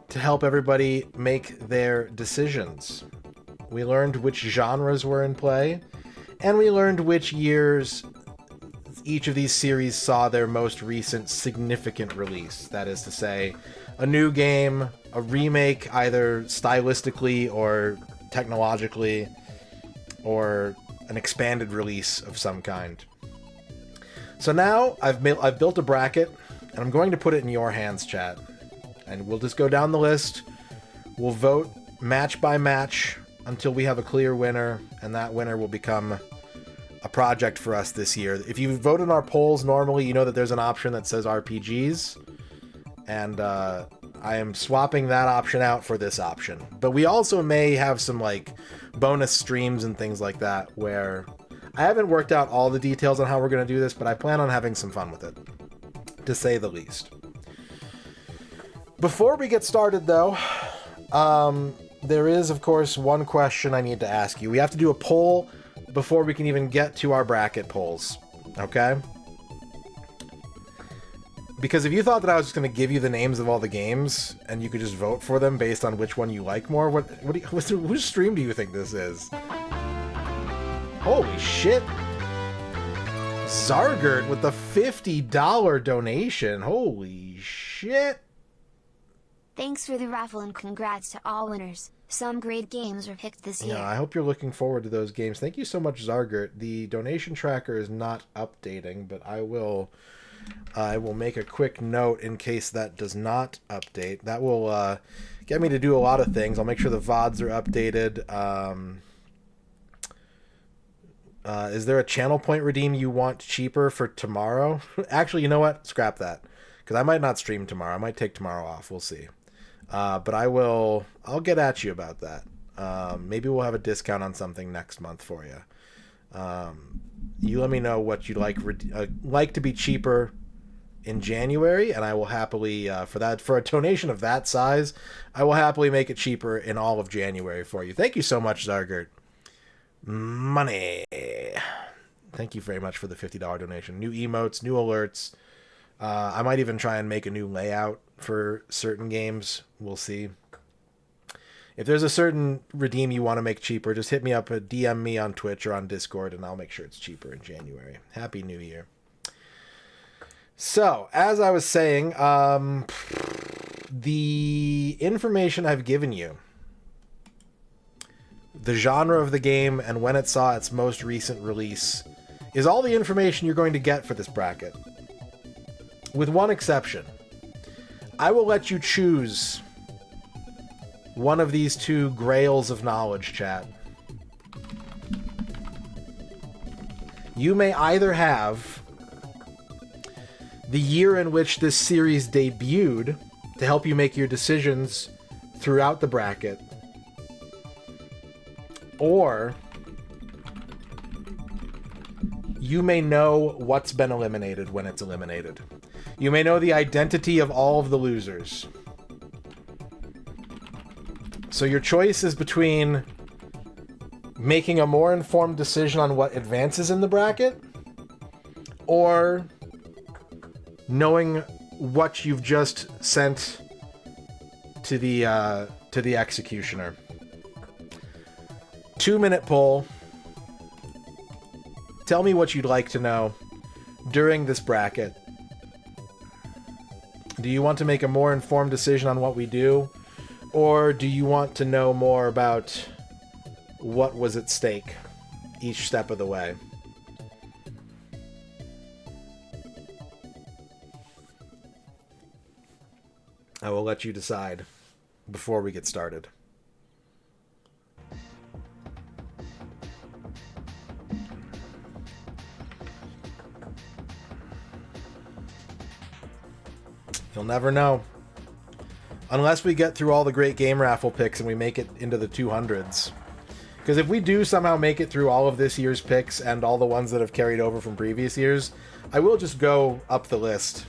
to help everybody make their decisions. We learned which genres were in play, and we learned which years each of these series saw their most recent significant release. That is to say, a new game, a remake, either stylistically or technologically, or an expanded release of some kind. So now I've built a bracket, and I'm going to put it in your hands, chat. And we'll just go down the list. We'll vote match by match until we have a clear winner, and that winner will become a project for us this year. If you vote in our polls normally, you know that there's an option that says RPGs, and I am swapping that option out for this option. But we also may have some like bonus streams and things like that where I haven't worked out all the details on how we're going to do this, but I plan on having some fun with it, to say the least. Before we get started, though, there is, of course, one question I need to ask you. We have to do a poll before we can even get to our bracket polls, okay? Because if you thought that I was just going to give you the names of all the games and you could just vote for them based on which one you like more, whose stream do you think this is? Holy shit! Zargert with the $50 donation. Holy shit! Thanks for the raffle and congrats to all winners. Some great games were picked this year. Yeah, I hope you're looking forward to those games. Thank you so much, Zargert. The donation tracker is not updating, but I will make a quick note in case that does not update. That will get me to do a lot of things. I'll make sure the VODs are updated. Is there a channel point redeem you want cheaper for tomorrow? Actually, you know what? Scrap that. Because I might not stream tomorrow. I might take tomorrow off. We'll see. But I'll get at you about that. Maybe we'll have a discount on something next month for you. You let me know what you'd like to be cheaper in January, and I will happily, for a donation of that size, I will happily make it cheaper in all of January for you. Thank you so much, Zargert. Money. Thank you very much for the $50 donation. New emotes, new alerts. I might even try and make a new layout for certain games. We'll see. If there's a certain redeem you want to make cheaper, just hit me up, DM me on Twitch or on Discord, and I'll make sure it's cheaper in January. Happy New Year. So, as I was saying, the information I've given you, the genre of the game, and when it saw its most recent release, is all the information you're going to get for this bracket. With one exception. I will let you choose one of these two grails of knowledge, chat. You may either have the year in which this series debuted to help you make your decisions throughout the bracket, or you may know what's been eliminated when it's eliminated. You may know the identity of all of the losers. So your choice is between making a more informed decision on what advances in the bracket, or knowing what you've just sent to the executioner. 2-minute poll. Tell me what you'd like to know during this bracket. Do you want to make a more informed decision on what we do? Or do you want to know more about what was at stake each step of the way? I will let you decide before we get started. You'll never know. Unless we get through all the great game raffle picks and we make it into the 200s. Because if we do somehow make it through all of this year's picks and all the ones that have carried over from previous years, I will just go up the list.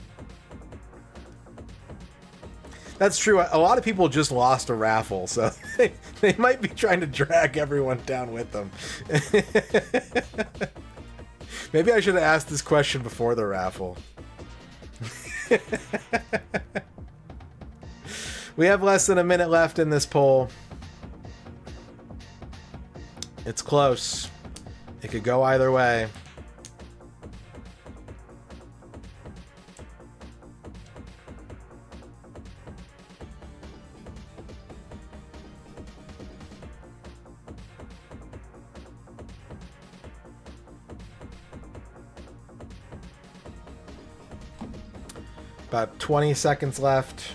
That's true. A lot of people just lost a raffle, so they might be trying to drag everyone down with them. Maybe I should have asked this question before the raffle. We have less than a minute left in this poll. It's close. It could go either way. About 20 seconds left.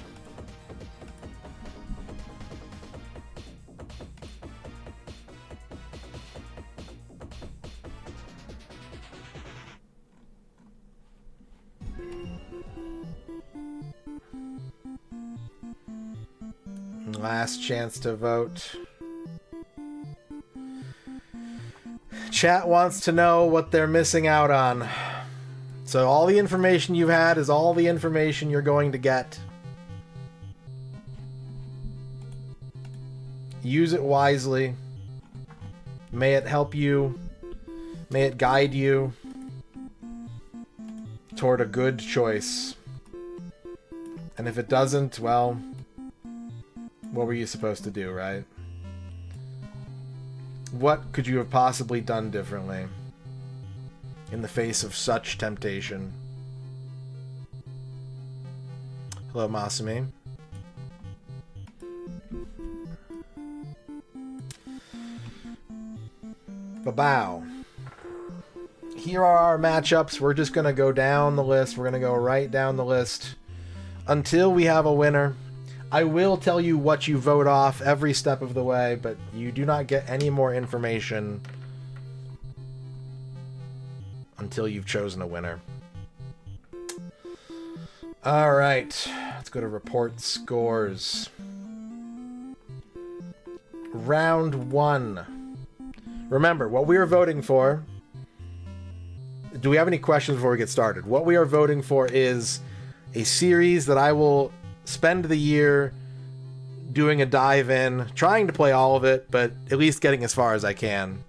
Last chance to vote. Chat wants to know what they're missing out on. So all the information you've had is all the information you're going to get. Use it wisely. May it help you. May it guide you toward a good choice. And if it doesn't, well, what were you supposed to do, right? What could you have possibly done differently in the face of such temptation? Hello, Masumi. Ba-bow. Here are our matchups. We're just going to go down the list. We're going to go right down the list until we have a winner. I will tell you what you vote off every step of the way, but you do not get any more information until you've chosen a winner. All right, let's go to report scores. Round 1. Remember, what we are voting for... Do we have any questions before we get started? What we are voting for is a series that I will spend the year doing a dive in, trying to play all of it, but at least getting as far as I can.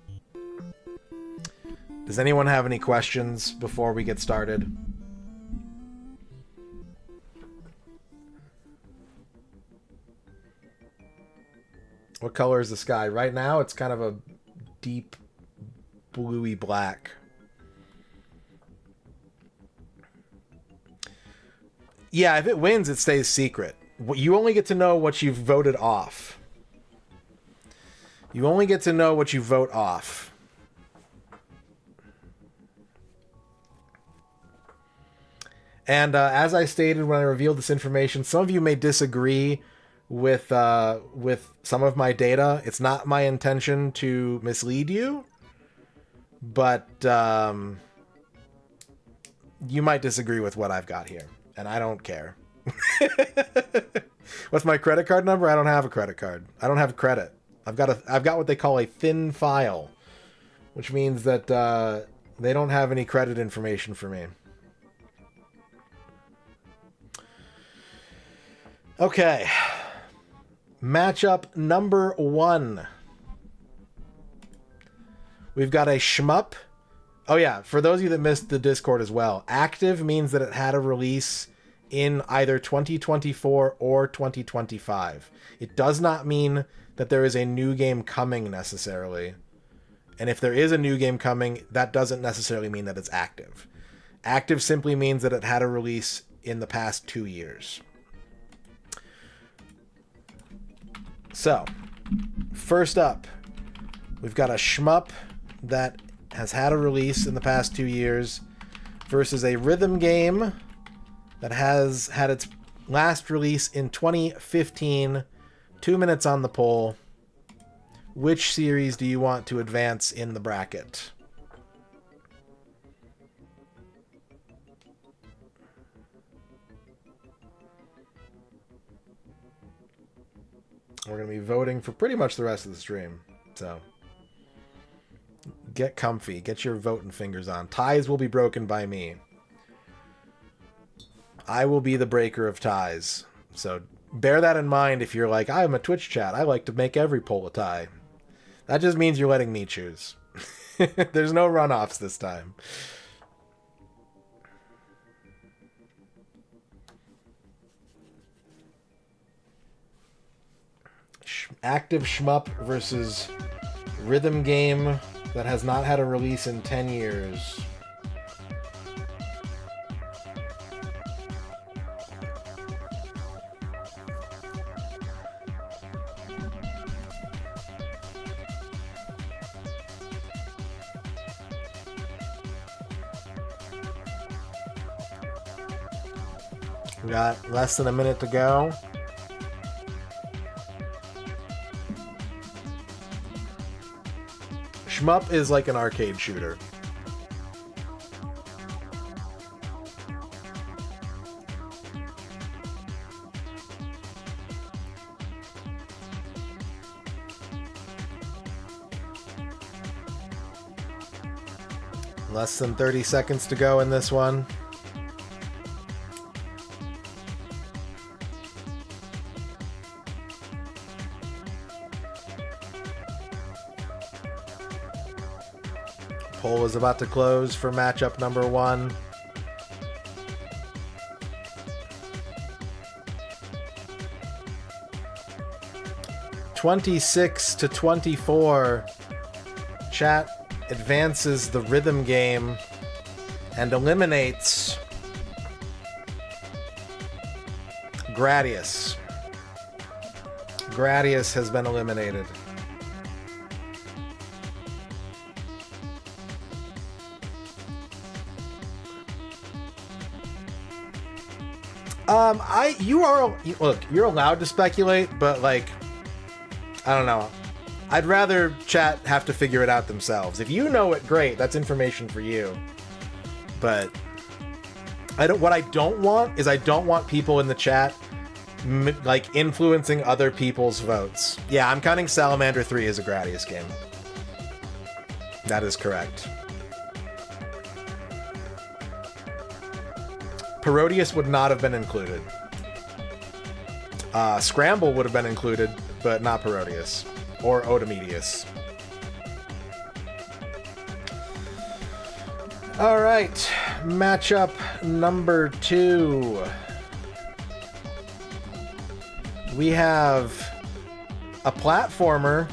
Does anyone have any questions before we get started? What color is the sky? Right now, it's kind of a deep bluey black. Yeah, if it wins, it stays secret. You only get to know what you've voted off. You only get to know what you vote off. And as I stated when I revealed this information, some of you may disagree with some of my data. It's not my intention to mislead you, but you might disagree with what I've got here, and I don't care. What's my credit card number? I don't have a credit card. I don't have credit. I've got what they call a thin file, which means that they don't have any credit information for me. Okay. Matchup number 1. We've got a shmup. Oh yeah, for those of you that missed the Discord as well, active means that it had a release in either 2024 or 2025. It does not mean that there is a new game coming necessarily. And if there is a new game coming, that doesn't necessarily mean that it's active. Active simply means that it had a release in the past 2 years. So, first up, we've got a shmup that has had a release in the past 2 years versus a rhythm game that has had its last release in 2015. 2 minutes on the poll. Which series do you want to advance in the bracket? We're going to be voting for pretty much the rest of the stream. So, get comfy. Get your voting fingers on. Ties will be broken by me. I will be the breaker of ties. So bear that in mind if you're like, I'm a Twitch chat. I like to make every poll a tie. That just means you're letting me choose. There's no runoffs this time. Active shmup versus rhythm game that has not had a release in 10 years. We got less than a minute to go. Shmup is like an arcade shooter. Less than 30 seconds to go in this one. Poll is about to close for matchup number 1. (26-24). Chat advances the rhythm game and eliminates Gradius. Gradius has been eliminated. Look, you're allowed to speculate, but like, I don't know. I'd rather chat have to figure it out themselves. If you know it, great. That's information for you. But what I don't want is I don't want people in the chat like influencing other people's votes. Yeah, I'm counting Salamander 3 as a Gradius game. That is correct. Parodius would not have been included. Scramble would have been included, but not Parodius. Or Odomedius. Alright, matchup number 2. We have a platformer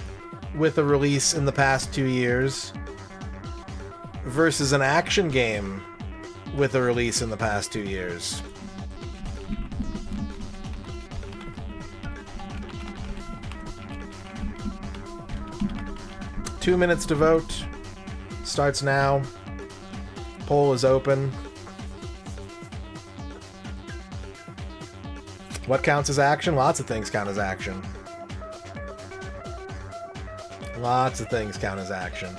with a release in the past 2 years versus an action game with a release in the past 2 years. Two minutes to vote. Starts now. Poll is open. What counts as action? Lots of things count as action. Lots of things count as action.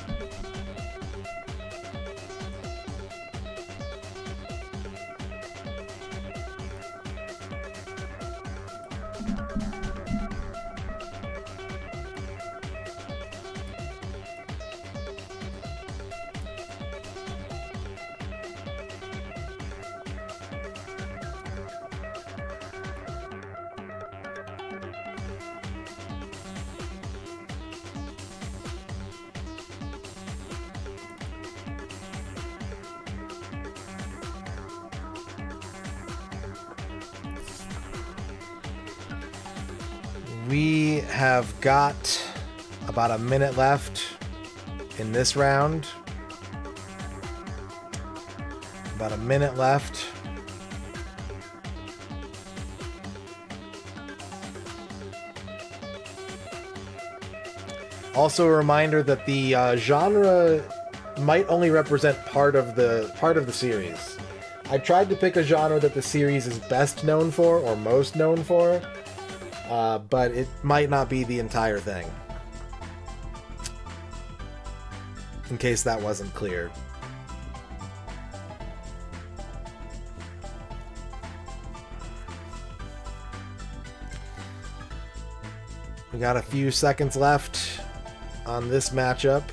We have got about a minute left in this round. About a minute left. Also a reminder that the genre might only represent part of the series. I tried to pick a genre that the series is best known for or most known for. But it might not be the entire thing. In case that wasn't clear. We got a few seconds left on this matchup.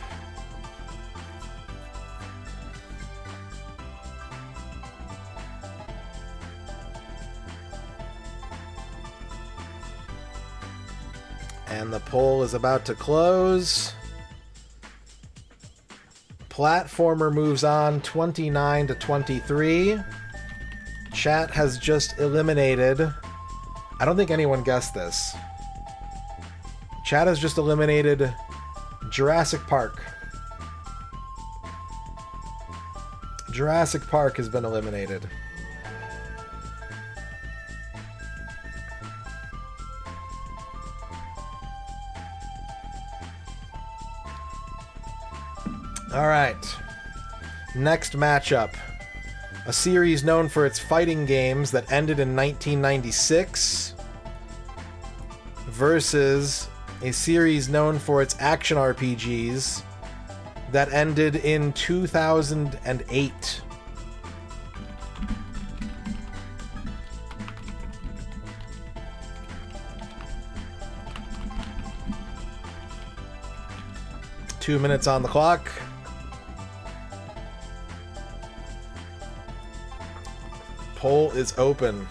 And the poll is about to close. Platformer moves on 29 to 23. Chat has just eliminated... I don't think anyone guessed this. Chat has just eliminated Jurassic Park. Jurassic Park has been eliminated. All right. Next matchup. A series known for its fighting games that ended in 1996 versus a series known for its action RPGs that ended in 2008. Two minutes on the clock. Poll is open.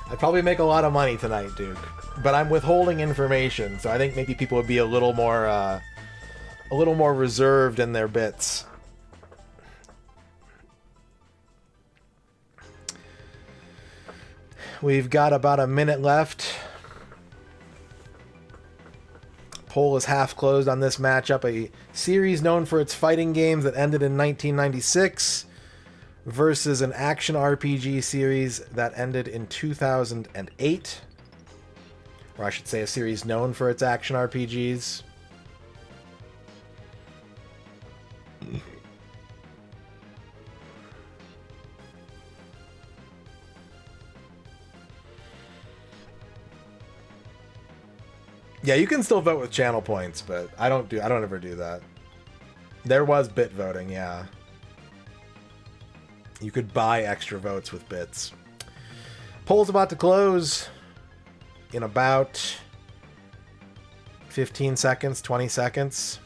I'd probably make a lot of money tonight, Duke. But I'm withholding information, so I think maybe people would be a little more reserved in their bits. We've got about a minute left. Poll is half closed on this matchup. A series known for its fighting games that ended in 1996 versus an action RPG series that ended in 2008. Or I should say a series known for its action RPGs. Yeah, you can still vote with channel points, but I don't ever do that. There was bit voting, yeah. You could buy extra votes with bits. Poll's about to close in about 15 seconds, 20 seconds.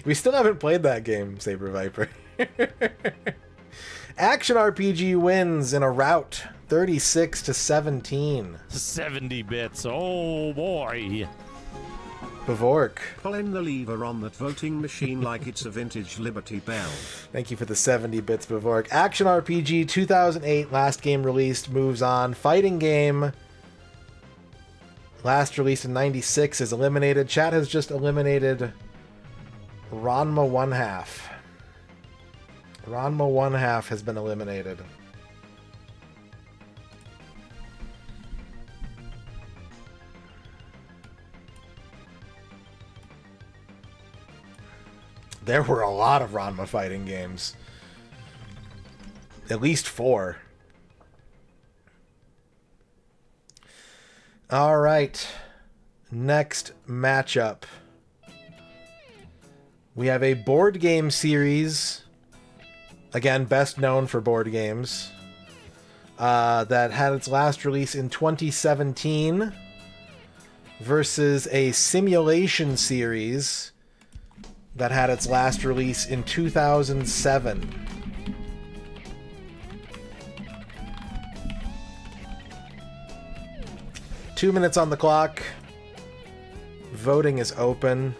We still haven't played that game, Saber Viper. Action RPG wins in a rout, 36 to 17. 70 bits. Oh boy. Bavork. Pulling the lever on that voting machine like it's a vintage Liberty Bell. Thank you for the 70 bits, Bavork. Action RPG 2008, last game released, moves on. Fighting game, last released in 96, is eliminated. Chat has just eliminated Ranma 1/2. Ranma 1/2 has been eliminated. There were a lot of Ranma fighting games. At least 4. All right. Next matchup. We have a board game series, again, best known for board games, that had its last release in 2017 versus a simulation series that had its last release in 2007. Two minutes on the clock. Voting is open.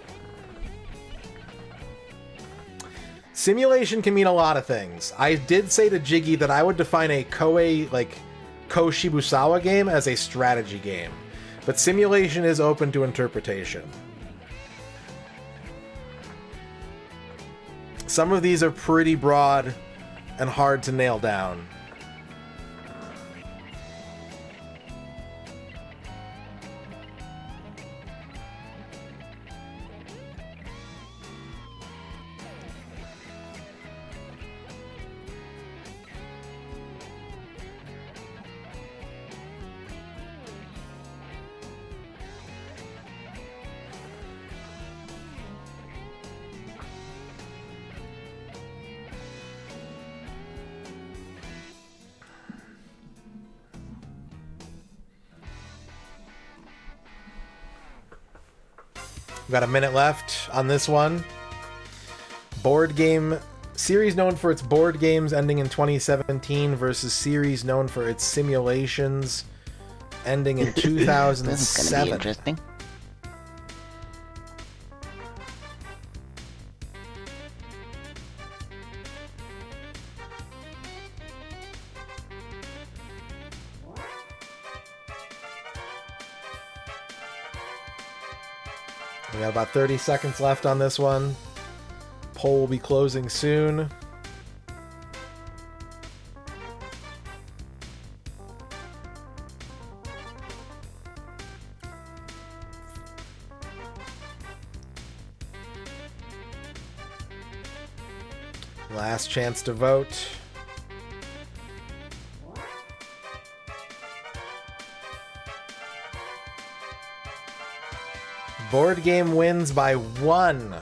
Simulation can mean a lot of things. I did say to Jiggy that I would define a Koei, like, Ko Shibusawa game as a strategy game. But simulation is open to interpretation. Some of these are pretty broad and hard to nail down. We've got a minute left on this one. Board game series known for its board games ending in 2017 versus series known for its simulations ending in 2007. This is gonna be interesting. We got about 30 seconds left on this one. Poll will be closing soon. Last chance to vote. Board game wins by 1.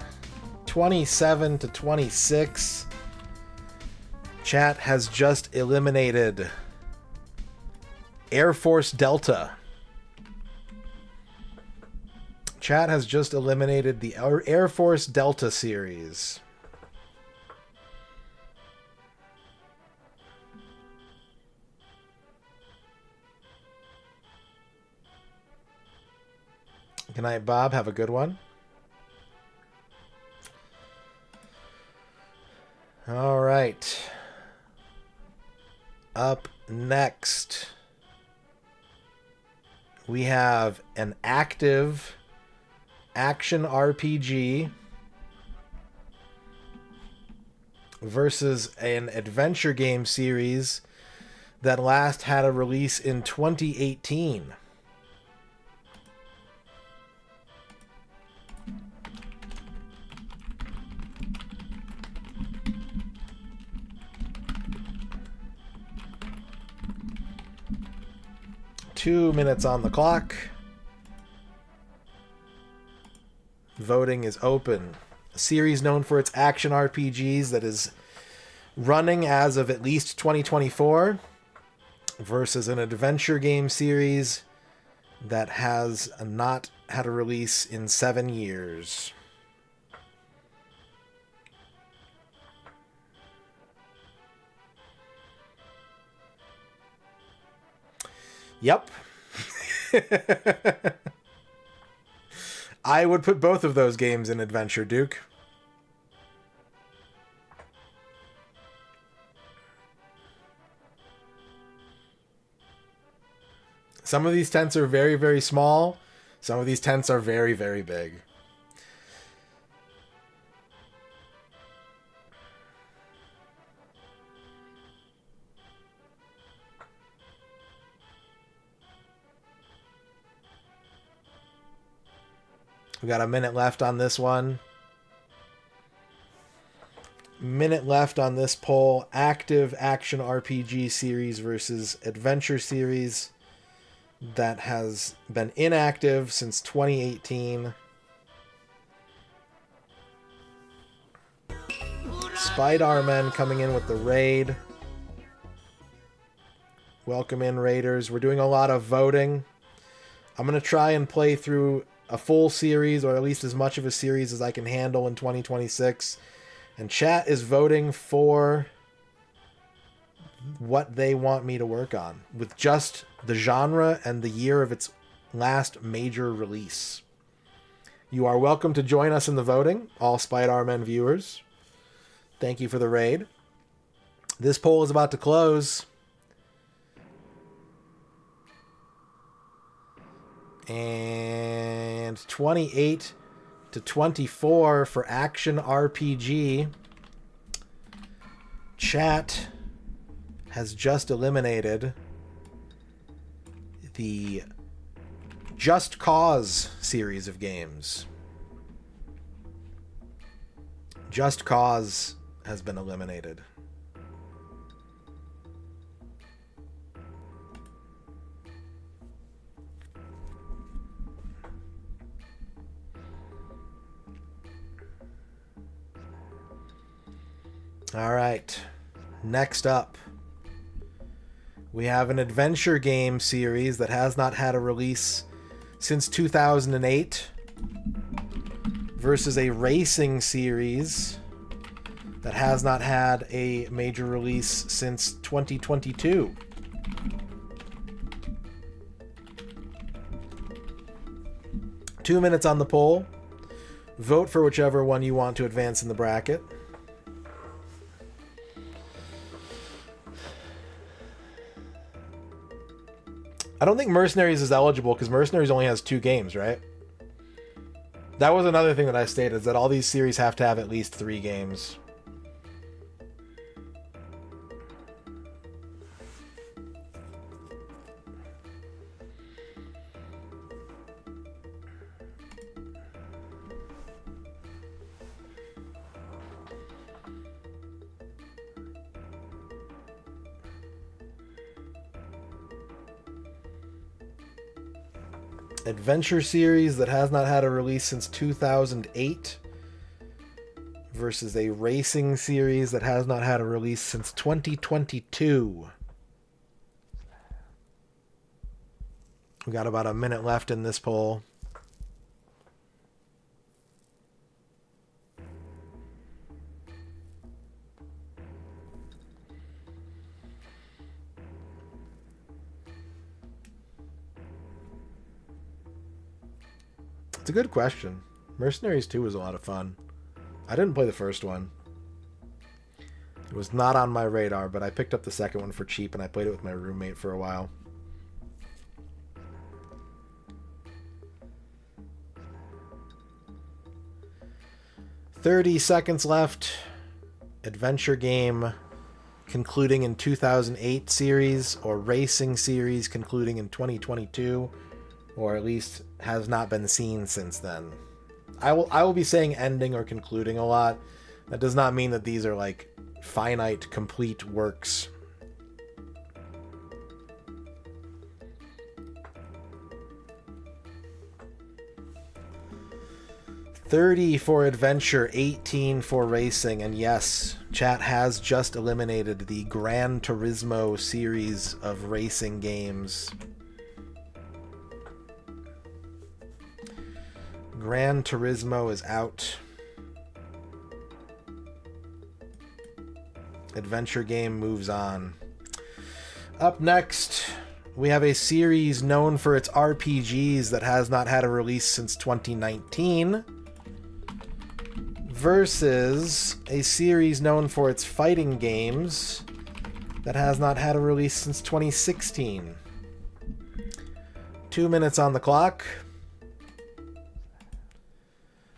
27 to 26. Chat has just eliminated Air Force Delta. Chat has just eliminated the Air Force Delta series. Good night, Bob. Have a good one. All right. Up next, we have an active action RPG versus an adventure game series that last had a release in 2018. Two minutes on the clock. Voting is open. A series known for its action RPGs that is running as of at least 2024 versus an adventure game series that has not had a release in 7 years. Yep. I would put both of those games in adventure, Duke. Some of these tents are very, very small. Some of these tents are very, very big. We got a minute left on this one. Minute left on this poll. Active action RPG series versus adventure series that has been inactive since 2018. Spider-Man coming in with the raid. Welcome in, Raiders. We're doing a lot of voting. I'm going to try and play through a full series, or at least as much of a series as I can handle in 2026. And chat is voting for what they want me to work on, with just the genre and the year of its last major release. You are welcome to join us in the voting, all Spider-Man viewers. Thank you for the raid. This poll is about to close. And 28 to 24 for action RPG. Chat has just eliminated the Just Cause series of games. Just Cause has been eliminated. All right. Next up, we have an adventure game series that has not had a release since 2008 versus a racing series that has not had a major release since 2022. Two minutes on the poll. Vote for whichever one you want to advance in the bracket. I don't think Mercenaries is eligible because Mercenaries only has 2 games, right? That was another thing that I stated, is that all these series have to have at least 3 games. Adventure series that has not had a release since 2008 versus a racing series that has not had a release since 2022. We got about a minute left in this poll. It's a good question. Mercenaries 2 was a lot of fun. I didn't play the first one. It was not on my radar, but I picked up the second one for cheap and I played it with my roommate for a while. "30 seconds left. Adventure game concluding in 2008 series or racing series concluding in 2022. Or at least has not been seen since then. I will be saying ending or concluding a lot. That does not mean that these are like finite, complete works. $30 for adventure, 18 for racing, and yes, chat has just eliminated the Gran Turismo series of racing games. Gran Turismo is out. Adventure game moves on. Up next, we have a series known for its RPGs that has not had a release since 2019 versus a series known for its fighting games that has not had a release since 2016. 2 minutes on the clock.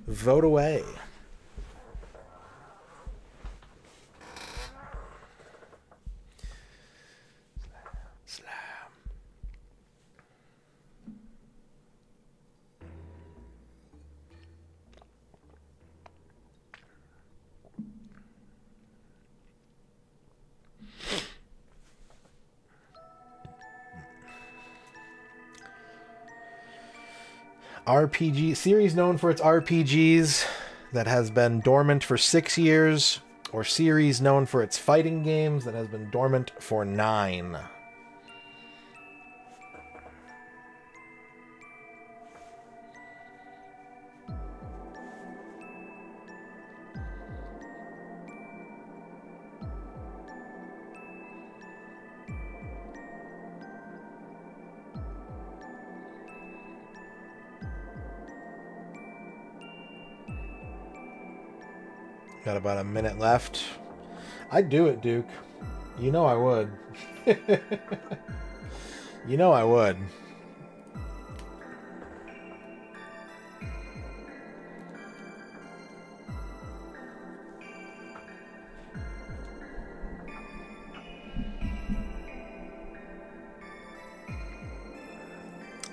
Vote away. Slam. RPG series known for its RPGs that has been dormant for 6 years, or series known for its fighting games that has been dormant for 9. Got about a minute left. I'd do it, Duke. You know I would. You know I would.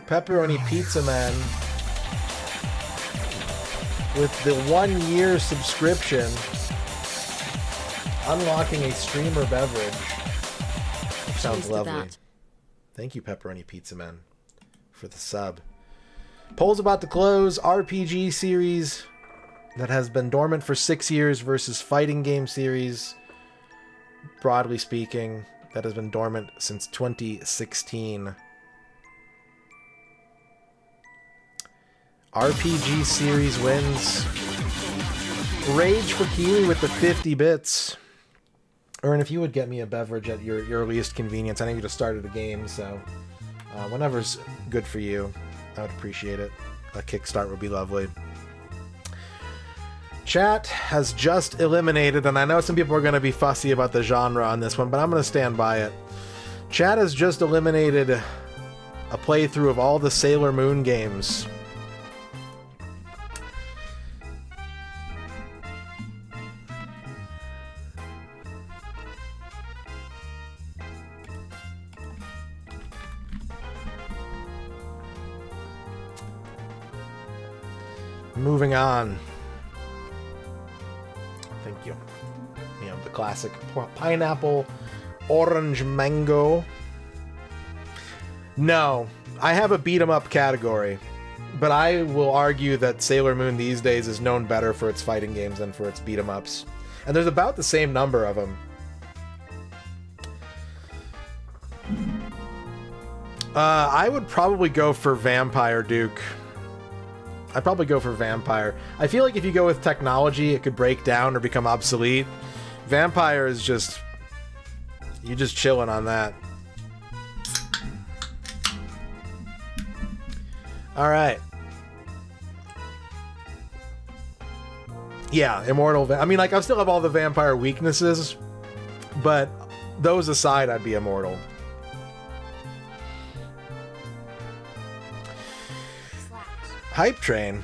Pepperoni Pizza Man with the 1-year subscription, unlocking a streamer beverage. Sounds Cheers to lovely. that. Thank you, Pepperoni Pizza Man, for the sub. Poll's about to close. RPG series that has been dormant for 6 years versus fighting game series, broadly speaking, that has been dormant since 2016. RPG series wins. Rage for Kiwi with the 50 bits. Ern, if you would get me a beverage at your earliest convenience. I know you just started the game, so whenever's good for you, I would appreciate it. A kickstart would be lovely. Chat has just eliminated, and I know some people are going to be fussy about the genre on this one, but I'm going to stand by it. Chat has just eliminated a playthrough of all the Sailor Moon games. Moving on. Thank you. You know, the classic pineapple, orange, mango. No, I have a beat 'em up category, but I will argue that Sailor Moon these days is known better for its fighting games than for its beat 'em ups. And there's about the same number of them. I would probably go for Vampire Duke. I'd probably go for Vampire. I feel like if you go with technology, it could break down or become obsolete. Vampire is just... you're just chilling on that. Alright. Yeah, Immortal... I mean, like, I still have all the vampire weaknesses, but those aside, I'd be Immortal. Hype Train.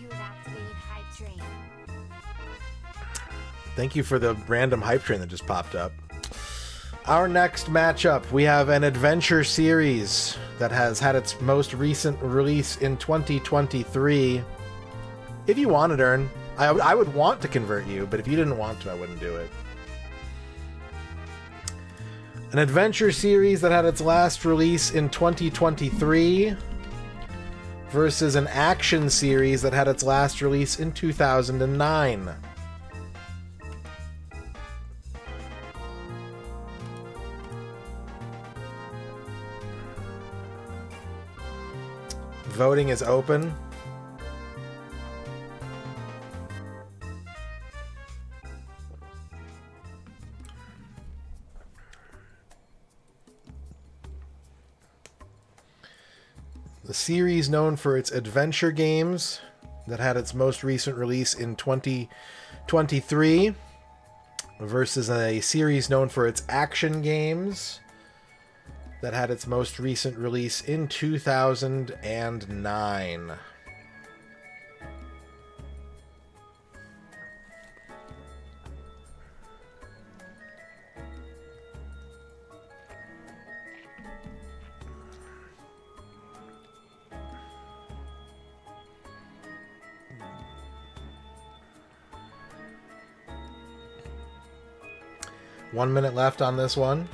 You have activated Hype Train. Thank you for the random Hype Train that just popped up. Our next matchup, we have an adventure series that has had its most recent release in 2023. If you wanted, Ern, I would want to convert you, but if you didn't want to, I wouldn't do it. An adventure series that had its last release in 2023 versus an action series that had its last release in 2009. Voting is open. The series known for its adventure games that had its most recent release in 2023 versus a series known for its action games that had its most recent release in 2009. One minute left on this one.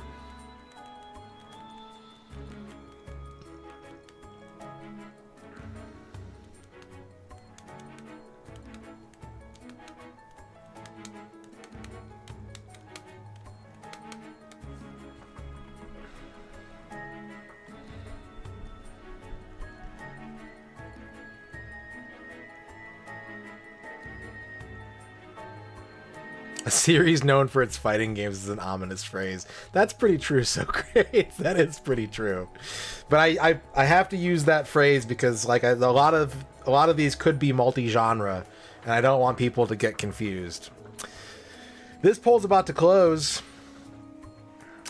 A series known for its fighting games is an ominous phrase. That's pretty true, so great. That is pretty true. But I have to use that phrase because like a lot of these could be multi-genre, and I don't want people to get confused. This poll's about to close.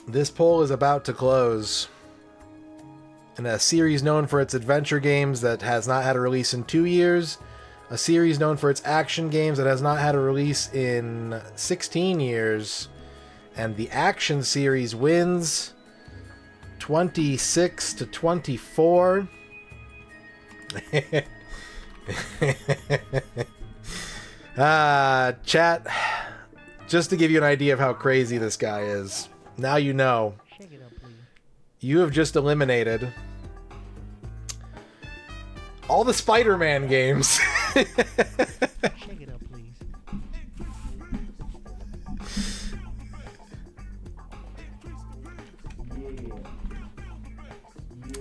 This poll is about to close. In a series known for its adventure games that has not had a release in 2 years, a series known for its action games that has not had a release in 16 years, and the action series wins 26-24. Chat, just to give you an idea of how crazy this guy is, now you know. You have just eliminated all the Spider-Man games. Shake it up, please.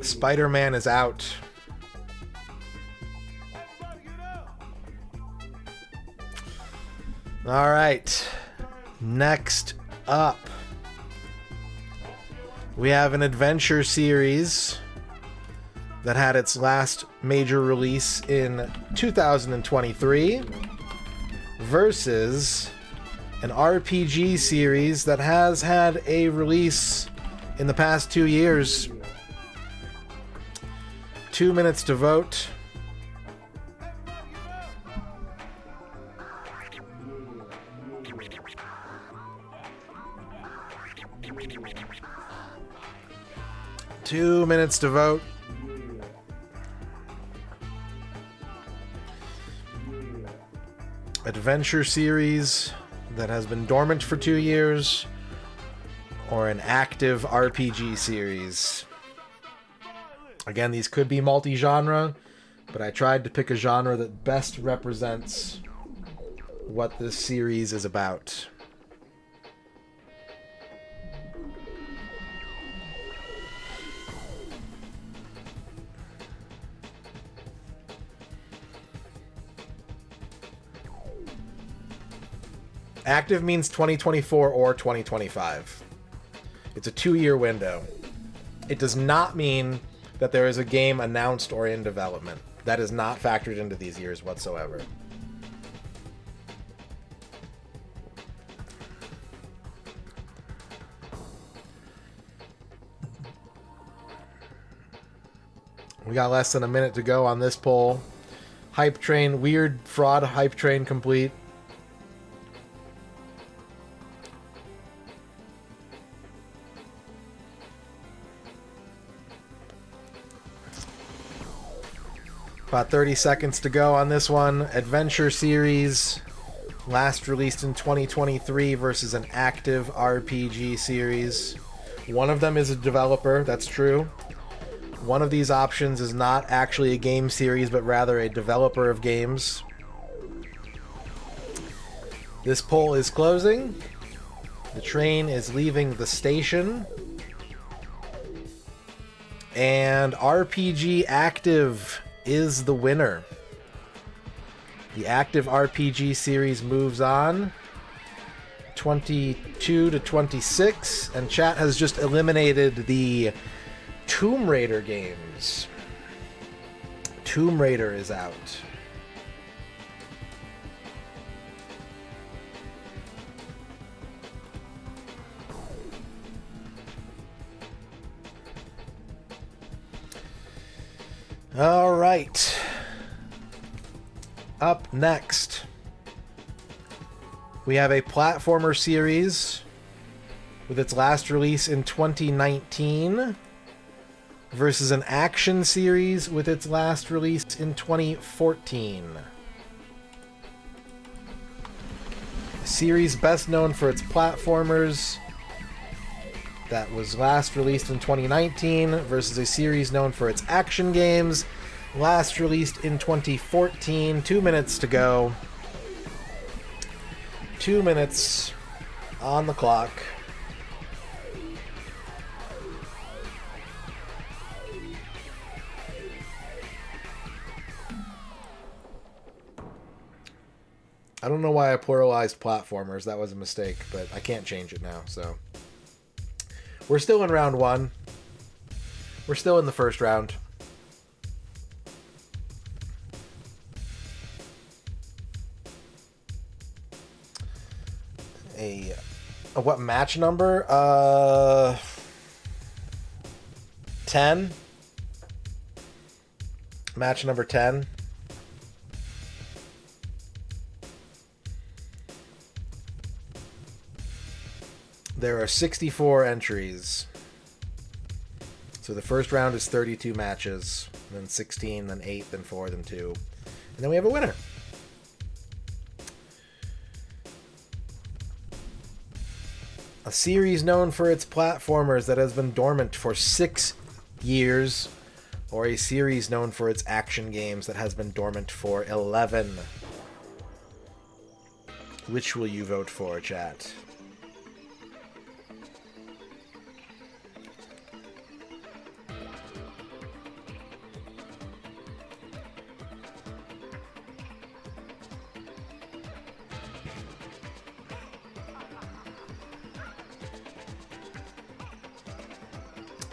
Spider-Man is out. All right. Next up, we have an adventure series that had its last major release in 2023 versus an RPG series that has had a release in the past 2 years. 2 minutes to vote. Two minutes to vote. Adventure series that has been dormant for 2 years, or an active RPG series. Again, these could be multi-genre, but I tried to pick a genre that best represents what this series is about. Active means 2024 or 2025. It's a 2-year window. It does not mean that there is a game announced or in development. That is not factored into these years whatsoever. We got less than a minute to go on this poll. Hype train, weird fraud hype train complete. About 30 seconds to go on this one. Adventure series, last released in 2023 versus an active RPG series. One of them is a developer, that's true. One of these options is not actually a game series, but rather a developer of games. This poll is closing. The train is leaving the station. And RPG Active is the winner. The active RPG series moves on 22 to 26, and chat has just eliminated the Tomb Raider games. Tomb Raider is out. All right. Up next, we have a platformer series with its last release in 2019 versus an action series with its last release in 2014. A series best known for its platformers that was last released in 2019 versus a series known for its action games, last released in 2014. 2 minutes to go. 2 minutes on the clock. I don't know why I pluralized platformers. That was a mistake, but I can't change it now, so. We're still in round one. We're still in the first round. A what match number? 10. Match number 10. There are 64 entries. So the first round is 32 matches, then 16, then 8, then 4, then 2. And then we have a winner. A series known for its platformers that has been dormant for 6 years, or a series known for its action games that has been dormant for 11. Which will you vote for, chat?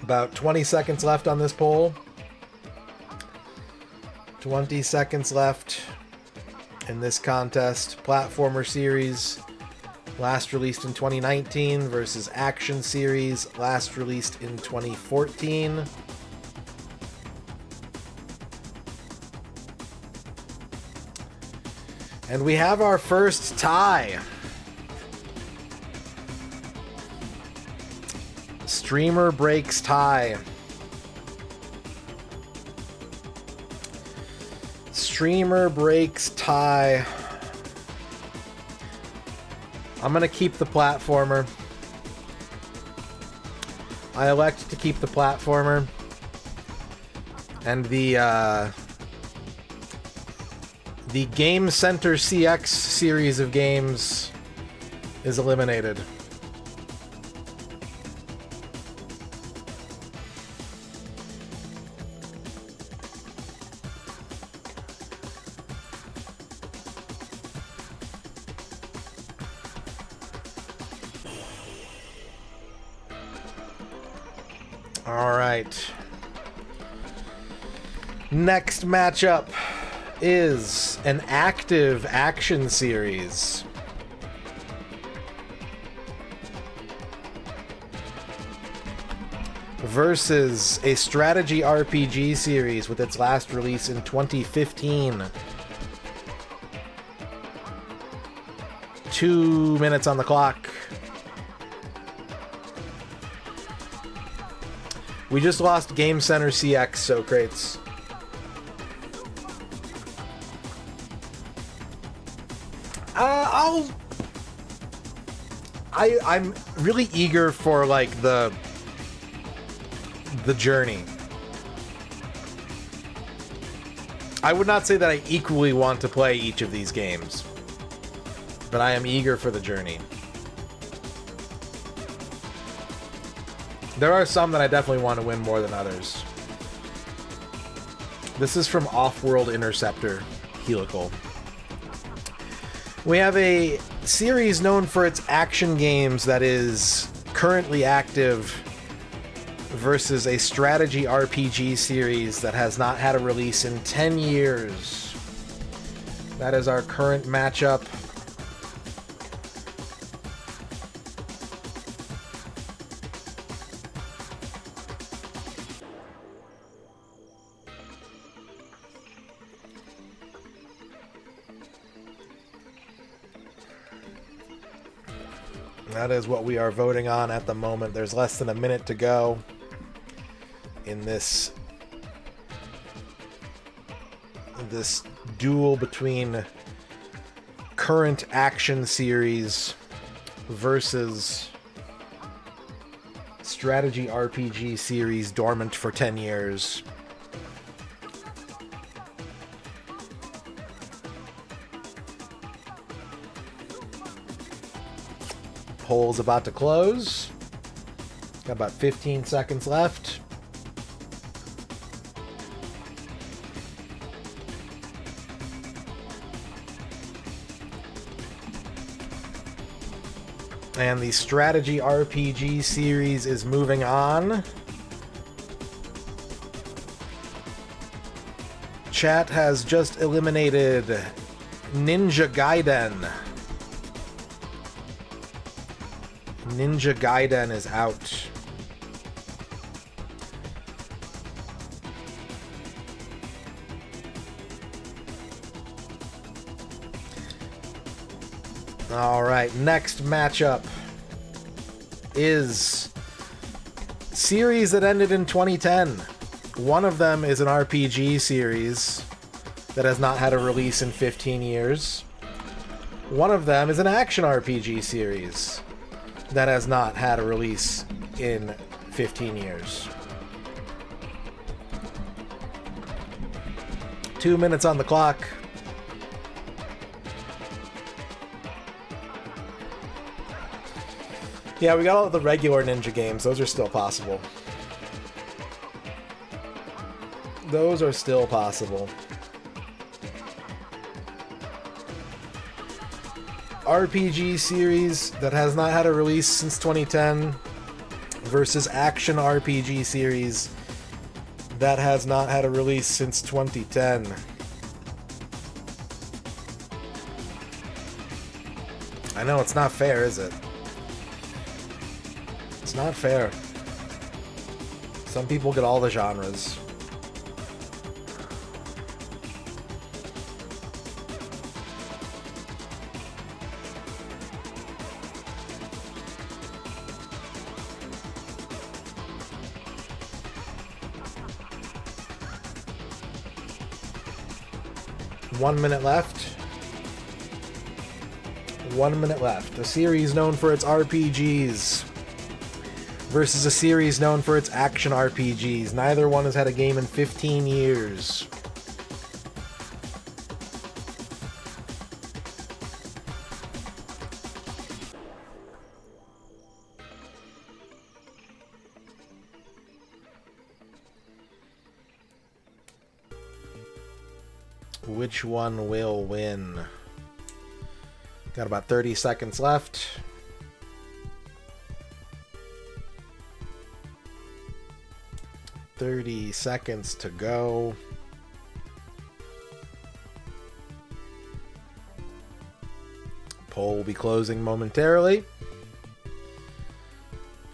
About 20 seconds left on this poll. 20 seconds left in this contest. Platformer series, last released in 2019 versus action series, last released in 2014. And we have our first tie. Streamer breaks tie. Streamer breaks tie. I'm gonna keep the platformer. I elect to keep the platformer. And the Game Center CX series of games is eliminated. Alright. Next matchup is an active action series. Versus a strategy RPG series with its last release in 2015. 2 minutes on the clock. We just lost Game Center CX, so crates. I'm really eager for like the journey. I would not say that I equally want to play each of these games, but I am eager for the journey. There are some that I definitely want to win more than others. This is from Off-World Interceptor Helical. We have a series known for its action games that is currently active versus a strategy RPG series that has not had a release in 10 years. That is our current matchup. That is what we are voting on at the moment. There's less than a minute to go in this duel between current action series versus strategy RPG series dormant for 10 years. Poll's about to close. Got about 15 seconds left. And the strategy RPG series is moving on. Chat has just eliminated Ninja Gaiden. Ninja Gaiden is out. Alright, next matchup is series that ended in 2010. One of them is an RPG series that has not had a release in 15 years. One of them is an action RPG series that has not had a release in 15 years. 2 minutes on the clock. Yeah, we got all the regular Ninja games. Those are still possible. Those are still possible. RPG series that has not had a release since 2010. versus action RPG series that has not had a release since 2010. I know, it's not fair, is it? It's not fair. Some people get all the genres. One minute left. 1 minute left. A series known for its RPGs versus a series known for its action RPGs. Neither one has had a game in 15 years. Which one will win? Got about 30 seconds left. $30 seconds to go. Poll will be closing momentarily.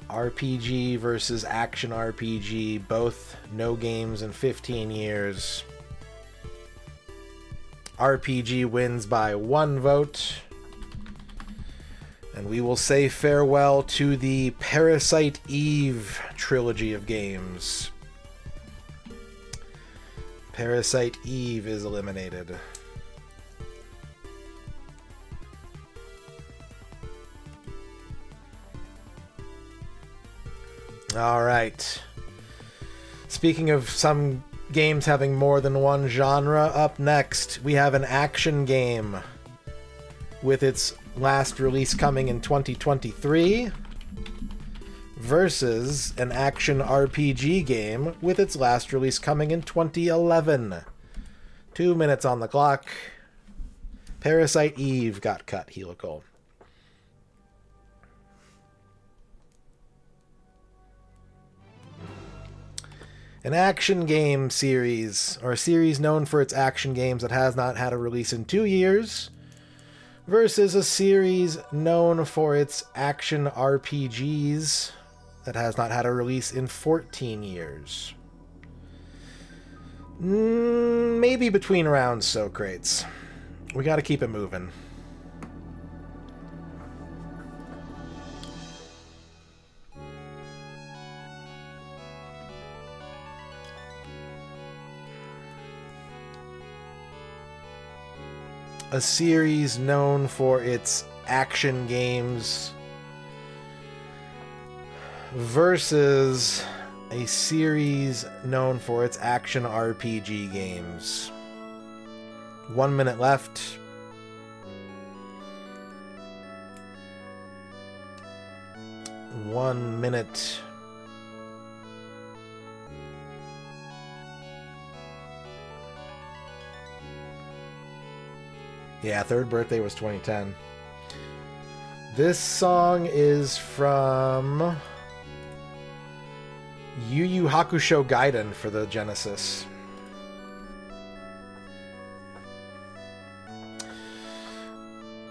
RPG versus action RPG, both no games in 15 years. RPG wins by 1 vote. And we will say farewell to the Parasite Eve trilogy of games. Parasite Eve is eliminated. All right. Speaking of some games having more than one genre, up next we have an action game with its last release coming in 2023 versus an action RPG game with its last release coming in 2011. 2 minutes on the clock. Parasite Eve got cut, Helical. An action game series, or a series known for its action games that has not had a release in 2 years, versus a series known for its action RPGs that has not had a release in 14 years. Maybe between rounds, so crates. We gotta keep it moving. A series known for its action games versus a series known for its action RPG games. 1 minute left. One minute. Yeah, third birthday was 2010. This song is from Yu Yu Hakusho Gaiden for the Genesis.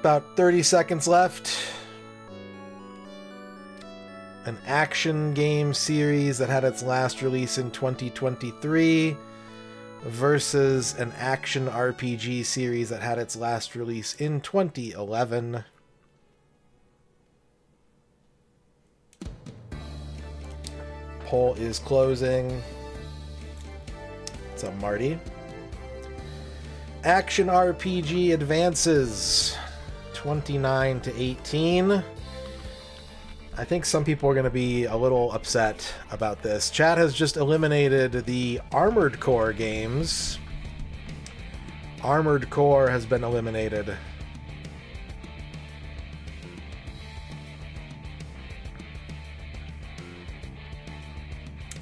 About 30 seconds left. An action game series that had its last release in 2023 versus an action RPG series that had its last release in 2011. Poll is closing. What's up, Marty? Action RPG advances 29 to 18. I think some people are going to be a little upset about this. Chat has just eliminated the Armored Core games. Armored Core has been eliminated.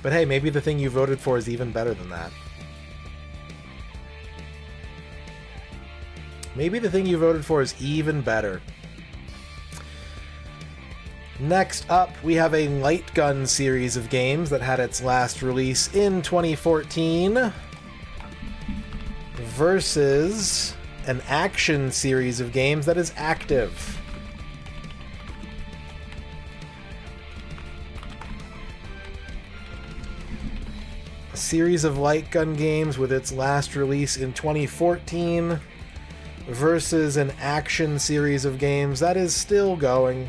But hey, maybe the thing you voted for is even better than that. Maybe the thing you voted for is even better. Next up, we have a light gun series of games that had its last release in 2014 versus an action series of games that is active. A series of light gun games with its last release in 2014 versus an action series of games that is still going.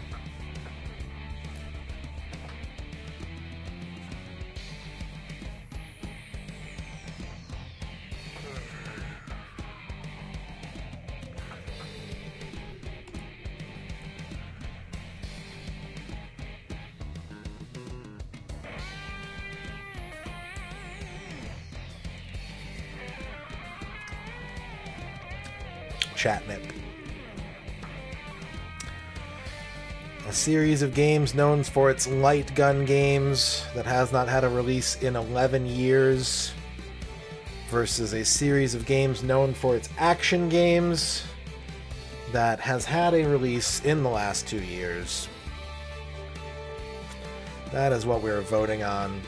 Chatnip. A series of games known for its light gun games that has not had a release in 11 years versus a series of games known for its action games that has had a release in the last 2 years. That is what we're voting on.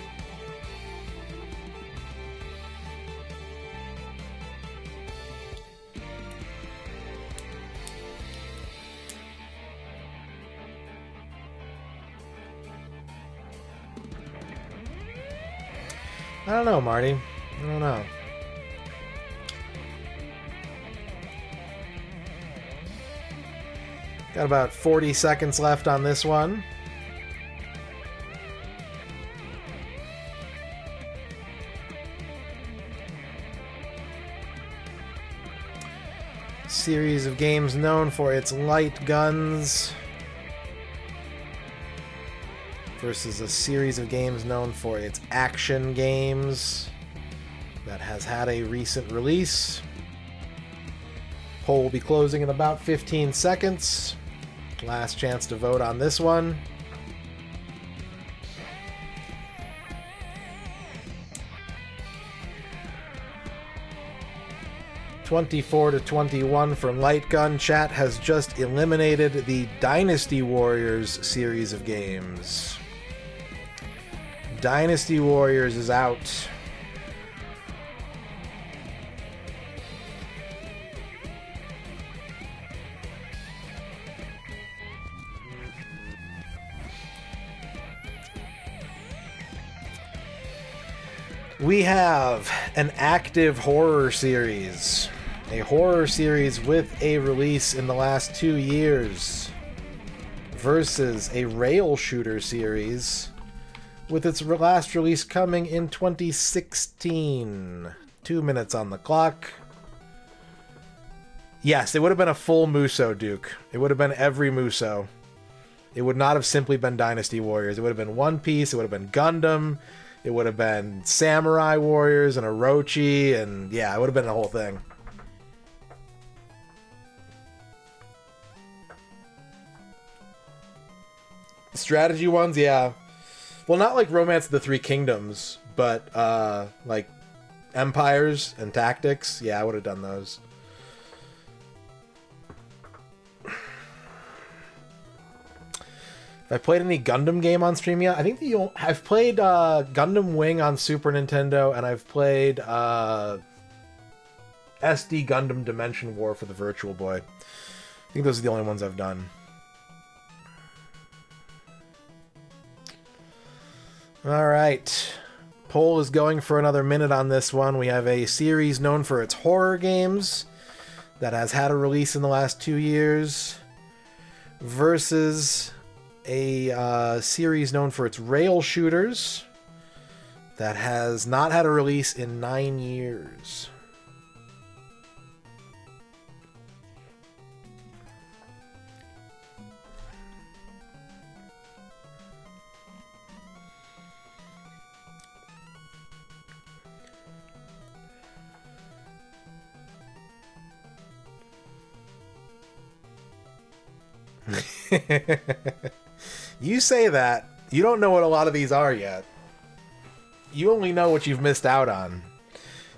I don't know, Marty. I don't know. Got about 40 seconds left on this one. Series of games known for its light guns versus a series of games known for its action games that has had a recent release. Poll will be closing in about 15 seconds. Last chance to vote on this one. (24-21) from Light Gun. Chat has just eliminated the Dynasty Warriors series of games. Dynasty Warriors is out. We have an active horror series. A horror series with a release in the last 2 years versus a rail shooter series with its last release coming in 2016. 2 minutes on the clock. Yes, it would have been a full Muso, Duke. It would have been every Muso. It would not have simply been Dynasty Warriors. It would have been One Piece. It would have been Gundam. It would have been Samurai Warriors and Orochi. And yeah, it would have been the whole thing. Strategy ones, yeah. Well, not like Romance of the Three Kingdoms, but like Empires and Tactics. Yeah, I would have done those. Have I played any Gundam game on stream yet? I think I've played Gundam Wing on Super Nintendo, and I've played SD Gundam Dimension War for the Virtual Boy. I think those are the only ones I've done. Alright. Poll is going for another minute on this one. We have a series known for its horror games that has had a release in the last 2 years versus a series known for its rail shooters that has not had a release in 9 years. You say that. You don't know what a lot of these are yet. You only know what you've missed out on.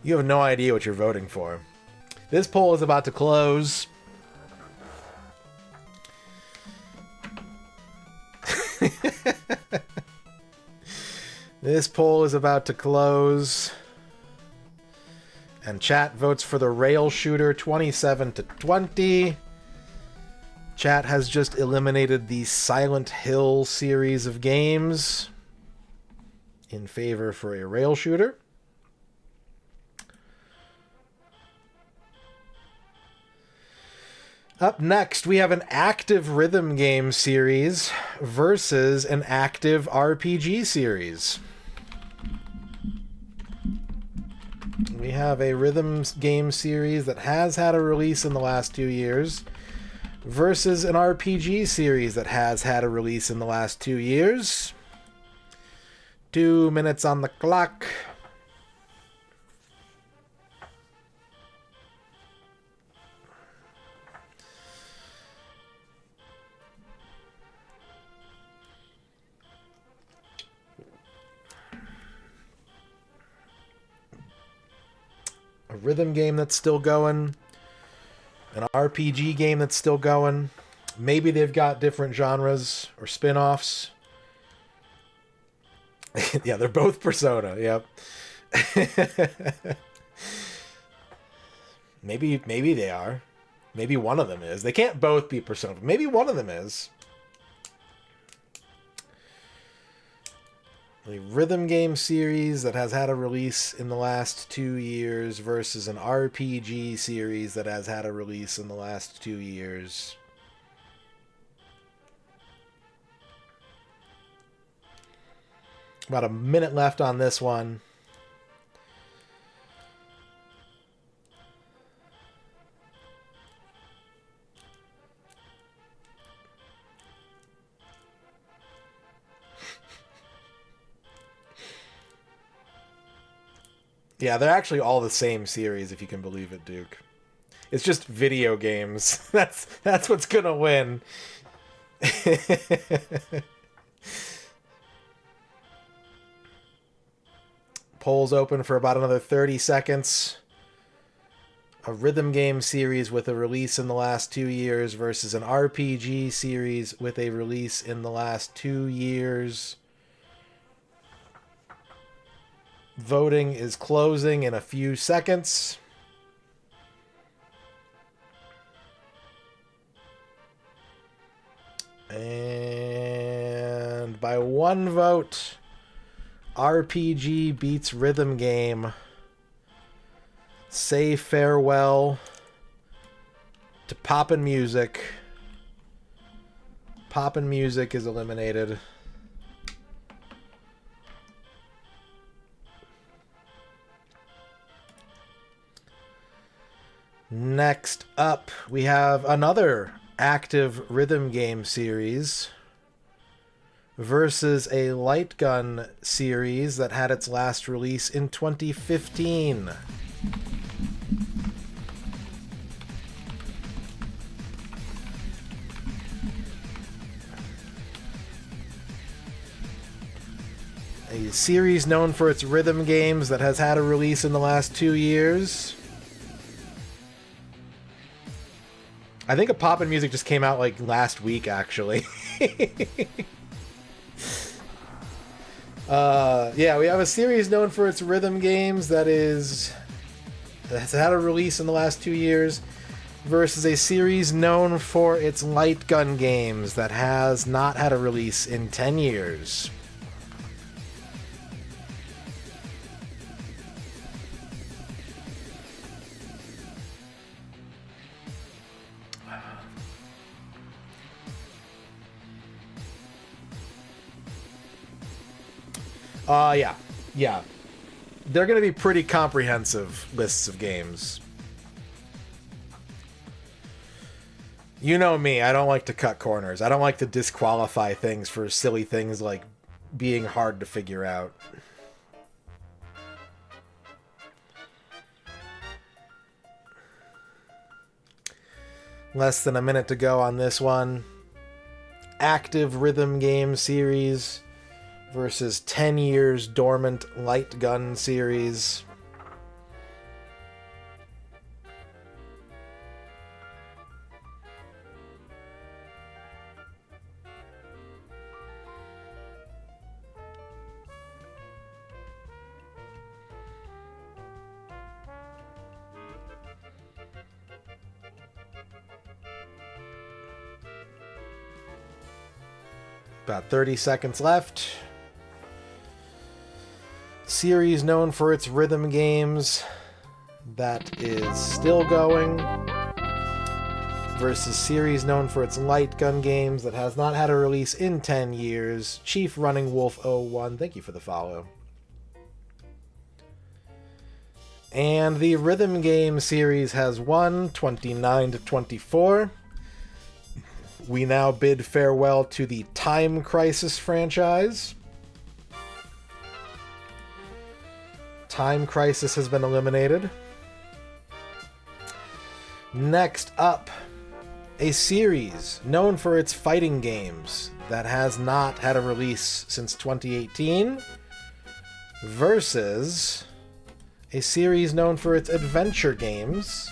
You have no idea what you're voting for. This poll is about to close. This poll is about to close. And chat votes for the rail shooter 27 to 20. Chat has just eliminated the Silent Hill series of games in favor for a rail shooter. Up next, we have an active rhythm game series versus an active RPG series. We have a rhythm game series that has had a release in the last 2 years versus an RPG series that has had a release in the last 2 years. 2 minutes on the clock. A rhythm game that's still going, an RPG game that's still going. Maybe they've got different genres or spin-offs. Yeah, they're both Persona, yep. Maybe they are. Maybe one of them is. They can't both be Persona. Maybe one of them is. A rhythm game series that has had a release in the last 2 years versus an RPG series that has had a release in the last 2 years. About a minute left on this one. Yeah, they're actually all the same series, if you can believe it, Duke. It's just video games. That's what's gonna win. Polls open for about another 30 seconds. A rhythm game series with a release in the last 2 years versus an RPG series with a release in the last 2 years. Voting is closing in a few seconds. And by one vote, RPG beats rhythm game. Say farewell to Poppin' Music. Poppin' Music is eliminated. Next up, we have another active rhythm game series versus a light gun series that had its last release in 2015. A series known for its rhythm games that has had a release in the last 2 years. I think a Poppin' Music just came out like last week, actually. Yeah, we have a series known for its rhythm games that has had a release in the last 2 years versus a series known for its light gun games that has not had a release in 10 years. Yeah. They're going to be pretty comprehensive lists of games. You know me, I don't like to cut corners. I don't like to disqualify things for silly things like being hard to figure out. Less than a minute to go on this one. Active rhythm game series versus 10 years dormant light gun series. About 30 seconds left. Series known for its rhythm games that is still going versus series known for its light gun games that has not had a release in 10 years. Chief Running Wolf 01, thank you for the follow. And the rhythm game series has won 29-24. We now bid farewell to the Time Crisis franchise. Time Crisis has been eliminated. Next up, a series known for its fighting games that has not had a release since 2018 versus a series known for its adventure games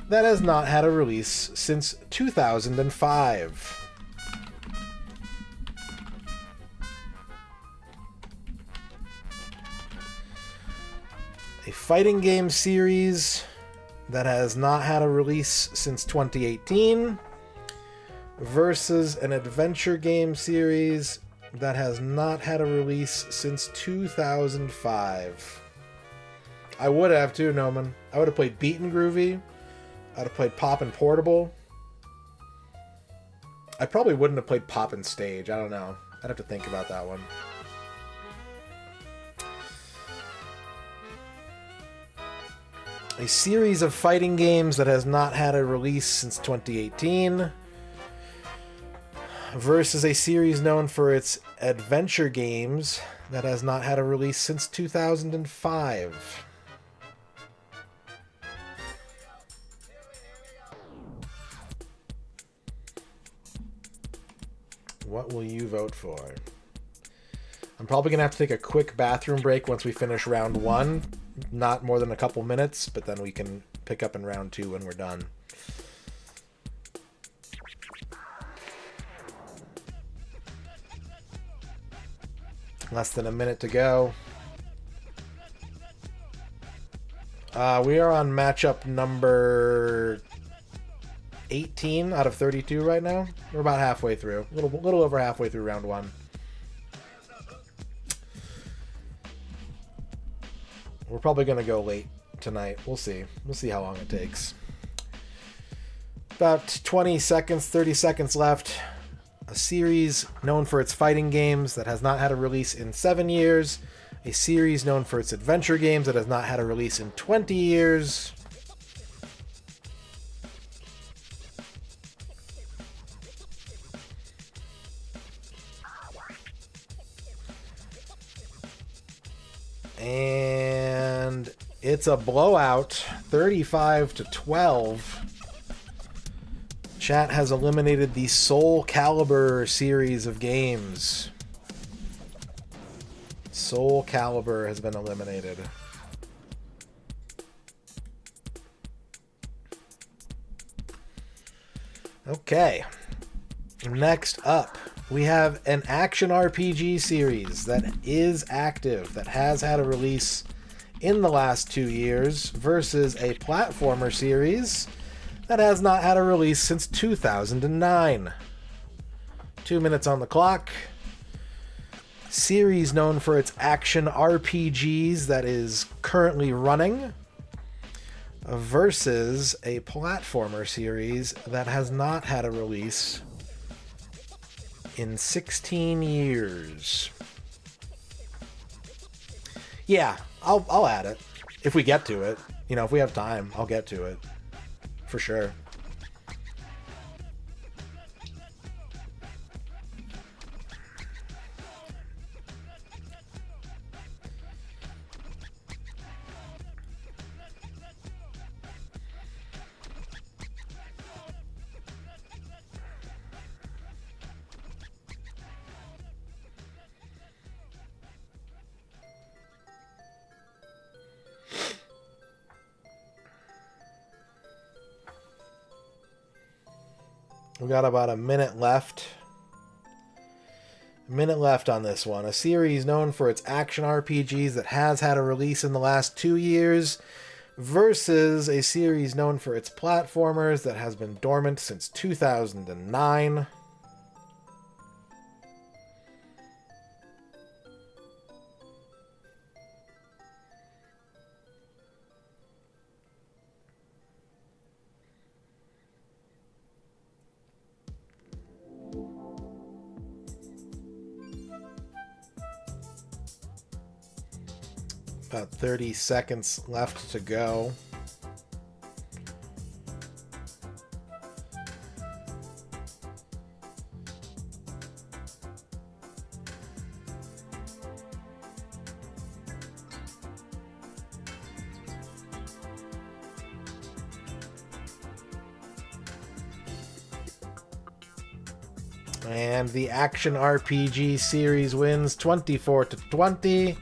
that has not had a release since 2005. A fighting game series that has not had a release since 2018 versus an adventure game series that has not had a release since 2005. I would have too, Noman. I would have played Beat and Groovy. I'd have played Pop and Portable. I probably wouldn't have played Pop and Stage. I don't know. I'd have to think about that one. A series of fighting games that has not had a release since 2018 versus a series known for its adventure games that has not had a release since 2005. What will you vote for? I'm probably going to have to take a quick bathroom break once we finish round one. Not more than a couple minutes, but then we can pick up in round two when we're done. Less than a minute to go. We are on matchup number 18 out of 32 right now. We're about halfway through. A little over halfway through round one. We're probably going to go late tonight. We'll see. We'll see how long it takes. About 20 seconds, 30 seconds left. A series known for its fighting games that has not had a release in 7 years. A series known for its adventure games that has not had a release in 20 years. And it's a blowout, 35-12. Chat has eliminated the Soul Calibur series of games. Soul Calibur has been eliminated. Okay. Next up, we have an action RPG series that is active, that has had a release in the last 2 years, versus a platformer series that has not had a release since 2009. 2 minutes on the clock. Series known for its action RPGs that is currently running, versus a platformer series that has not had a release in 16 years. Yeah, I'll add it. If we get to it. You know, if we have time, I'll get to it. For sure. We got about a minute left. A minute left on this one. A series known for its action RPGs that has had a release in the last 2 years versus a series known for its platformers that has been dormant since 2009. About 30 seconds left to go. And the action RPG series wins 24-20.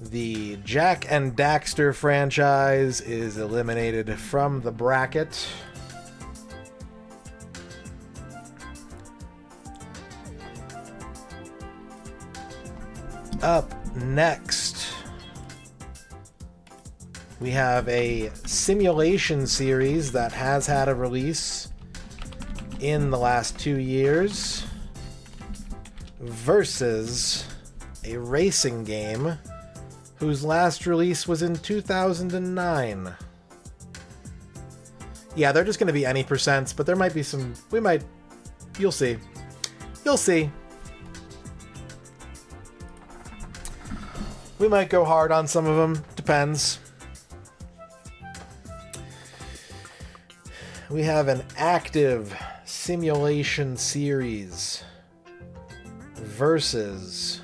The Jack and Daxter franchise is eliminated from the bracket. Up next, we have a simulation series that has had a release in the last 2 years versus a racing game whose last release was in 2009. Yeah, they're just going to be any percents, but there might be some... You'll see. You'll see. We might go hard on some of them. Depends. We have an active simulation series versus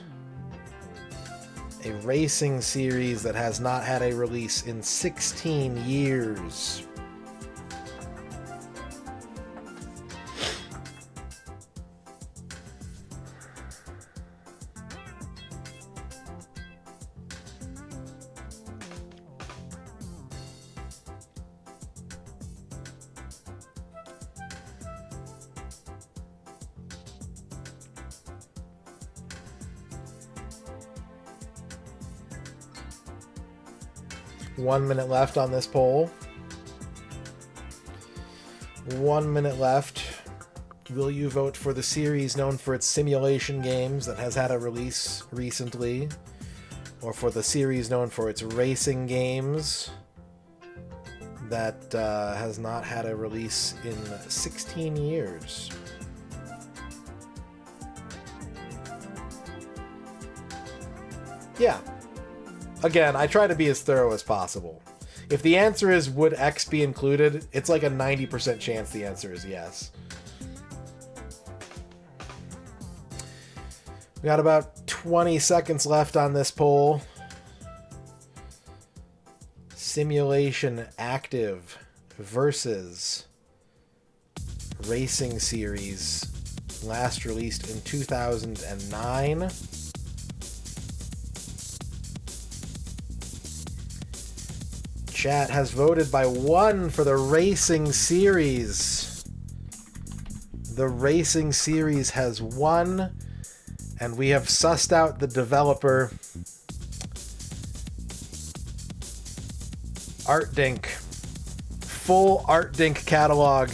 a racing series that has not had a release in 16 years. One minute left on this poll. 1 minute left. Will you vote for the series known for its simulation games that has had a release recently? Or for the series known for its racing games that has not had a release in 16 years? Yeah. Again, I try to be as thorough as possible. If the answer is, would X be included, it's like a 90% chance the answer is yes. We got about 20 seconds left on this poll. Simulation active versus racing series, last released in 2009. Chat has voted by 1 for the racing series. The racing series has won, and we have sussed out the developer. ArtDink. Full ArtDink catalog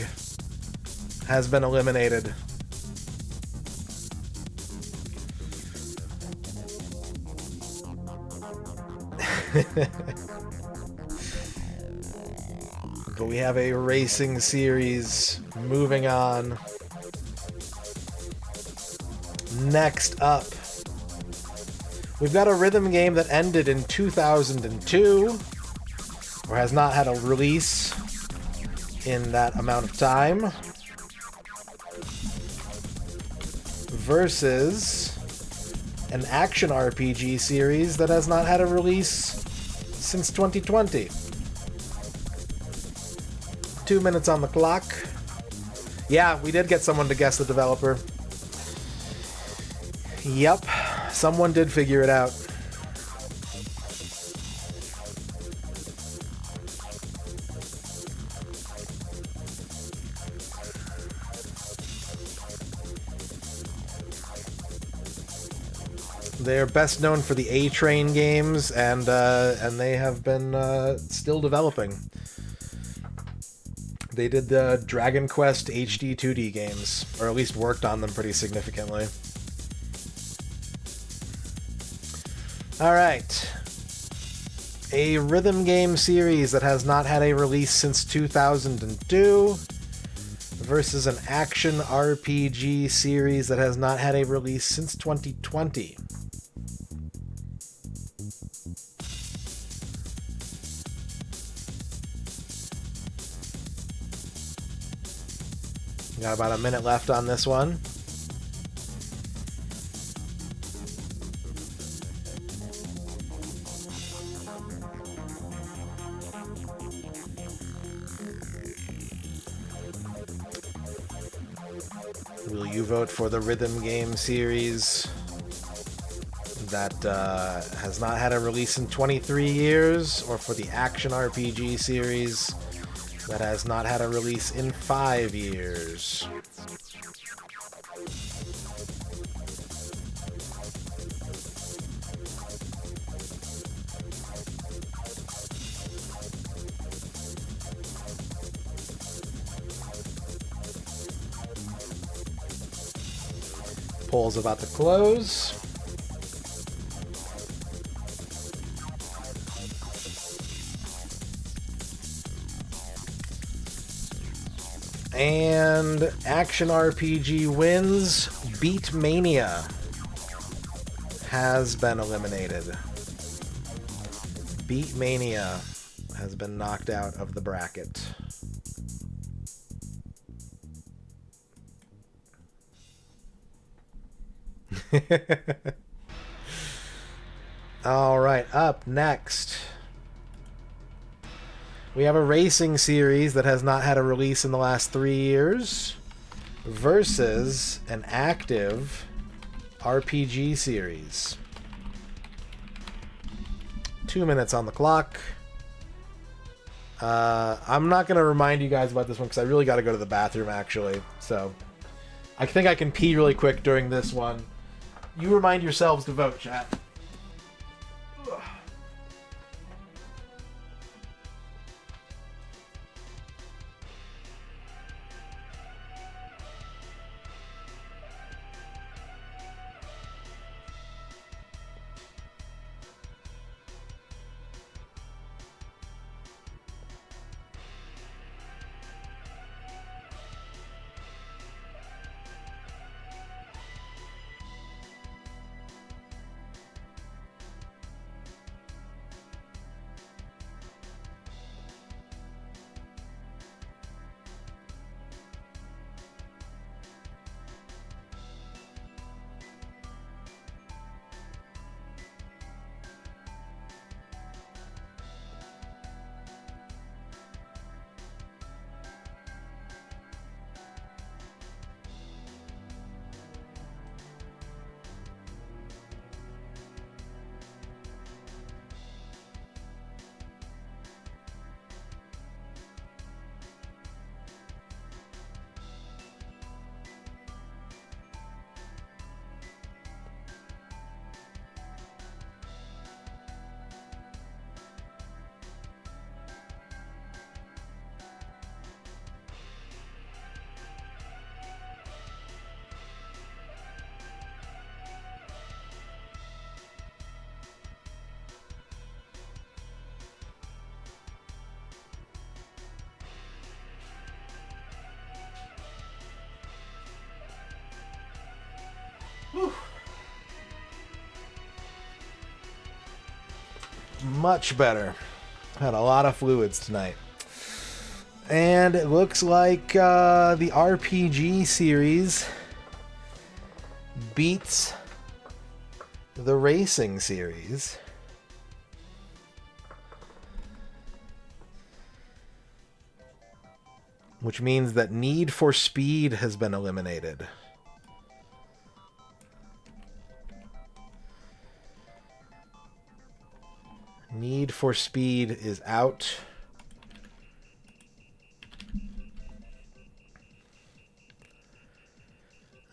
has been eliminated. But we have a racing series moving on. Next up, we've got a rhythm game that ended in 2002, or has not had a release in that amount of time, versus an action RPG series that has not had a release since 2020. 2 minutes on the clock. Yeah, we did get someone to guess the developer. Yep, someone did figure it out. They're best known for the A-Train games, and they have been still developing. They did the Dragon Quest HD 2D games, or at least worked on them pretty significantly. Alright. A rhythm game series that has not had a release since 2002 versus an action RPG series that has not had a release since 2020. Got about a minute left on this one. Will you vote for the rhythm game series that has not had a release in 23 years, or for the action RPG series that has not had a release in 5 years? Poll's about to close. And Action RPG wins. Beat Mania has been eliminated. Beat Mania has been knocked out of the bracket. All right, up next, we have a racing series that has not had a release in the last 3 years versus an active RPG series. 2 minutes on the clock. I'm not going to remind you guys about this one because I really got to go to the bathroom, actually. So I think I can pee really quick during this one. You remind yourselves to vote, chat. Whew. Much better. Had a lot of fluids tonight. And it looks like the RPG series beats the racing series. Which means that Need for Speed has been eliminated. Need for Speed is out.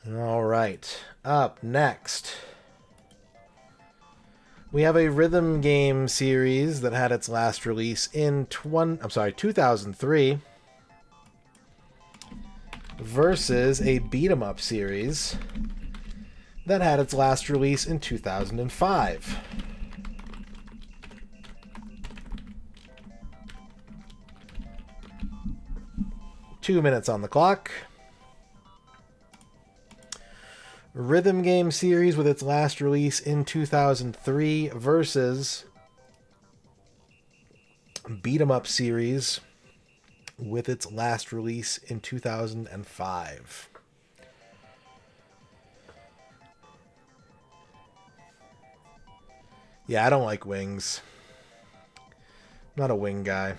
All right. Up next, we have a rhythm game series that had its last release in 2003 versus a beat 'em up series that had its last release in 2005. Two minutes on the clock. Rhythm game series with its last release in 2003 versus beat 'em up series with its last release in 2005. Yeah, I don't like wings. I'm not a wing guy.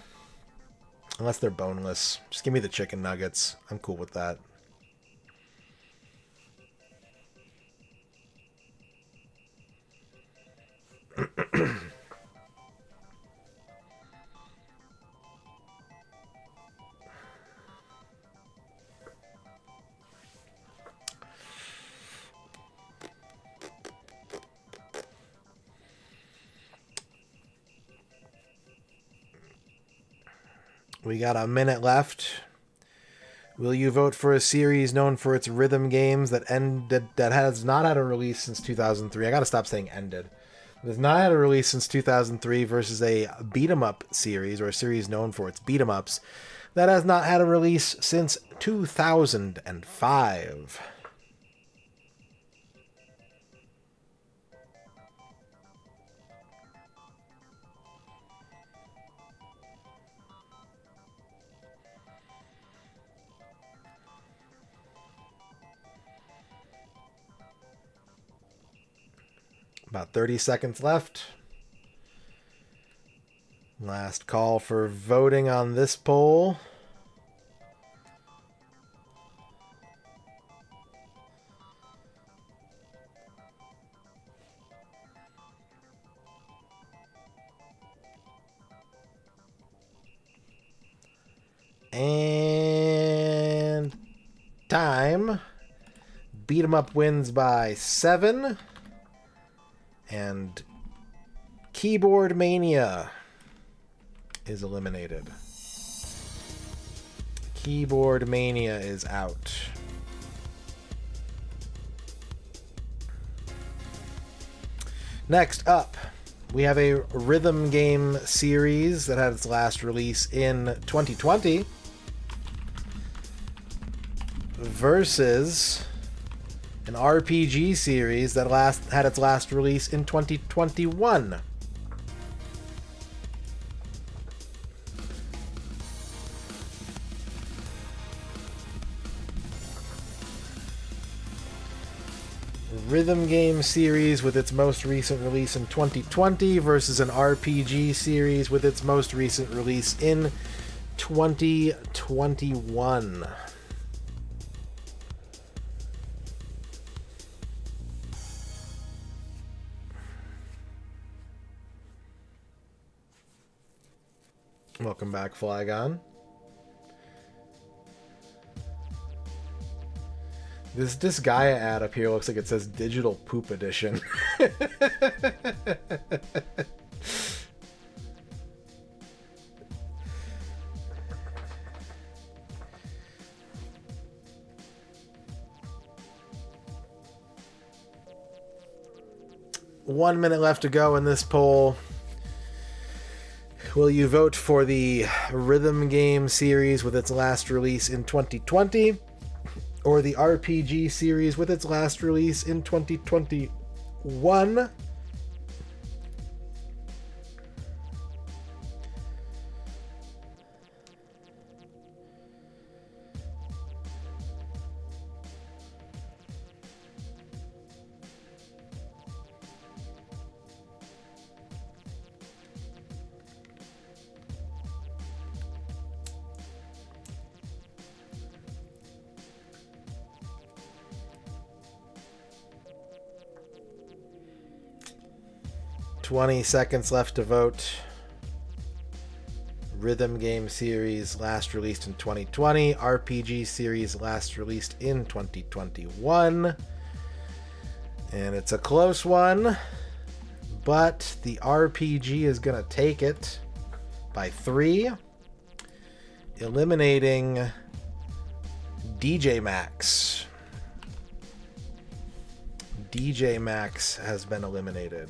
Unless they're boneless. Just give me the chicken nuggets. I'm cool with that. We got a minute left. Will you vote for a series known for its rhythm games that has not had a release since 2003? I gotta stop saying ended. It has not had a release since 2003 versus a beat 'em up series, or a series known for its beat 'em ups, that has not had a release since 2005. About 30 seconds left. Last call for voting on this poll. And time. Beat 'em up wins by 7. And Keyboard Mania is eliminated. Keyboard Mania is out. Next up, we have a rhythm game series that had its last release in 2020 versus an RPG series that had its last release in 2021. Rhythm game series with its most recent release in 2020 versus an RPG series with its most recent release in 2021. Welcome back, Flygon. This Gaia ad up here looks like it says Digital Poop Edition. One minute left to go in this poll. Will you vote for the rhythm game series with its last release in 2020, or the RPG series with its last release in 2021? $20 seconds left to vote. Rhythm game series last released in 2020. RPG series last released in 2021. And it's a close one, but the RPG is going to take it by 3, eliminating DJ Max. DJ Max has been eliminated.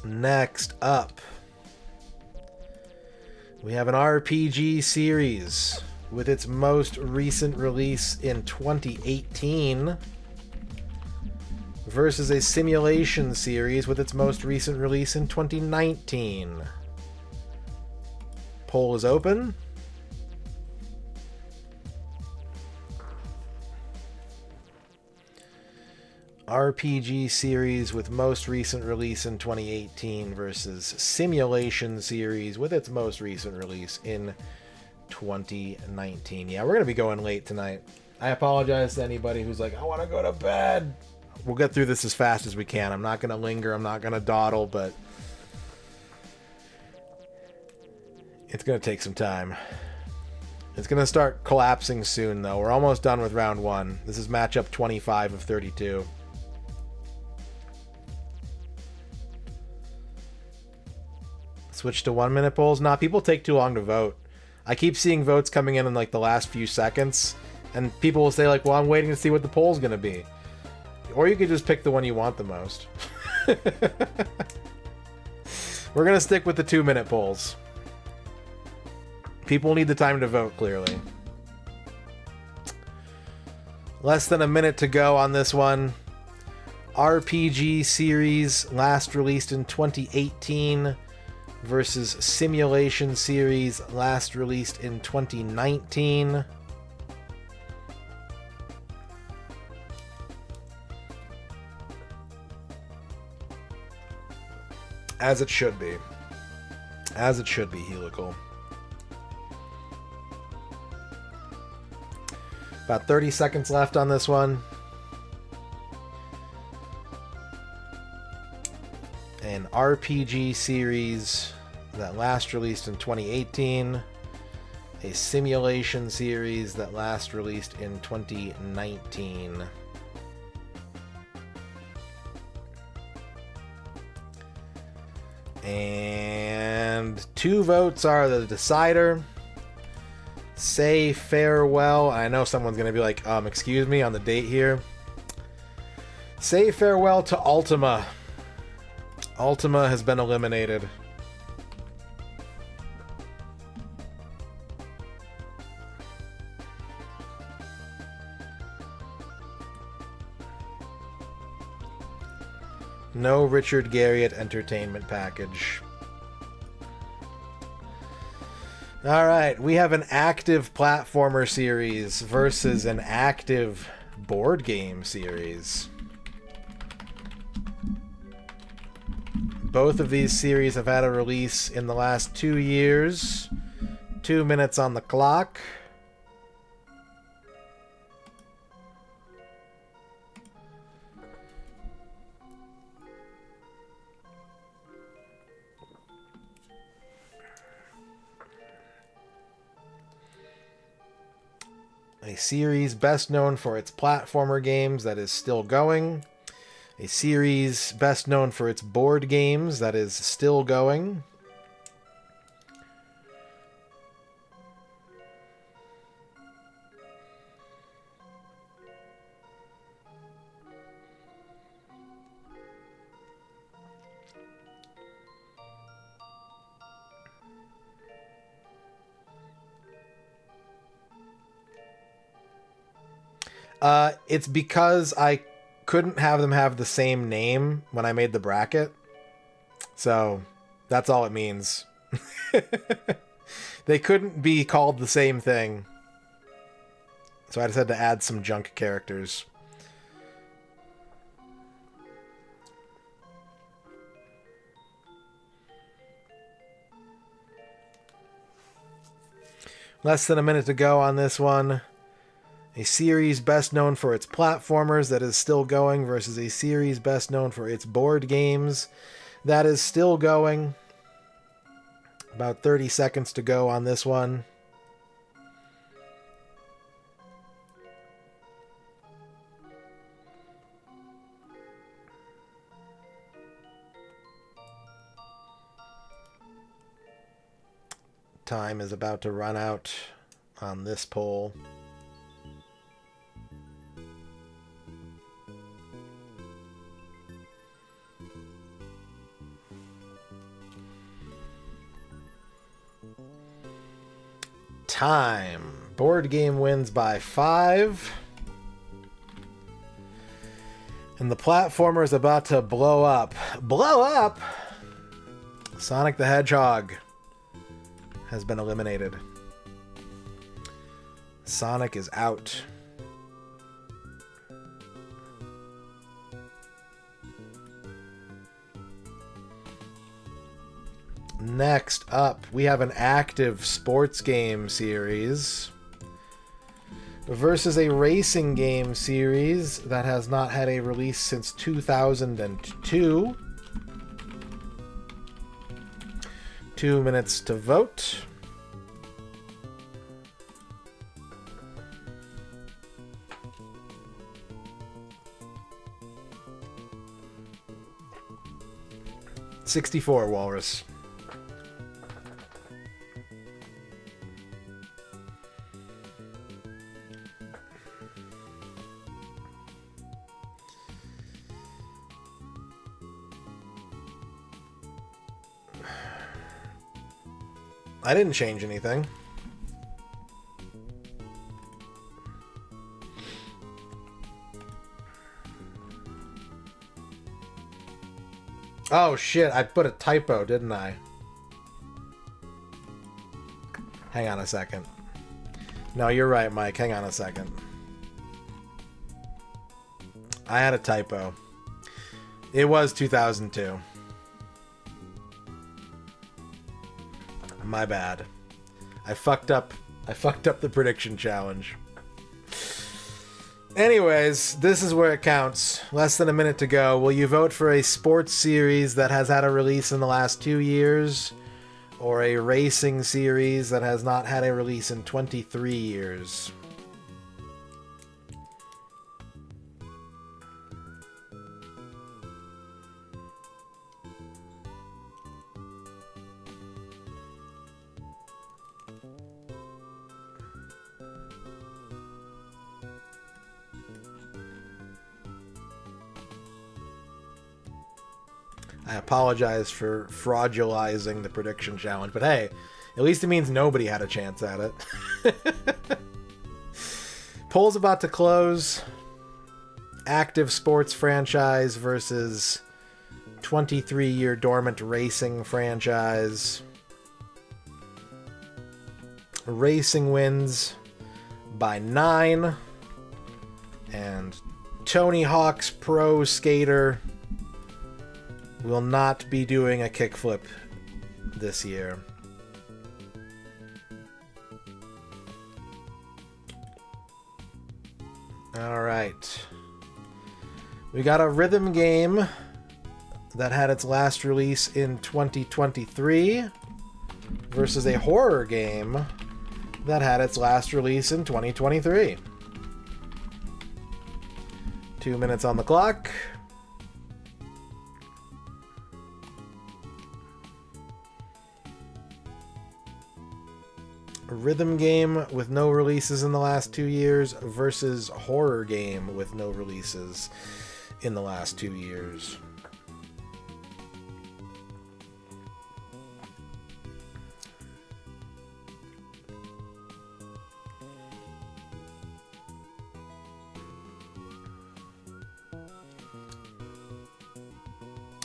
Next up, we have an RPG series with its most recent release in 2018 versus a simulation series with its most recent release in 2019. Poll is open. RPG series with most recent release in 2018 versus simulation series with its most recent release in 2019. Yeah, we're going to be going late tonight. I apologize to anybody who's like, I want to go to bed. We'll get through this as fast as we can. I'm not going to linger. I'm not going to dawdle, but it's going to take some time. It's going to start collapsing soon, though. We're almost done with round 1. This is matchup 25 of 32. Switch to 1 minute polls. Nah, people take too long to vote. I keep seeing votes coming in like the last few seconds, and people will say like, well, I'm waiting to see what the poll's gonna be. Or you could just pick the one you want the most. We're gonna stick with the 2 minute polls. People need the time to vote, clearly. Less than a minute to go on this one. RPG series last released in 2018 versus simulation series last released in 2019. As it should be. As it should be, Helical. About 30 seconds left on this one. An RPG series that last released in 2018. A simulation series that last released in 2019. And 2 votes are the decider. Say farewell. I know someone's going to be like, excuse me, on the date here. Say farewell to Ultima. Ultima has been eliminated. No Richard Garriott entertainment package. Alright, we have an active platformer series versus an active board game series. Both of these series have had a release in the last 2 years. 2 minutes on the clock. A series best known for its platformer games that is still going. A series best known for its board games that is still going. It's because I couldn't have them have the same name when I made the bracket. So, that's all it means. They couldn't be called the same thing. So I just had to add some junk characters. Less than a minute to go on this one. A series best known for its platformers that is still going versus a series best known for its board games that is still going. About 30 seconds to go on this one. Time is about to run out on this poll. Time Board game wins by 5. And the platformer is about to blow up. Blow up? Sonic the Hedgehog has been eliminated. Sonic is out. Next up, we have an active sports game series versus a racing game series that has not had a release since 2002. 2 minutes to vote. $64, Walrus. I didn't change anything. Oh shit, I put a typo, didn't I? Hang on a second. No, you're right, Mike. Hang on a second. I had a typo. It was 2002. My bad. I fucked up the prediction challenge. Anyways, this is where it counts. Less than a minute to go. Will you vote for a sports series that has had a release in the last 2 years, or a racing series that has not had a release in 23 years? I apologize for fraudulizing the prediction challenge, but hey, at least it means nobody had a chance at it. Poll's about to close. Active sports franchise versus 23-year dormant racing franchise. Racing wins by 9. And Tony Hawk's Pro Skater will not be doing a kickflip this year. Alright. We got a rhythm game that had its last release in 2023 versus a horror game that had its last release in 2023. 2 minutes on the clock. A rhythm game with no releases in the last 2 years versus horror game with no releases in the last 2 years.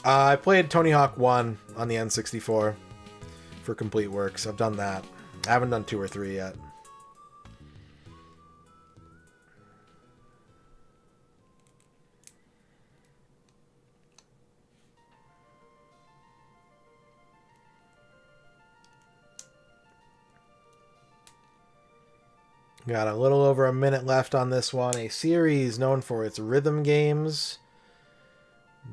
I played Tony Hawk 1 on the N64 for Complete Works. I've done that. I haven't done 2 or 3 yet. Got a little over a minute left on this one. A series known for its rhythm games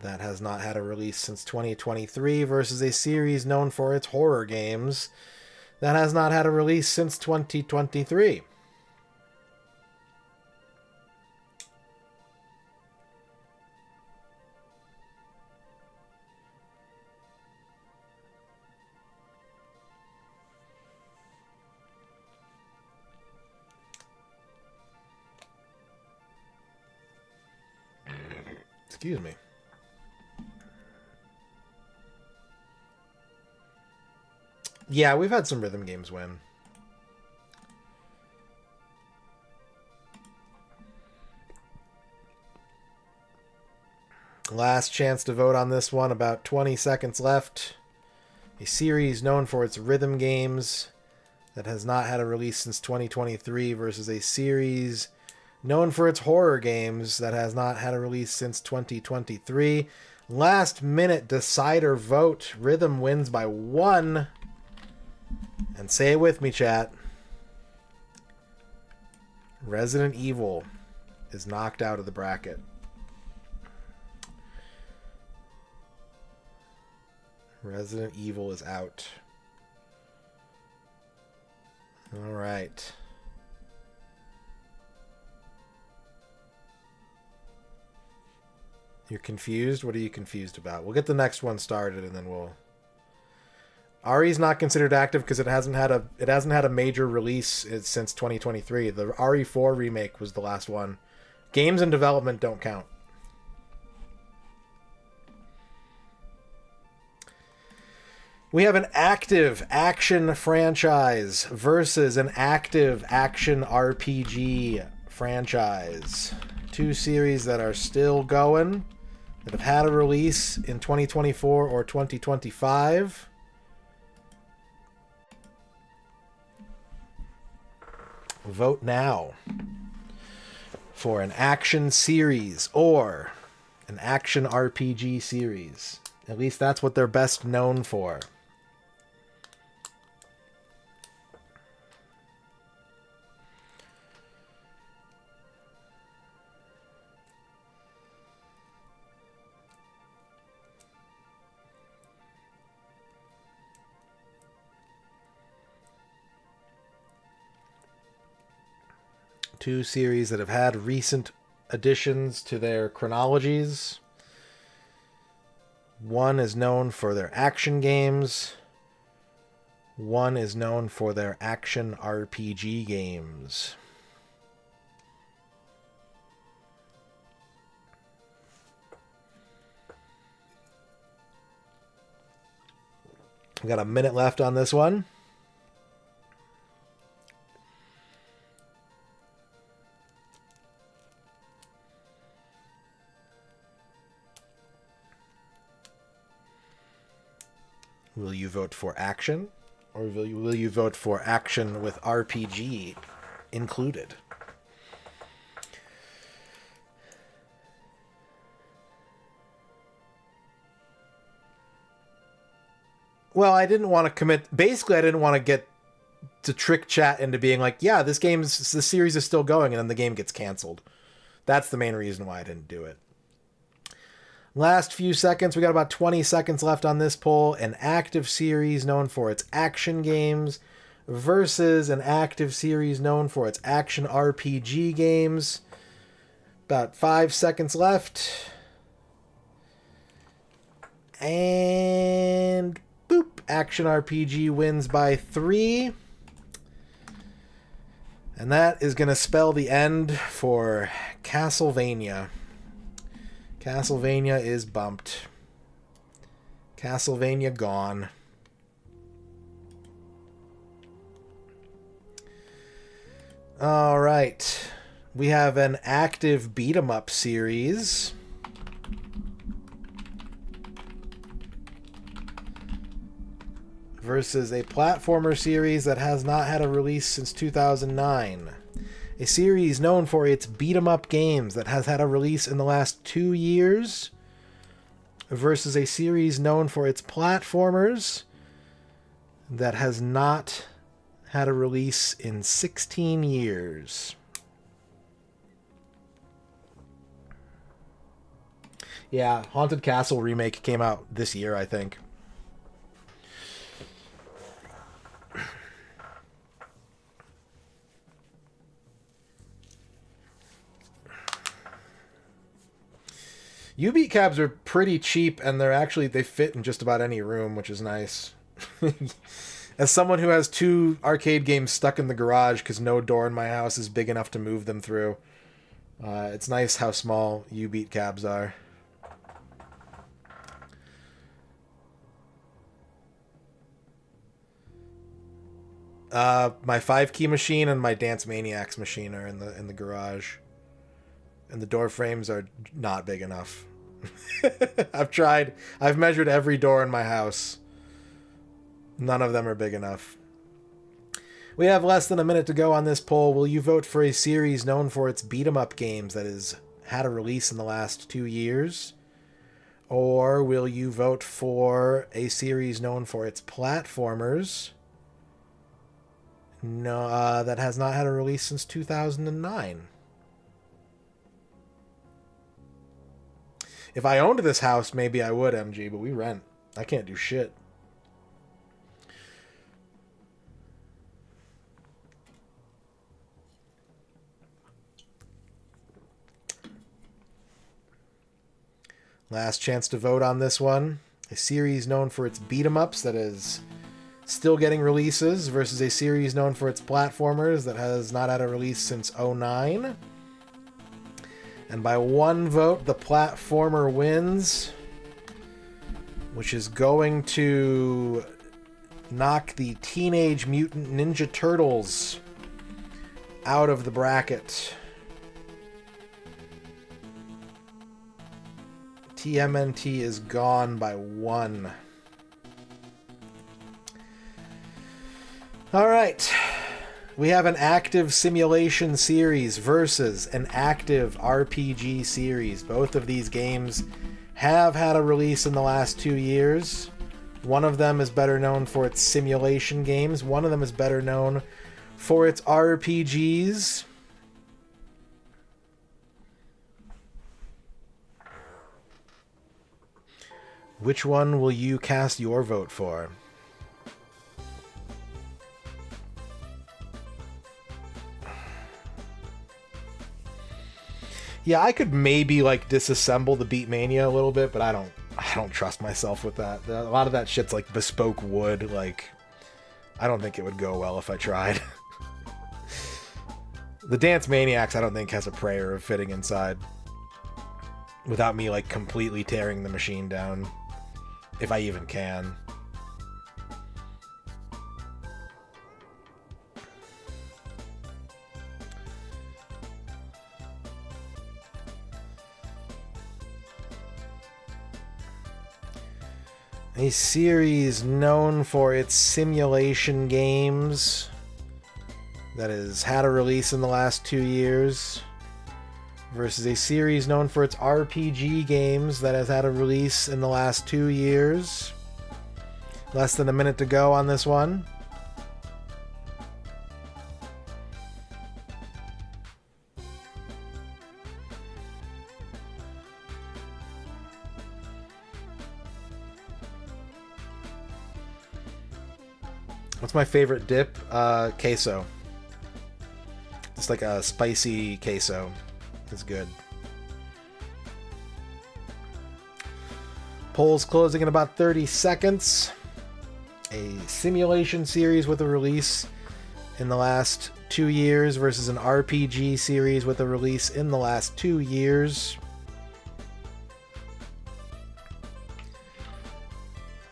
that has not had a release since 2023 versus a series known for its horror games that has not had a release since 2023. Excuse me. Yeah, we've had some rhythm games win. Last chance to vote on this one. About 20 seconds left. A series known for its rhythm games that has not had a release since 2023 versus a series known for its horror games that has not had a release since 2023. Last minute decider vote. Rhythm wins by 1. And say it with me, chat. Resident Evil is knocked out of the bracket. Resident Evil is out. All right. You're confused? What are you confused about? We'll get the next one started and then we'll... RE's not considered active because it hasn't had a major release since 2023. The RE4 remake was the last one. Games in development don't count. We have an active action franchise versus an active action RPG franchise. Two series that are still going, that have had a release in 2024 or 2025. Vote now for an action series or an action RPG series. At least that's what they're best known for. Two series that have had recent additions to their chronologies. One is known for their action games. One is known for their action RPG games. We got a minute left on this one. Will you vote for action, or will you vote for action with RPG included? Well, I didn't want to commit. Basically, I didn't want to get to trick chat into being like, yeah, this series is still going, and then the game gets canceled. That's the main reason why I didn't do it. Last few seconds. We got about 20 seconds left on this poll. An active series known for its action games versus an active series known for its action RPG games. About 5 seconds left. And boop. Action RPG wins by 3. And that is going to spell the end for Castlevania. Castlevania is bumped. Castlevania gone. All right. We have an active beat-em-up series. Versus a platformer series that has not had a release since 2009. A series known for its beat-em-up games that has had a release in the last 2 years. Versus a series known for its platformers that has not had a release in 16 years. Yeah, Haunted Castle remake came out this year, I think. U-Beat cabs are pretty cheap, and they fit in just about any room, which is nice. As someone who has 2 arcade games stuck in the garage because no door in my house is big enough to move them through, it's nice how small U-Beat cabs are. My 5-key machine and my Dance Maniacs machine are in the garage. And the door frames are not big enough. I've tried. I've measured every door in my house. None of them are big enough. We have less than a minute to go on this poll. Will you vote for a series known for its beat-em-up games that has had a release in the last 2 years? Or will you vote for a series known for its platformers that has not had a release since 2009? If I owned this house, maybe I would, MG, but we rent. I can't do shit. Last chance to vote on this one. A series known for its beat-em-ups that is still getting releases versus a series known for its platformers that has not had a release since 2009. And by one vote, the platformer wins, which is going to knock the Teenage Mutant Ninja Turtles out of the bracket. TMNT is gone by 1. All right. We have an active simulation series versus an active RPG series. Both of these games have had a release in the last 2 years. One of them is better known for its simulation games. One of them is better known for its RPGs. Which one will you cast your vote for? Yeah, I could maybe like disassemble the Beatmania a little bit, but I don't trust myself with that. A lot of that shit's like bespoke wood. Like, I don't think it would go well if I tried. The Dance Maniacs, I don't think has a prayer of fitting inside without me like completely tearing the machine down, if I even can. A series known for its simulation games that has had a release in the last 2 years versus a series known for its RPG games that has had a release in the last 2 years. Less than a minute to go on this one. What's my favorite dip? Queso. It's like a spicy queso. It's good. Poll's closing in about 30 seconds. A simulation series with a release in the last 2 years versus an RPG series with a release in the last 2 years.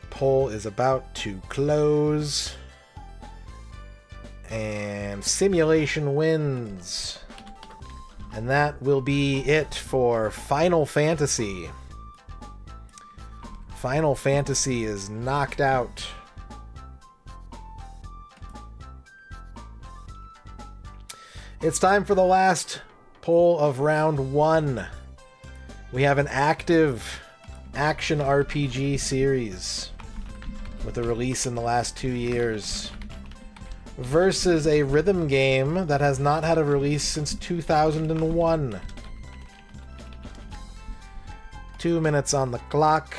Poll is about to close. And simulation wins. And that will be it for Final Fantasy. Final Fantasy is knocked out. It's time for the last poll of round 1. We have an active action RPG series with a release in the last 2 years versus a rhythm game that has not had a release since 2001. 2 minutes on the clock.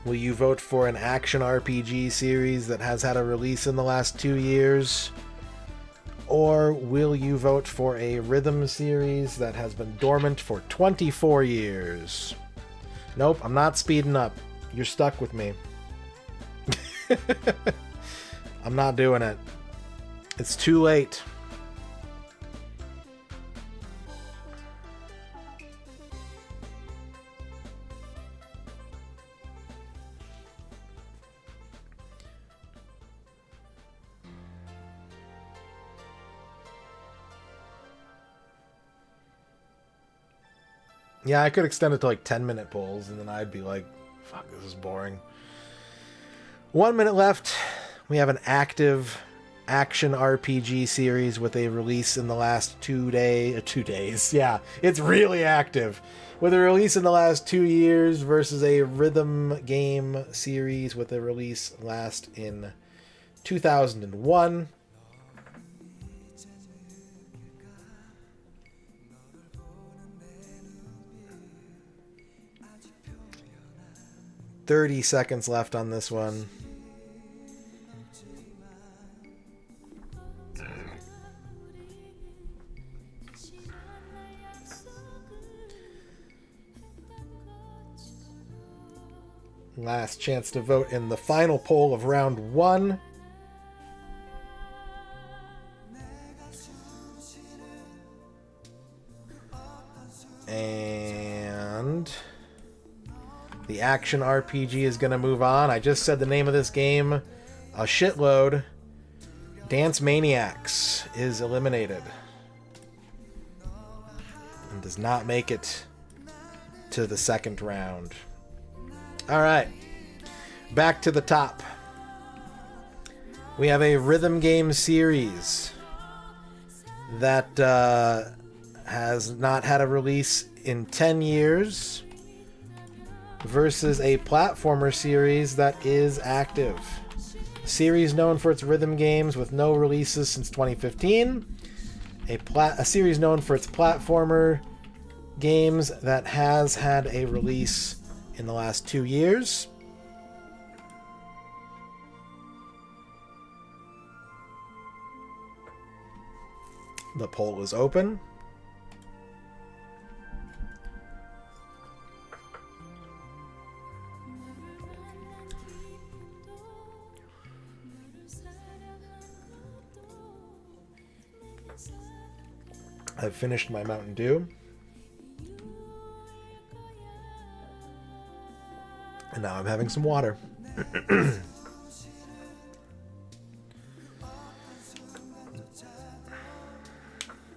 Will you vote for an action RPG series that has had a release in the last 2 years? Or will you vote for a rhythm series that has been dormant for 24 years? Nope, I'm not speeding up. You're stuck with me. I'm not doing it. It's too late. Yeah, I could extend it to like 10-minute polls, and then I'd be like, fuck, this is boring. 1 minute left. We have an active action RPG series with a release in the last 2 days. Yeah, it's really active. With a release in the last 2 years versus a rhythm game series with a release last in 2001. $30 seconds left on this one. Last chance to vote in the final poll of round 1. And the action RPG is going to move on. I just said the name of this game a shitload. Dance Maniacs is eliminated and does not make it to the second round. All right, back to the top. We have a rhythm game series that has not had a release in 10 years versus a platformer series that is active. A series known for its rhythm games with no releases since 2015. A series known for its platformer games that has had a release in the last 2 years. The poll is open. I've finished my Mountain Dew. And now I'm having some water.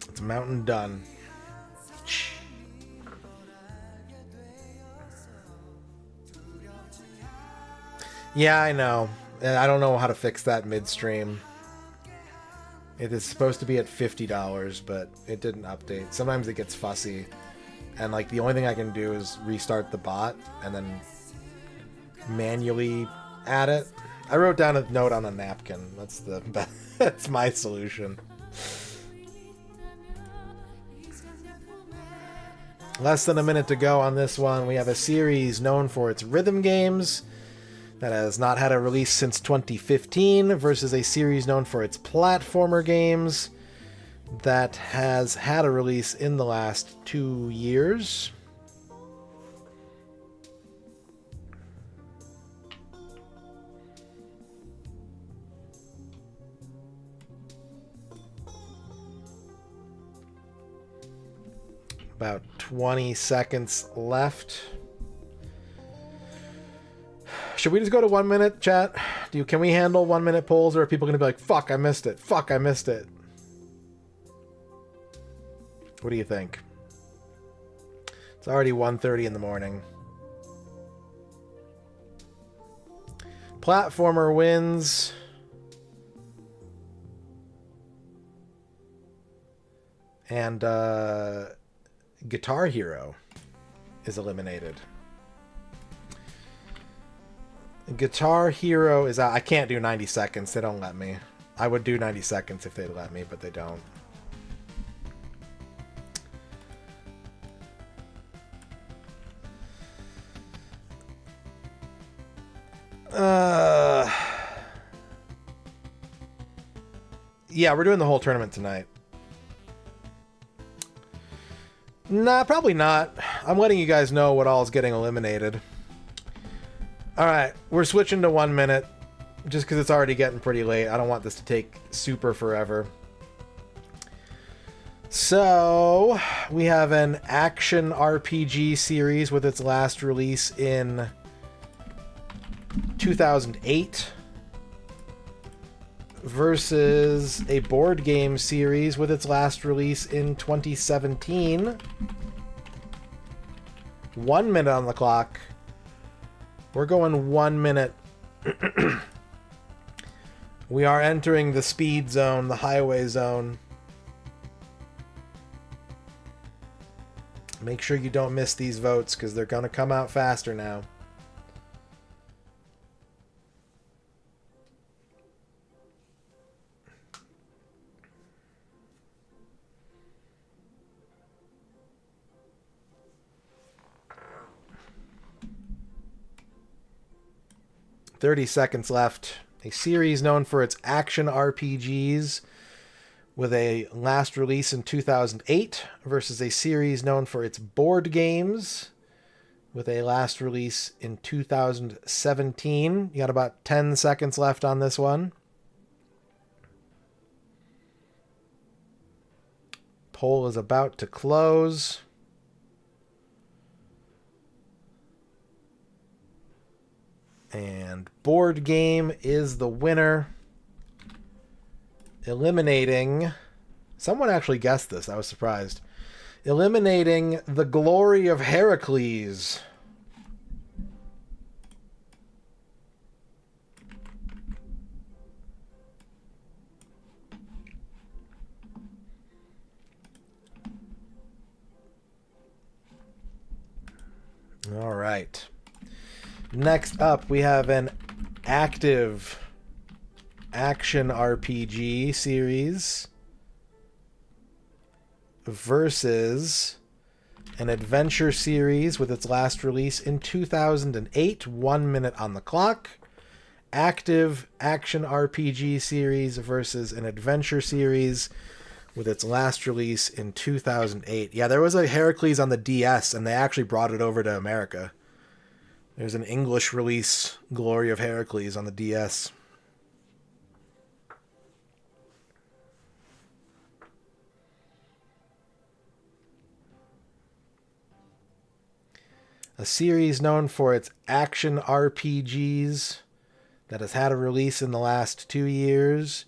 It's Mountain done. Yeah, I know. I don't know how to fix that midstream. It is supposed to be at $50, but it didn't update. Sometimes it gets fussy. And like the only thing I can do is restart the bot and then manually add it. I wrote down a note on a napkin. That's my solution. Less than a minute to go on this one. We have a series known for its rhythm games that has not had a release since 2015 versus a series known for its platformer games that has had a release in the last 2 years. About 20 seconds left. Should we just go to 1 minute, chat? Can we handle 1 minute polls, or are people going to be like, fuck, I missed it. Fuck, I missed it. What do you think? It's already 1:30 in the morning. Platformer wins. And Guitar Hero is eliminated. Guitar Hero is out. I can't do 90 seconds. They don't let me. I would do 90 seconds if they'd let me, but they don't. Yeah, we're doing the whole tournament tonight. Nah, probably not. I'm letting you guys know what all is getting eliminated. Alright, we're switching to 1 minute. Just because it's already getting pretty late. I don't want this to take super forever. So, we have an action RPG series with its last release in 2008 versus a board game series with its last release in 2017. 1 minute on the clock. We're going 1 minute. We are entering the speed zone, the highway zone. Make sure you don't miss these votes because they're going to come out faster now. "30 seconds left. A series known for its action RPGs with a last release in 2008 versus a series known for its board games with a last release in 2017. You got about 10 seconds left on this one. Poll is about to close. And board game is the winner, eliminating... Someone actually guessed this. I was surprised. Eliminating The Glory of Heracles. All right. Next up, we have an active action RPG series versus an adventure series with its last release in 2008. 1 minute on the clock. Active action RPG series versus an adventure series with its last release in 2008. Yeah, there was a Heracles on the DS, and they actually brought it over to America. There's an English release, Glory of Heracles, on the DS. A series known for its action RPGs that has had a release in the last 2 years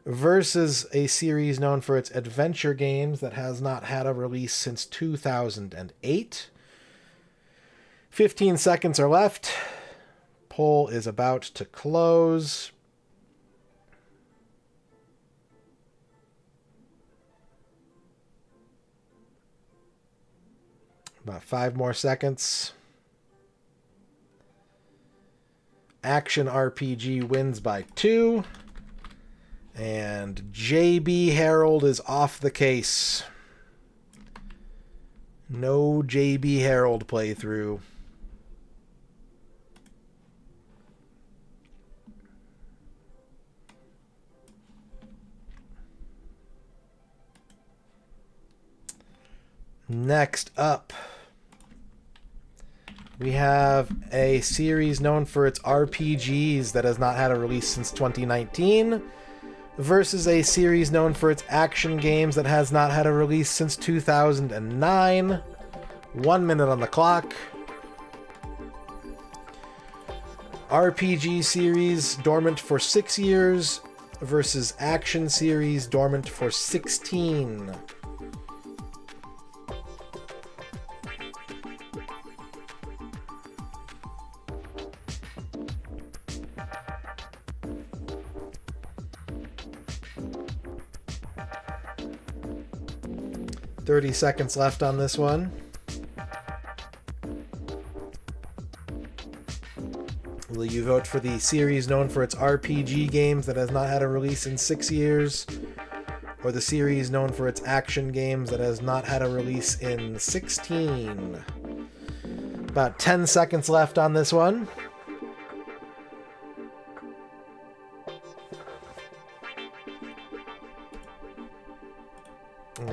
versus a series known for its adventure games that has not had a release since 2008. 15 seconds are left. Poll is about to close. About 5 more seconds. Action RPG wins by 2. And JB Harold is off the case. No JB Harold playthrough. Next up, we have a series known for its RPGs that has not had a release since 2019 versus a series known for its action games that has not had a release since 2009. 1 minute on the clock. RPG series dormant for 6 years versus action series dormant for 16. "30 seconds left on this one. Will you vote for the series known for its RPG games that has not had a release in 6 years, or the series known for its action games that has not had a release in 16? About 10 seconds left on this one.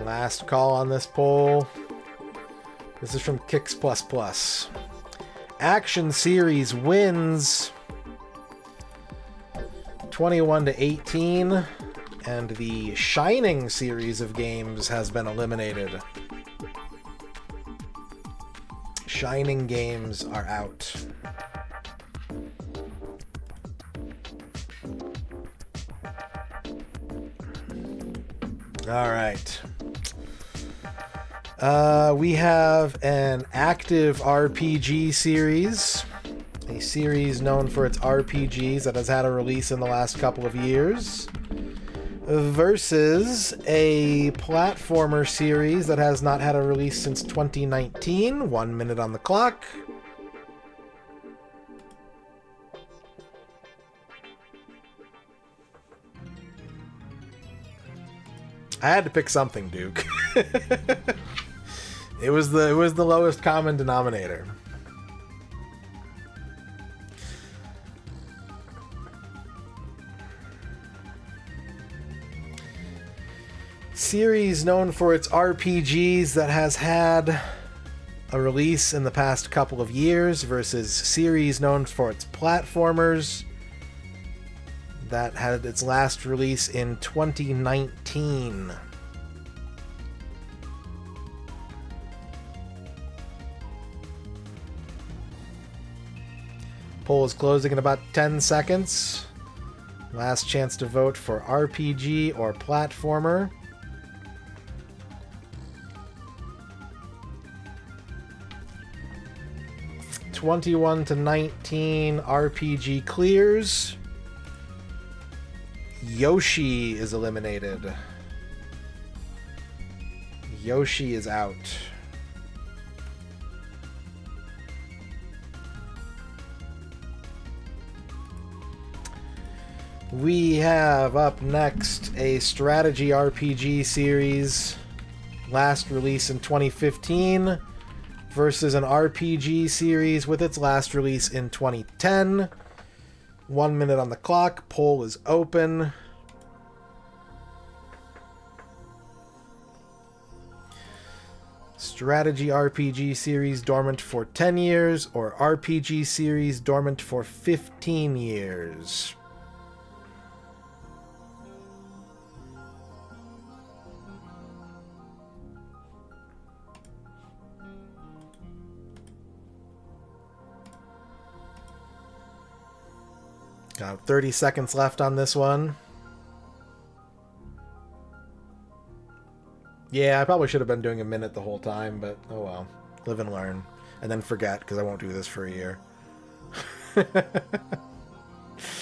Last call on this poll. This is from Kix Plus Plus. Action series wins 21-18, and the Shining series of games has been eliminated. Shining games are out. All right. We have an active RPG series. A series known for its RPGs that has had a release in the last couple of years. Versus a platformer series that has not had a release since 2019. 1 minute on the clock. I had to pick something, Duke. It was the lowest common denominator. Series known for its RPGs that has had a release in the past couple of years versus series known for its platformers that had its last release in 2019. Poll is closing in about 10 seconds. Last chance to vote for RPG or platformer. (21-19) RPG clears. Yoshi is eliminated. Yoshi is out. We have up next a strategy RPG series, last release in 2015, versus an RPG series with its last release in 2010. 1 minute on the clock. Poll is open. Strategy RPG series dormant for 10 years or RPG series dormant for 15 years. Got 30 seconds left on this one. Yeah, I probably should have been doing a minute the whole time, but oh well. Live and learn. And then forget, because I won't do this for a year.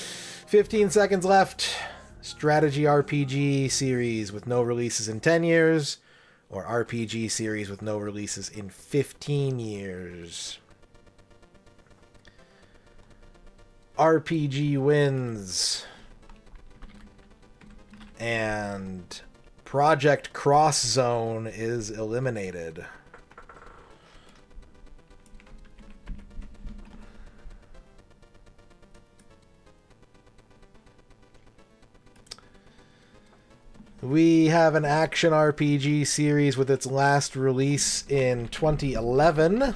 15 seconds left. Strategy RPG series with no releases in 10 years, or RPG series with no releases in 15 years. RPG wins. And Project Cross Zone is eliminated. We have an action RPG series with its last release in 2011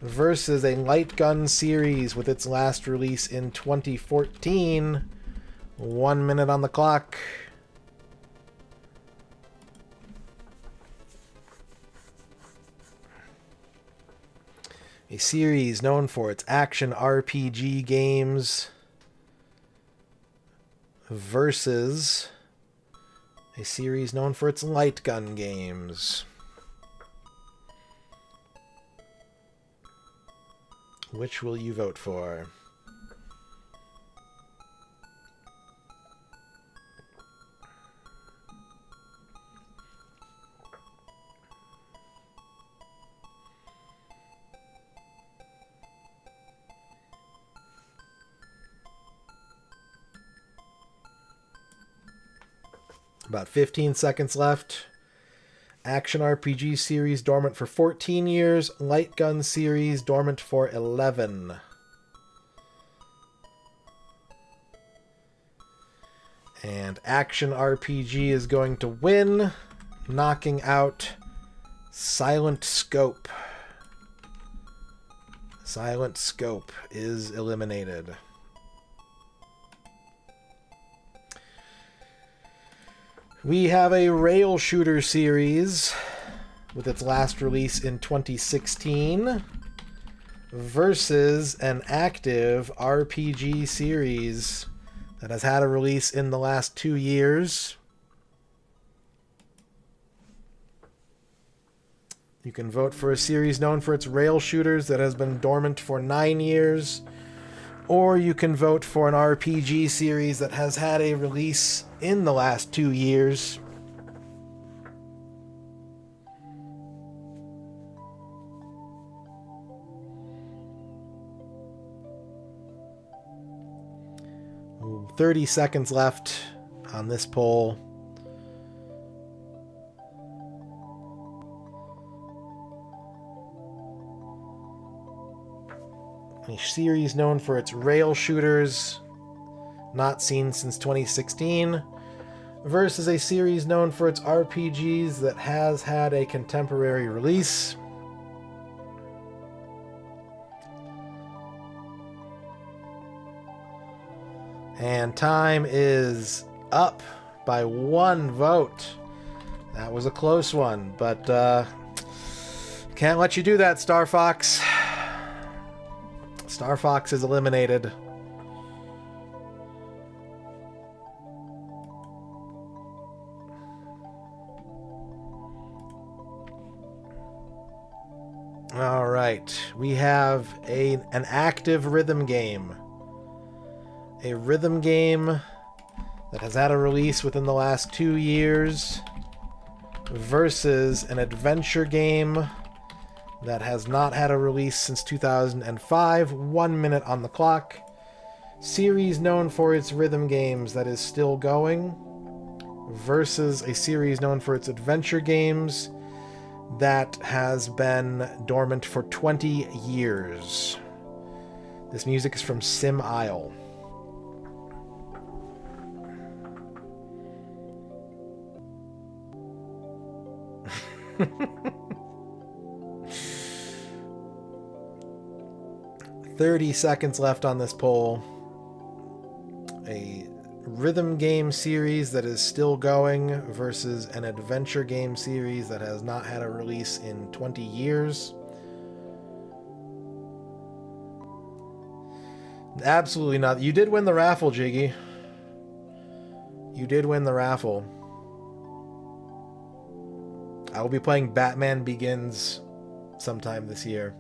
versus a light gun series with its last release in 2014. 1 minute on the clock. A series known for its action RPG games versus a series known for its light gun games. Which will you vote for? About 15 seconds left. Action RPG series dormant for 14 years. Light gun series dormant for 11. And action RPG is going to win, knocking out Silent Scope. Silent Scope is eliminated. We have a rail shooter series with its last release in 2016 versus an active RPG series that has had a release in the last 2 years. You can vote for a series known for its rail shooters that has been dormant for 9 years. Or you can vote for an RPG series that has had a release in the last 2 years. Ooh, 30 seconds left on this poll. A series known for its rail shooters, not seen since 2016, versus a series known for its RPGs that has had a contemporary release. And time is up by 1 vote. That was a close one, but can't let you do that, Star Fox. Star Fox is eliminated. All right, we have an active rhythm game. A rhythm game that has had a release within the last 2 years versus an adventure game that has not had a release since 2005, 1 minute on the clock. Series known for its rhythm games that is still going versus a series known for its adventure games that has been dormant for 20 years. This music is from Sim Isle. "30 seconds left on this poll. A rhythm game series that is still going versus an adventure game series that has not had a release in 20 years. Absolutely not. You did win the raffle, Jiggy. You did win the raffle. I will be playing Batman Begins sometime this year.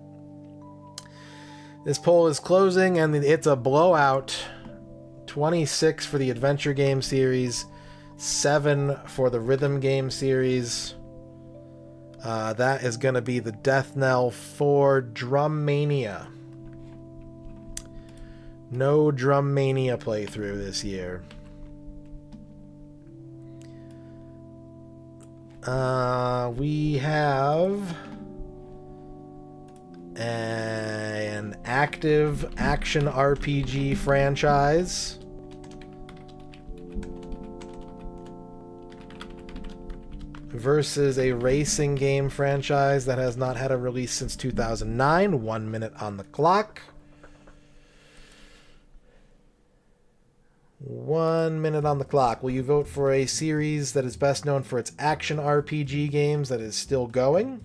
This poll is closing, and it's a blowout. 26 for the adventure game series, 7 for the rhythm game series. That is going to be the death knell for Drum Mania. No Drum Mania playthrough this year. We have an active action RPG franchise versus a racing game franchise that has not had a release since 2009. 1 minute on the clock. 1 minute on the clock. Will you vote for a series that is best known for its action RPG games that is still going?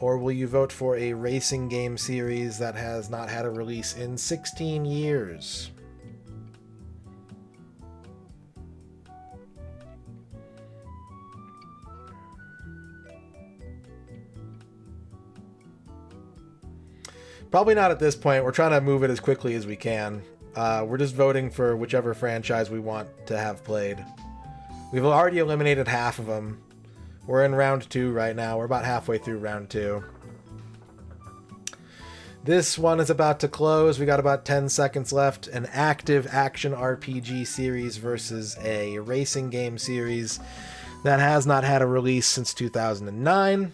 Or will you vote for a racing game series that has not had a release in 16 years? Probably not at this point. We're trying to move it as quickly as we can. We're just voting for whichever franchise we want to have played. We've already eliminated half of them. We're in round 2 right now. We're about halfway through round 2. This one is about to close. We got about 10 seconds left. An active action RPG series versus a racing game series that has not had a release since 2009.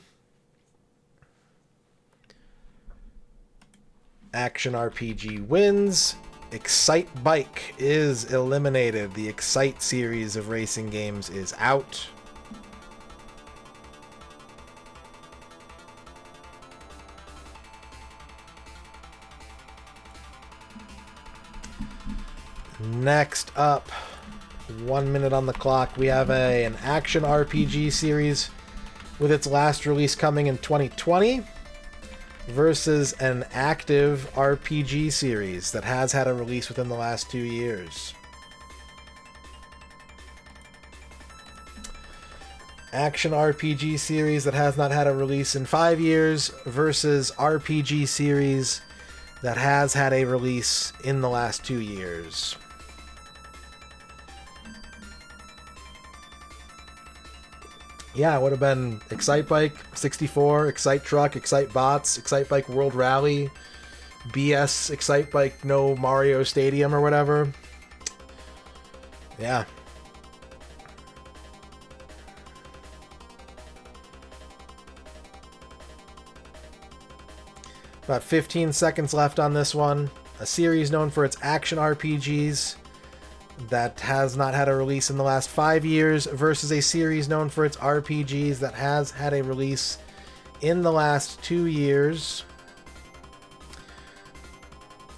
Action RPG wins. Excite Bike is eliminated. The Excite series of racing games is out. Next up, 1 minute on the clock, we have an action RPG series with its last release coming in 2020 versus an active RPG series that has had a release within the last 2 years. Action RPG series that has not had a release in 5 years versus RPG series that has had a release in the last 2 years. Yeah, it would have been Excite Bike 64, Excite Truck, Excite Bots, Excite Bike World Rally, BS Excite Bike No Mario Stadium or whatever. Yeah. About 15 seconds left on this one. A series known for its action RPGs that has not had a release in the last 5 years versus a series known for its RPGs that has had a release in the last 2 years.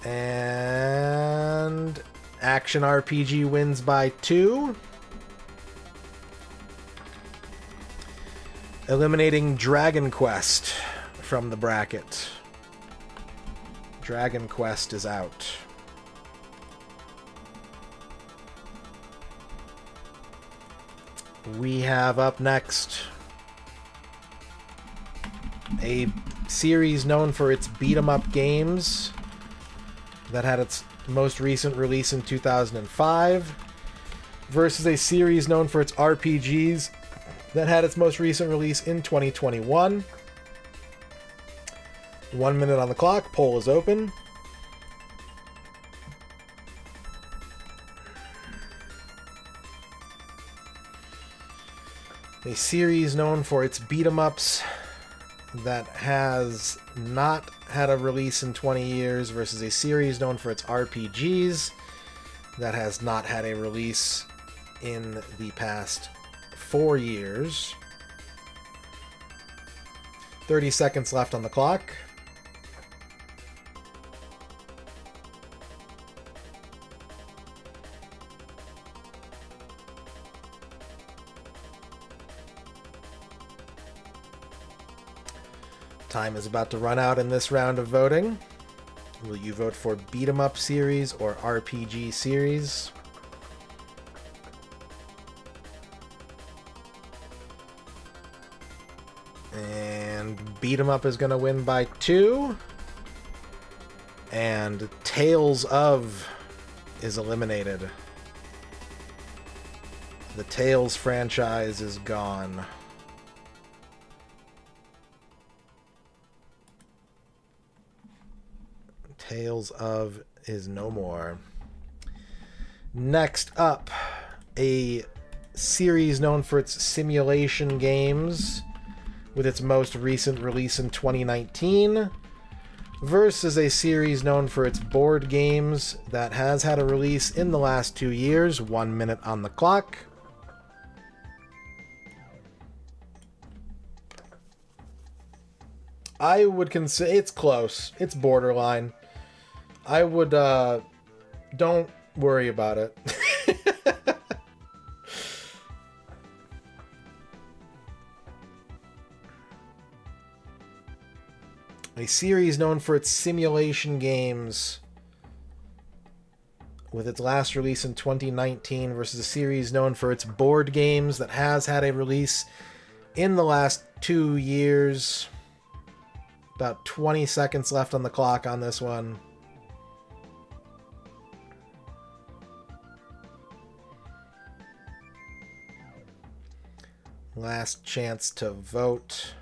And action RPG wins by 2. Eliminating Dragon Quest from the bracket. Dragon Quest is out. We have up next a series known for its beat-em-up games that had its most recent release in 2005 versus a series known for its RPGs that had its most recent release in 2021. 1 minute on the clock. Poll is open. A series known for its beat-em-ups that has not had a release in 20 years versus a series known for its RPGs that has not had a release in the past 4 years. 30 seconds left on the clock. Time is about to run out in this round of voting. Will you vote for beat 'em up series or RPG series? And beat 'em up is going to win by 2. And Tales of is eliminated. The Tales franchise is gone. Tales of is no more. Next up, a series known for its simulation games with its most recent release in 2019 versus a series known for its board games that has had a release in the last 2 years. 1 minute on the clock. I would consider it's close. It's borderline. I would, don't worry about it. A series known for its simulation games with its last release in 2019 versus a series known for its board games that has had a release in the last 2 years. About 20 seconds left on the clock on this one. Last chance to vote.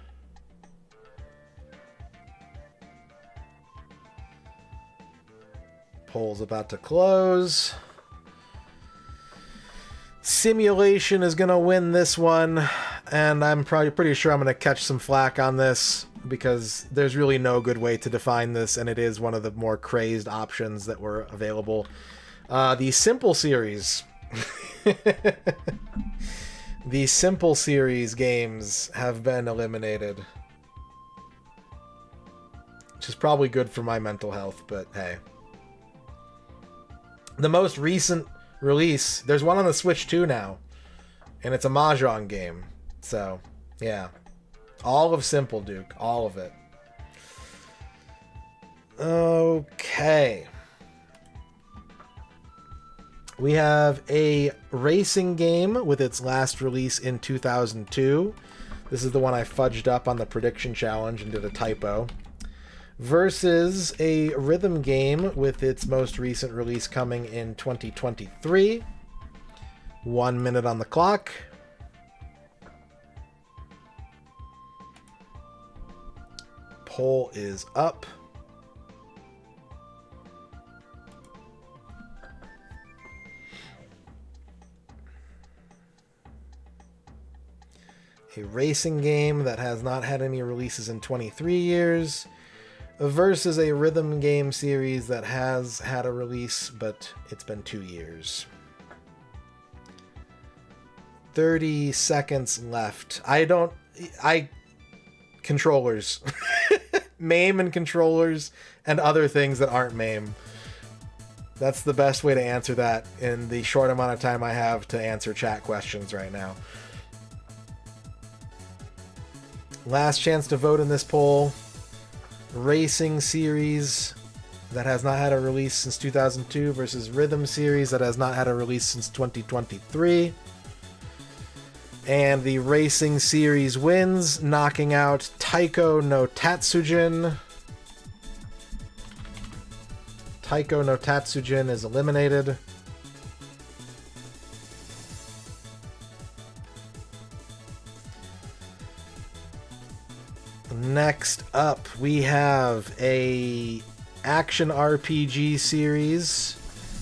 Poll's about to close. Simulation is going to win this one, and I'm probably pretty sure I'm going to catch some flack on this because there's really no good way to define this, and it is one of the more crazed options that were available. The Simple series. The Simple series games have been eliminated. Which is probably good for my mental health, but hey. The most recent release, there's one on the Switch too now. And it's a Mahjong game. So, yeah. All of Simple, Duke. All of it. Okay. We have a racing game with its last release in 2002. This is the one I fudged up on the prediction challenge and did a typo. Versus a rhythm game with its most recent release coming in 2023. 1 minute on the clock. Poll is up. A racing game that has not had any releases in 23 years versus a rhythm game series that has had a release, but it's been 2 years. 30 seconds left. Controllers. MAME and controllers and other things that aren't MAME. That's the best way to answer that in the short amount of time I have to answer chat questions right now. Last chance to vote in this poll. Racing series that has not had a release since 2002 versus rhythm series that has not had a release since 2023. And the racing series wins, knocking out Taiko no Tatsujin. Taiko no Tatsujin is eliminated. Next up, we have a action RPG series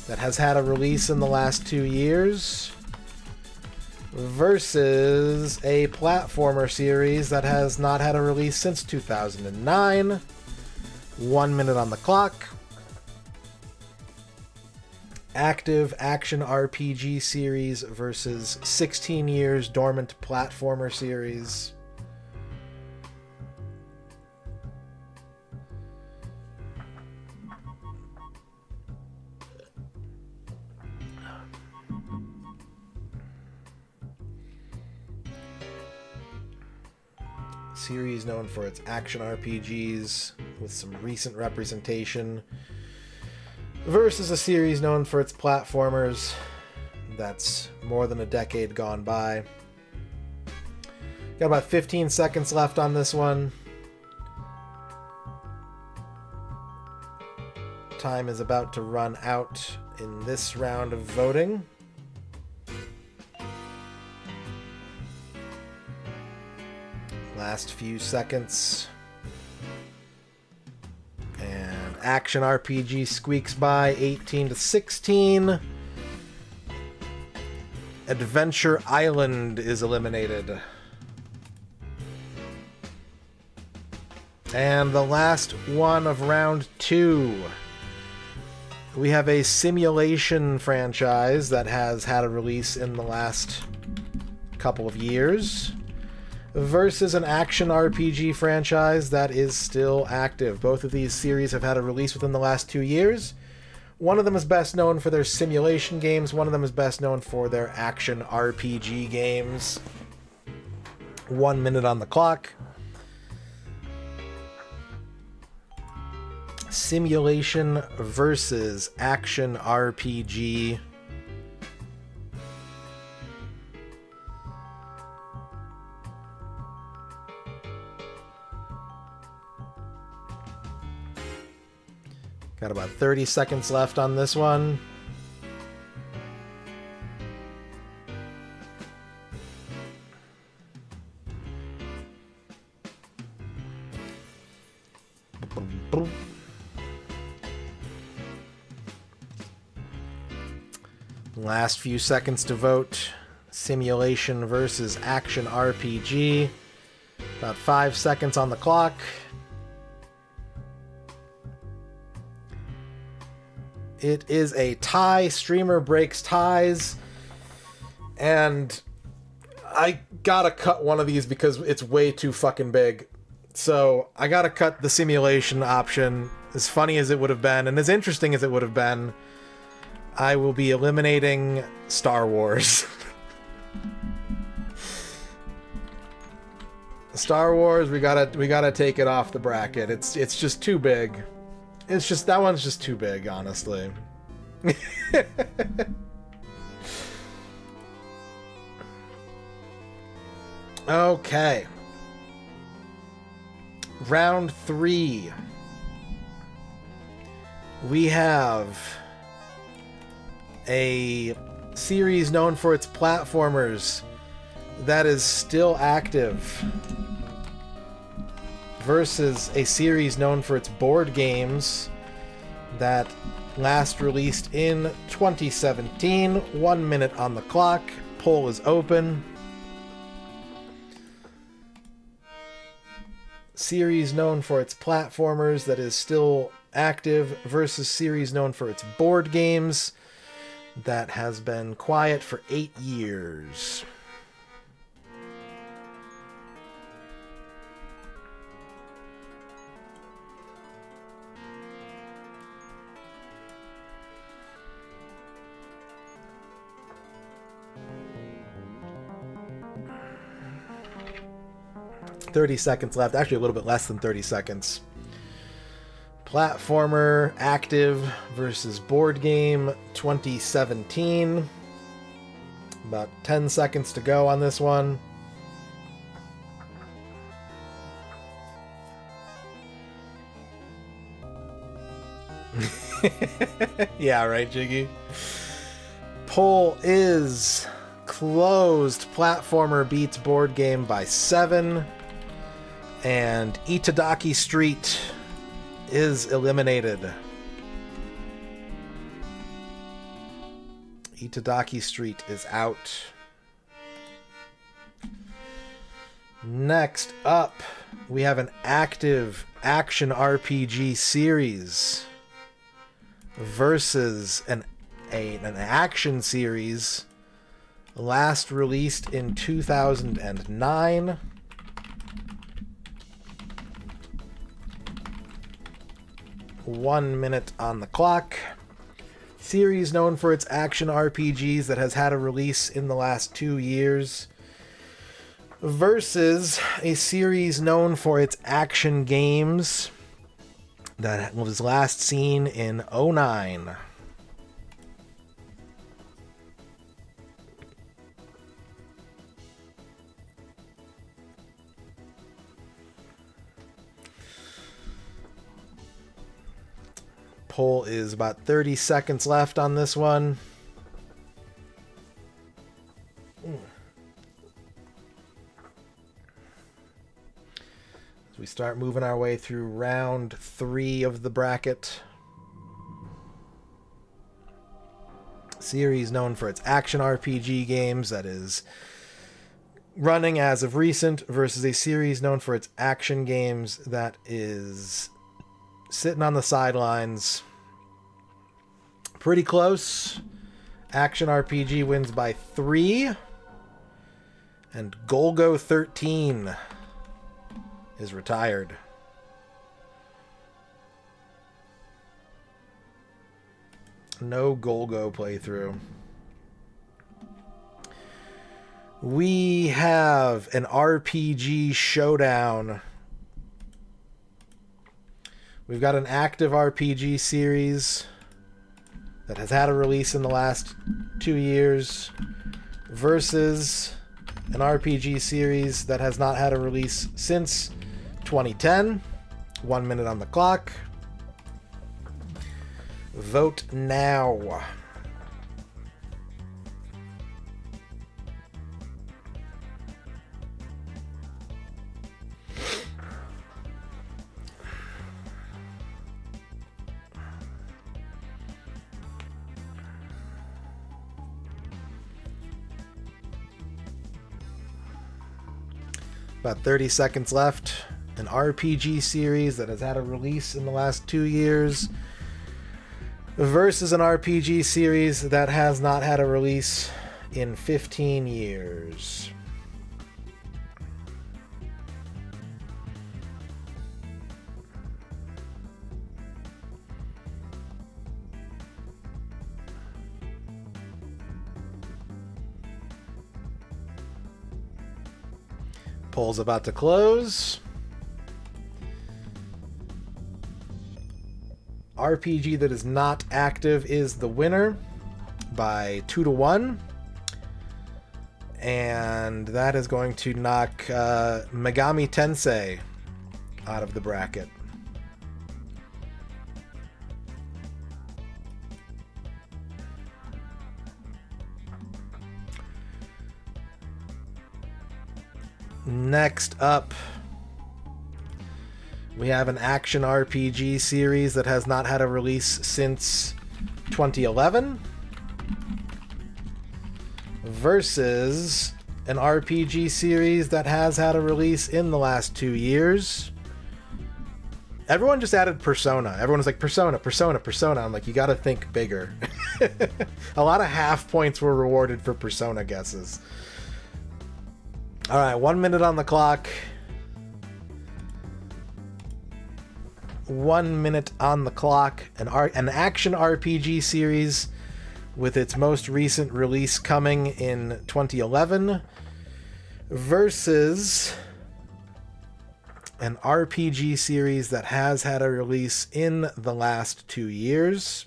that has had a release in the last 2 years versus a platformer series that has not had a release since 2009. 1 minute on the clock. Active action RPG series versus 16 years dormant platformer series. Series known for its action RPGs with some recent representation versus a series known for its platformers that's more than a decade gone by. Got about 15 seconds left on this one. Time is about to run out in this round of voting. Last few seconds. And action RPG squeaks by 18 to 16. Adventure Island is eliminated. And the last one of round 2. We have a simulation franchise that has had a release in the last couple of years versus an action RPG franchise that is still active. Both of these series have had a release within the last 2 years. One of them is best known for their simulation games. One of them is best known for their action RPG games. 1 minute on the clock. Simulation versus action RPG. Got about 30 seconds left on this one. Last few seconds to vote. Simulation versus action RPG. About 5 seconds on the clock. It is a tie. Streamer breaks ties. And I gotta cut one of these because it's way too fucking big. So I gotta cut the simulation option. As funny as it would have been, and as interesting as it would have been, I will be eliminating Star Wars. Star Wars, we gotta take it off the bracket. It's just too big. It's just, that one's just too big, honestly. Okay. Round 3. We have a series known for its platformers that is still active versus a series known for its board games that last released in 2017. 1 minute on the clock. Poll is open. Series known for its platformers that is still active versus series known for its board games that has been quiet for 8 years. $30 seconds left. Actually, a little bit less than 30 seconds. Platformer active versus board game 2017. About 10 seconds to go on this one. Yeah, right, Jiggy? Poll is closed. Platformer beats board game by 7. And Itadaki Street is eliminated. Itadaki Street is out. Next up, we have an active action RPG series versus an action series last released in 2009. One minute on the clock. Series known for its action RPGs that has had a release in the last 2 years versus a series known for its action games that was last seen in 2009. Poll is about 30 seconds left on this one. As we start moving our way through round 3 of the bracket. Series known for its action RPG games that is running as of recent versus a series known for its action games that is sitting on the sidelines. Pretty close. Action RPG wins by 3. And Golgo 13 is retired. No Golgo playthrough. We have an RPG showdown. We've got an active RPG series that has had a release in the last 2 years versus an RPG series that has not had a release since 2010. 1 minute on the clock. Vote now. About 30 seconds left. An RPG series that has had a release in the last 2 years versus an RPG series that has not had a release in 15 years. Poll's about to close. RPG that is not active is the winner by 2-1. And that is going to knock Megami Tensei out of the bracket. Next up, we have an action RPG series that has not had a release since 2011 versus an RPG series that has had a release in the last 2 years. Everyone just added Persona. Everyone was like, Persona, Persona, Persona. I'm like, you gotta think bigger. A lot of half points were rewarded for Persona guesses. All right, 1 minute on the clock. 1 minute on the clock. An action RPG series with its most recent release coming in 2011 versus an RPG series that has had a release in the last 2 years.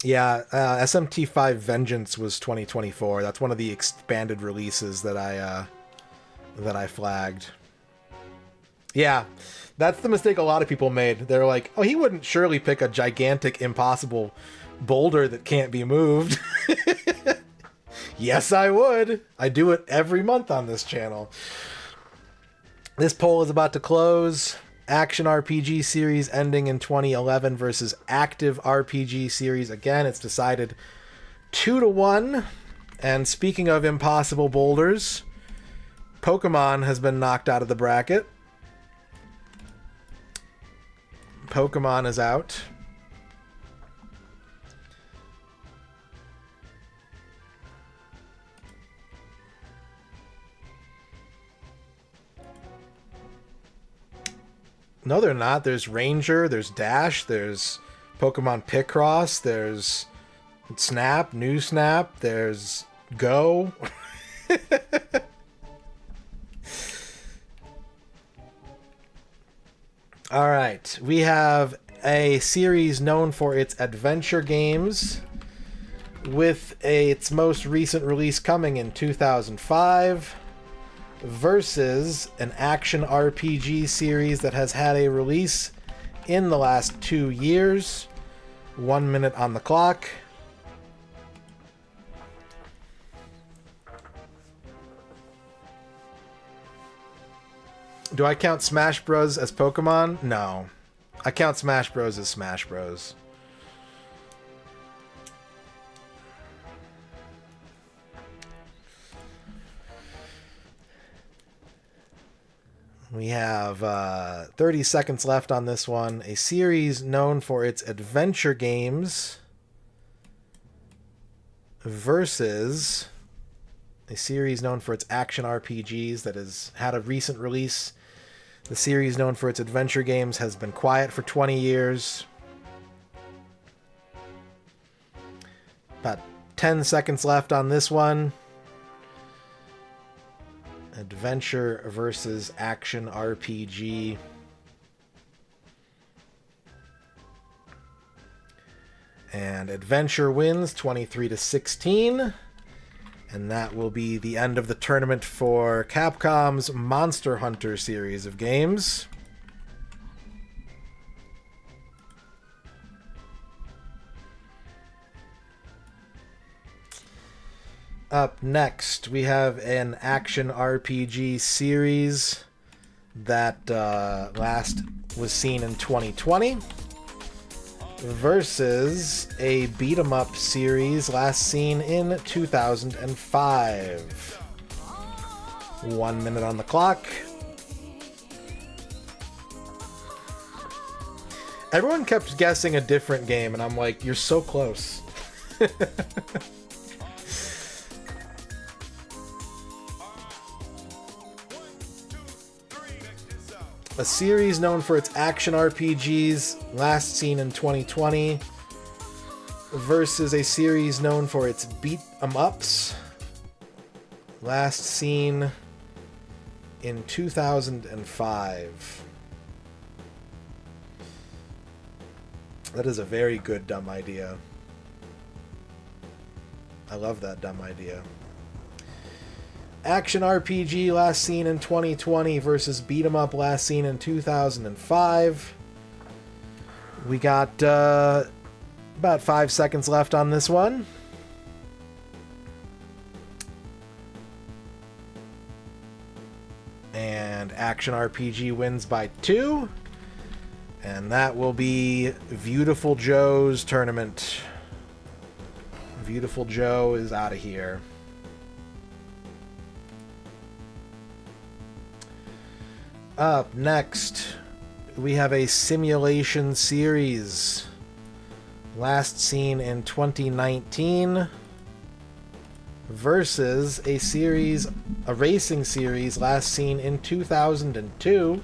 Yeah, SMT5 Vengeance was 2024. That's one of the expanded releases that I flagged. Yeah, that's the mistake a lot of people made. They're like, oh, he wouldn't surely pick a gigantic, impossible boulder that can't be moved. Yes, I would. I do it every month on this channel. This poll is about to close. Action RPG series ending in 2011 versus active RPG series. Again, it's decided 2-1. And speaking of impossible boulders, Pokemon has been knocked out of the bracket. Pokemon is out. No, they're not. There's Ranger, there's Dash, there's Pokemon Picross, there's Snap, New Snap, there's Go. All right, we have a series known for its adventure games with its most recent release coming in 2005 versus an action RPG series that has had a release in the last 2 years. 1 minute on the clock. Do I count Smash Bros. As Pokemon? No. I count Smash Bros. As Smash Bros. We have 30 seconds left on this one. A series known for its adventure games versus a series known for its action RPGs that has had a recent release. The series known for its adventure games has been quiet for 20 years. About 10 seconds left on this one. Adventure versus action RPG. And adventure wins 23-16. And that will be the end of the tournament for Capcom's Monster Hunter series of games. Up next, we have an action RPG series that last was seen in 2020 versus a beat-em-up series last seen in 2005. 1 minute on the clock. Everyone kept guessing a different game, and I'm like, you're so close. A series known for its action RPGs, last seen in 2020, versus a series known for its beat-em-ups, last seen in 2005. That is a very good dumb idea. I love that dumb idea. Action RPG last seen in 2020 versus beat 'em up last seen in 2005. We got about 5 seconds left on this one. And Action RPG wins by 2. And that will be Beautiful Joe's tournament. Beautiful Joe is out of here. Up next, we have a simulation series. Last seen in 2019 versus a racing series last seen in 2002.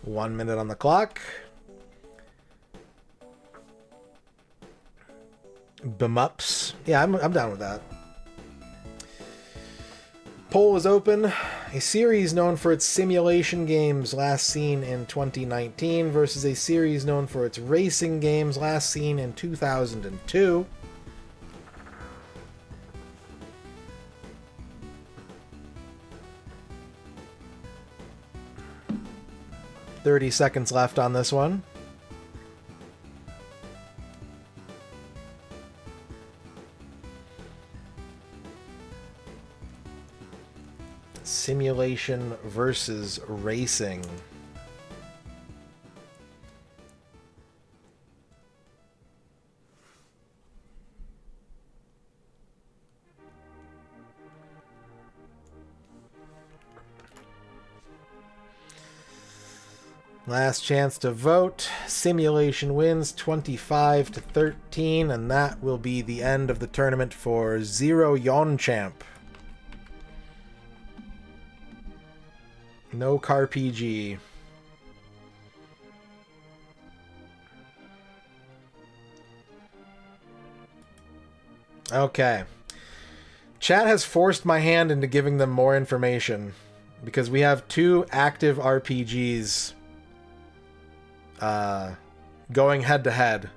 One minute on the clock. Bemups. Yeah, I'm down with that. Poll is open. A series known for its simulation games last seen in 2019 versus a series known for its racing games last seen in 2002. $30 seconds left on this one. Simulation versus racing. Last chance to vote. Simulation wins 25-13, and that will be the end of the tournament for Zero Yon Champ. No CarPG. Okay. Chat has forced my hand into giving them more information because we have 2 active RPGs going head to head,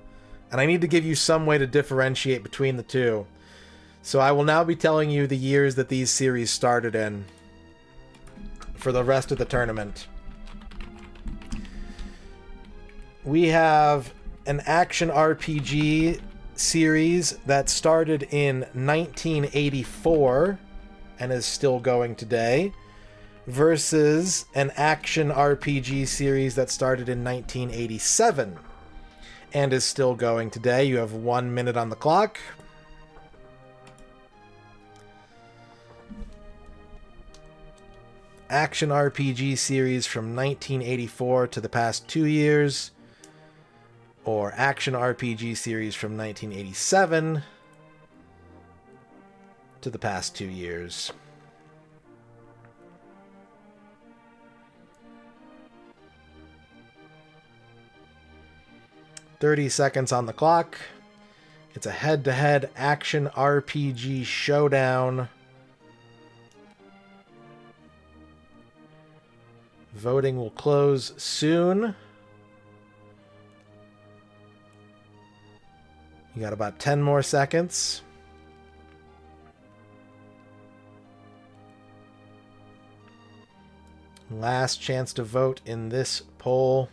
and I need to give you some way to differentiate between the 2. So I will now be telling you the years that these series started in for the rest of the tournament. We have an action RPG series that started in 1984 and is still going today versus an action RPG series that started in 1987 and is still going today. You have 1 minute on the clock. Action RPG series from 1984 to the past 2 years, or action RPG series from 1987 to the past 2 years. $30 seconds on the clock. It's a head-to-head action RPG showdown. Voting will close soon. You got about 10 more seconds. Last chance to vote in this poll.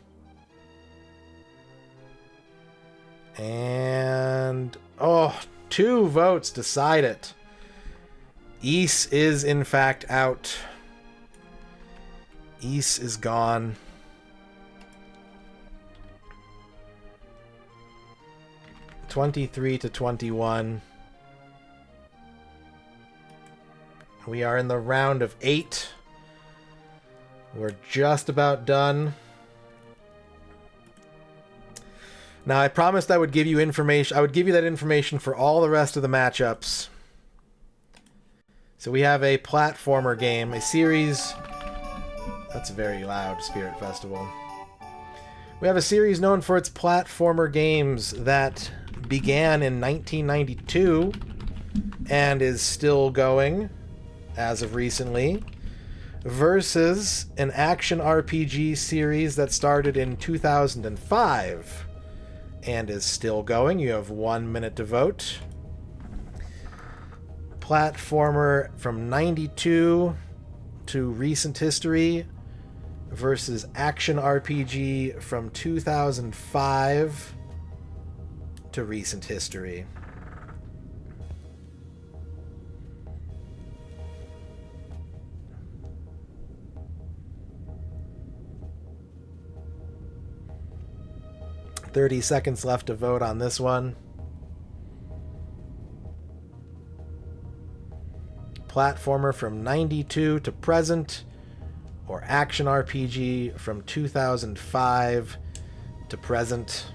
And 2 votes decide it. East is in fact out. East is gone. (23-21). We are in the round of 8. We're just about done. Now, I promised I would give you information. I would give you that information for all the rest of the matchups. So we have a platformer game, a series. That's very loud, Spirit Festival. We have a series known for its platformer games that began in 1992 and is still going as of recently. versus an action RPG series that started in 2005 and is still going. You have 1 minute to vote. Platformer from 92 to recent history versus action RPG from 2005 to recent history. $30 seconds left to vote on this one. Platformer from 92 to present, or action RPG from 2005 to present.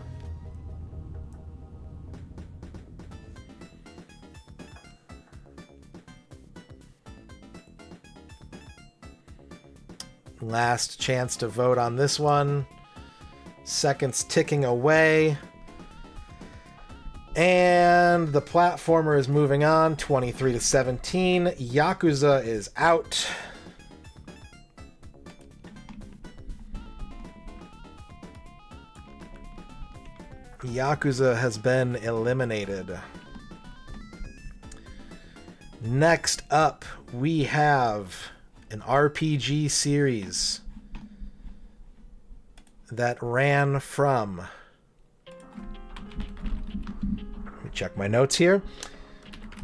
Last chance to vote on this one. Seconds ticking away. And the platformer is moving on, 23 to 17. Yakuza is out. Yakuza has been eliminated. Next up, we have an RPG series that ran from... Let me check my notes here.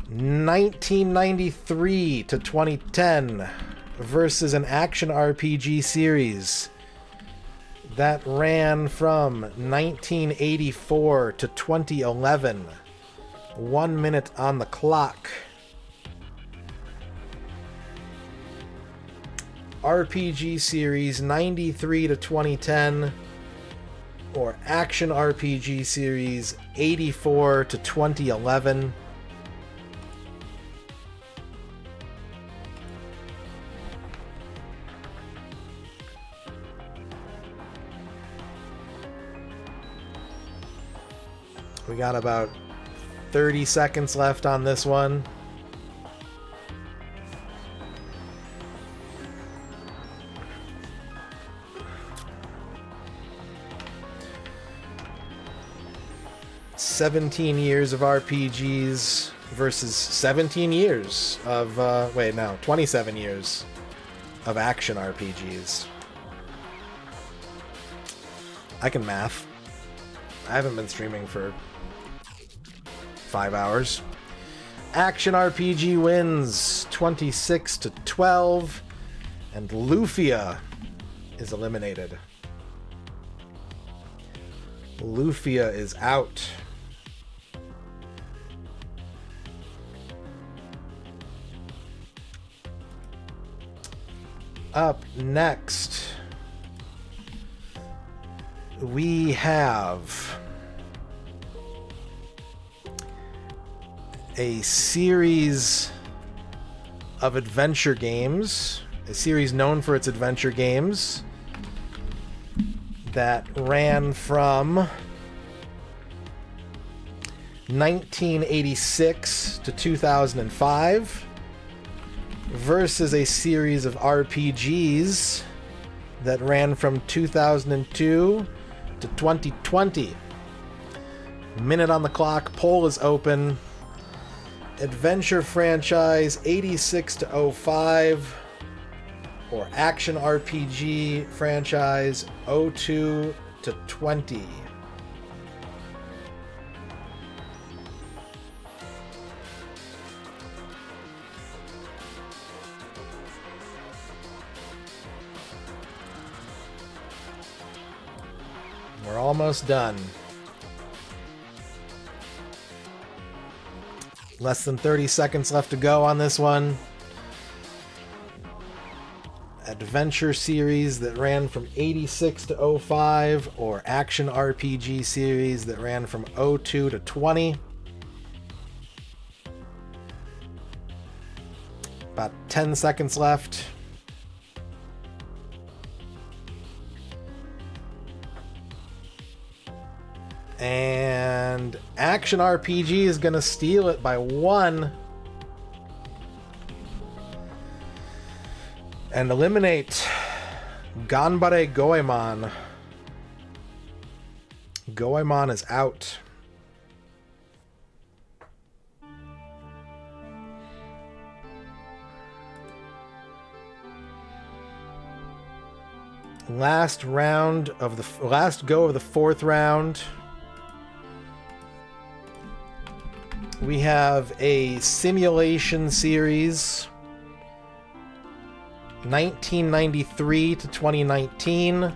1993 to 2010 versus an action RPG series that ran from 1984 to 2011. 1 minute on the clock. RPG series 93 to 2010, or action RPG series 84 to 2011. We got about 30 seconds left on this one. "17 years of RPGs versus 17 years of 27 years of action RPGs." I can math. I haven't been streaming for 5 hours. Action RPG wins 26 to 12, and Lufia is eliminated. Lufia is out. Up next, we have a series of adventure games, a series known for its adventure games that ran from 1986 to 2005 versus a series of RPGs that ran from 2002 to 2020. Minute on the clock, poll is open. Adventure franchise 86 to 05, or action RPG franchise 02 to 20. We're almost done. Less than 30 seconds left to go on this one. Adventure series that ran from 86 to 05, or action RPG series that ran from 02 to 20. About 10 seconds left. And action RPG is going to steal it by 1. and eliminate Ganbare Goemon. Goemon is out. Last go of the fourth round. We have a simulation series, 1993 to 2019,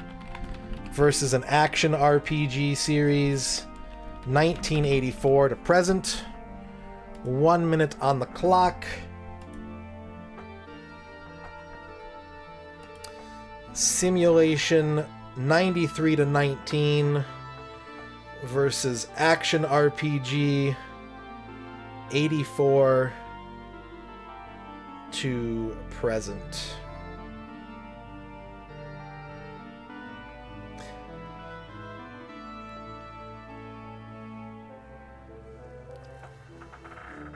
versus an action RPG series, 1984 to present. 1 minute on the clock. Simulation 93 to 19 versus action RPG 84 to present.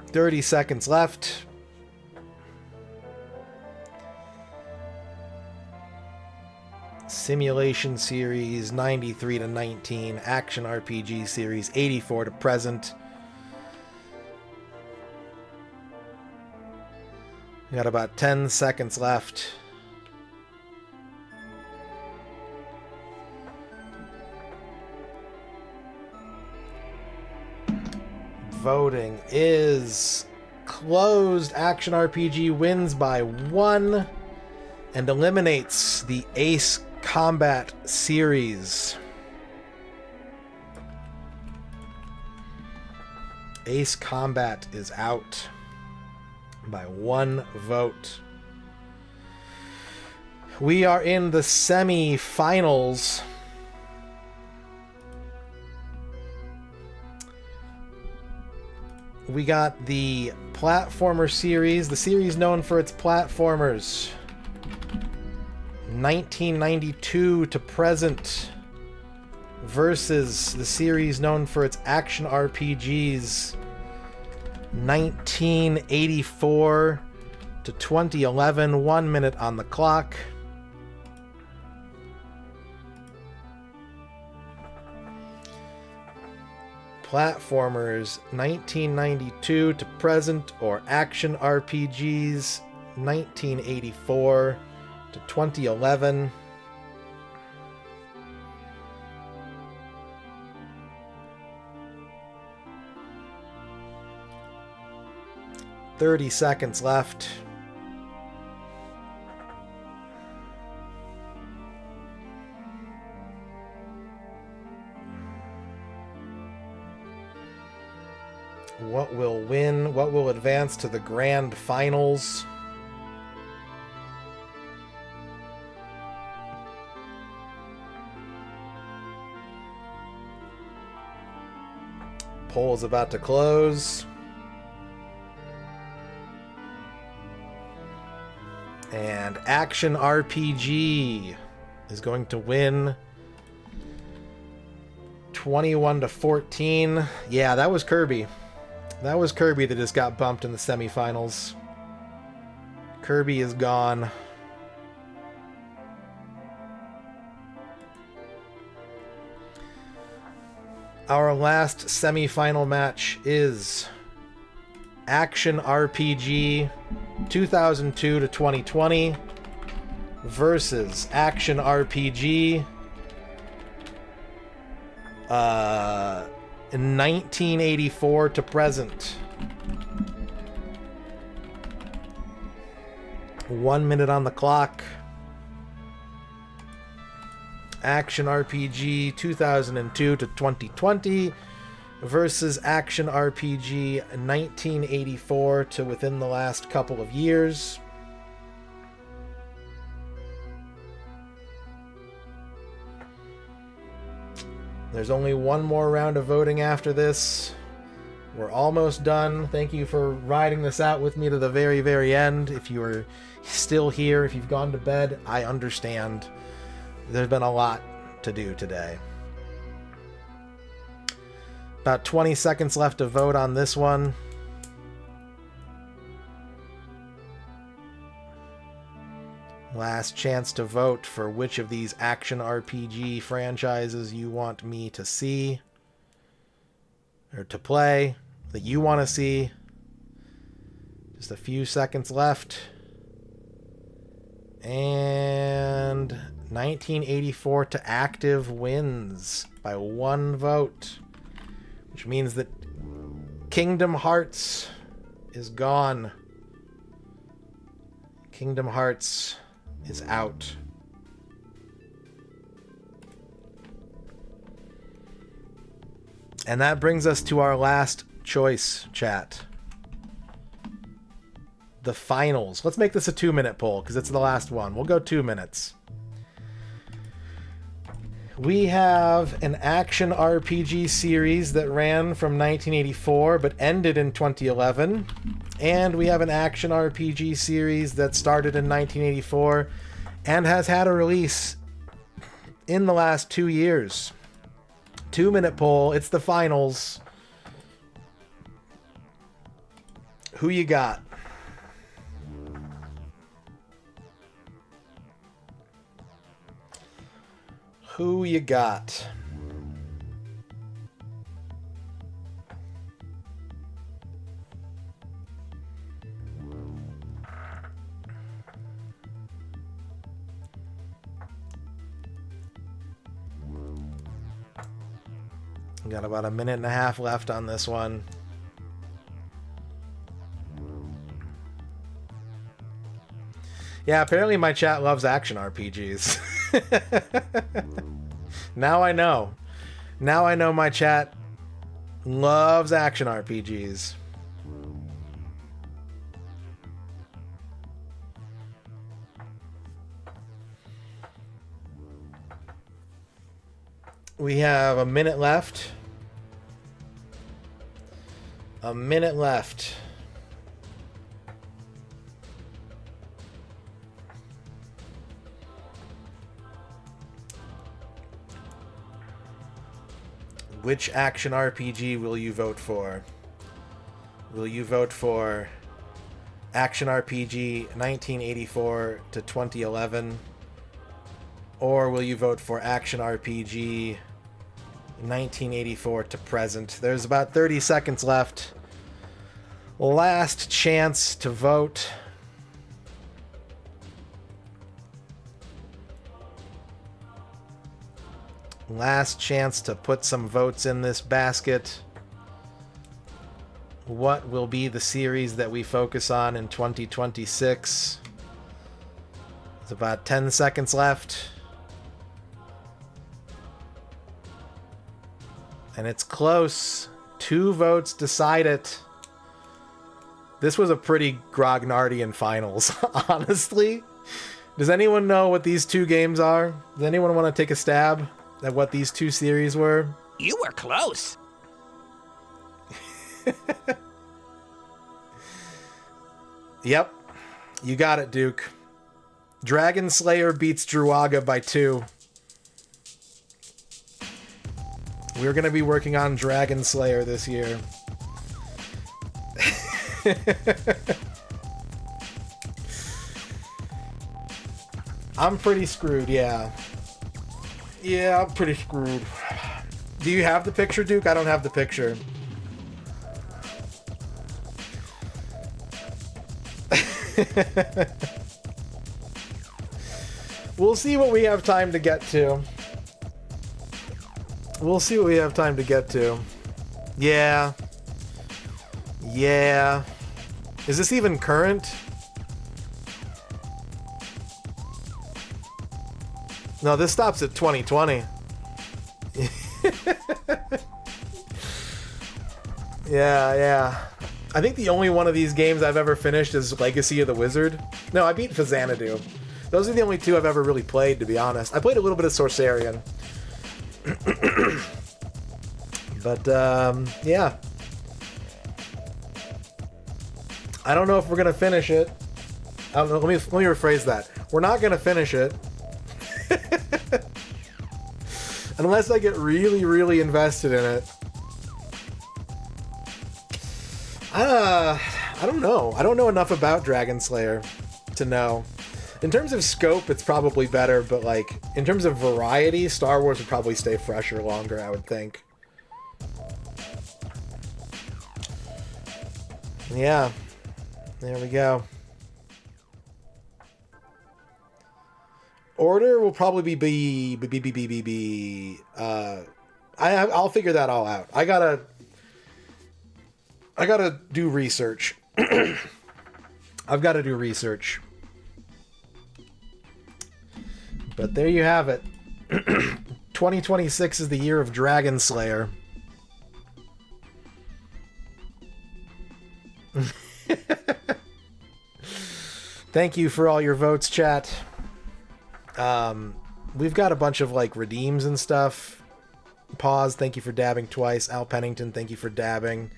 "30 seconds left. Simulation series 93 to 19, action RPG series 84 to present. We got about 10 seconds left. Voting is closed. Action RPG wins by 1 and eliminates the Ace Combat series. Ace Combat is out by 1 vote. We are in the semi-finals. We got the platformer series, the series known for its platformers. 1992 to present versus the series known for its action RPGs. 1984 to 2011, 1 minute on the clock. Platformers 1992 to present or action RPGs 1984 to 2011. "30 seconds left. What will win? What will advance to the grand finals? Poll is about to close. And action RPG is going to win 21 to 14. Yeah, that was Kirby. That was Kirby that just got bumped in the semifinals. Kirby is gone. Our last semifinal match is Action RPG 2002 to 2020 versus Action RPG 1984 to present. 1 minute on the clock. Action RPG 2002 to 2020 versus Action RPG 1984 to within the last couple of years. There's only one more round of voting after this. We're almost done. Thank you for riding this out with me to the very, very end. If you are still here, if you've gone to bed, I understand. There's been a lot to do today. About 20 seconds left to vote on this one. Last chance to vote for which of these action RPG franchises you want me to see or to play, that you want to see. Just a few seconds left. And 1984 to active wins by 1 vote, which means that Kingdom Hearts is gone. Kingdom Hearts is out. And that brings us to our last choice, chat. The finals. Let's make this a 2-minute poll because it's the last one. We'll go 2 minutes. We have an action RPG series that ran from 1984 but ended in 2011. And we have an action RPG series that started in 1984 and has had a release in the last 2 years. 2-minute poll. It's the finals. Who you got? Who you got? We got about 1.5 minutes left on this one. Yeah, apparently my chat loves action RPGs. Now I know. Now I know my chat loves action RPGs. We have 1 minute left. 1 minute left. Which action RPG will you vote for? Will you vote for action RPG 1984 to 2011? Or will you vote for action RPG 1984 to present? There's about 30 seconds left. Last chance to vote. Last chance to put some votes in this basket. What will be the series that we focus on in 2026? There's about 10 seconds left. And it's close. 2 votes decide it. This was a pretty grognardian finals, honestly. Does anyone know what these 2 games are? Does anyone want to take a stab at what these 2 series were? You were close. Yep. You got it, Duke. Dragon Slayer beats Druaga by 2. We're going to be working on Dragon Slayer this year. I'm pretty screwed, yeah. Yeah, I'm pretty screwed. Do you have the picture, Duke? I don't have the picture. We'll see what we have time to get to. We'll see what we have time to get to. Yeah. Yeah. Is this even current? No, this stops at 2020. Yeah. I think the only one of these games I've ever finished is Legacy of the Wizard. No, I beat Xanadu. Those are the only 2 I've ever really played, to be honest. I played a little bit of Sorcerian. But, yeah. I don't know if we're going to finish it. I don't know, let me rephrase that. We're not going to finish it. Unless I get really, really invested in it. I don't know. I don't know enough about Dragon Slayer to know. In terms of scope, it's probably better, but like in terms of variety, Star Wars would probably stay fresher longer, I would think. Yeah, there we go. Order will probably be I'll figure that all out. I gotta do research. I've got to do research. But there you have it. 2026 is the year of Dragon Slayer. Thank you for all your votes, chat. We've got a bunch of like redeems and stuff. Pause, thank you for dabbing twice. Al Pennington, thank you for dabbing.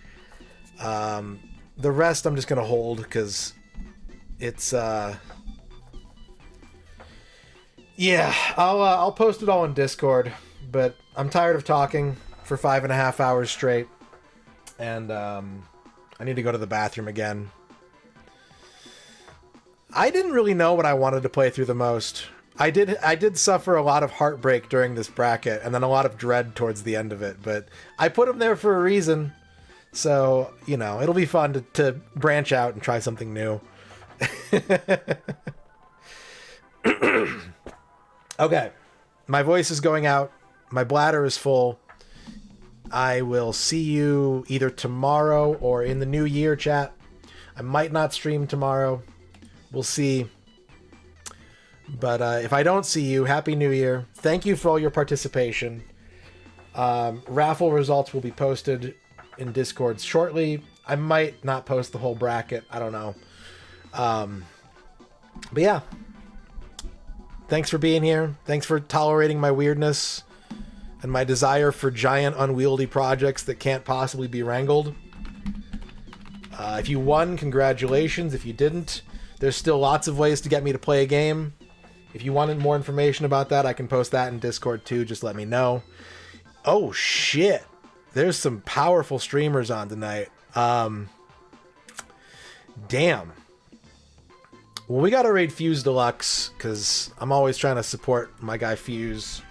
The rest I'm just gonna hold because it's yeah, I'll post it all in Discord, but I'm tired of talking for 5.5 hours straight, and I need to go to the bathroom again. I didn't really know what I wanted to play through the most. I did suffer a lot of heartbreak during this bracket, and then a lot of dread towards the end of it, but I put them there for a reason. So, you know, it'll be fun to branch out and try something new. Okay, my voice is going out. My bladder is full. I will see you either tomorrow or in the new year, chat. I might not stream tomorrow. We'll see. But if I don't see you, Happy New Year. Thank you for all your participation. Raffle results will be posted in Discord shortly. I might not post the whole bracket. I don't know. But yeah. Thanks for being here. Thanks for tolerating my weirdness and my desire for giant unwieldy projects that can't possibly be wrangled. If you won, congratulations. If you didn't, there's still lots of ways to get me to play a game. If you wanted more information about that, I can post that in Discord too. Just let me know. Oh shit. There's some powerful streamers on tonight. Damn. Well, we gotta raid Fuse Deluxe, because I'm always trying to support my guy Fuse.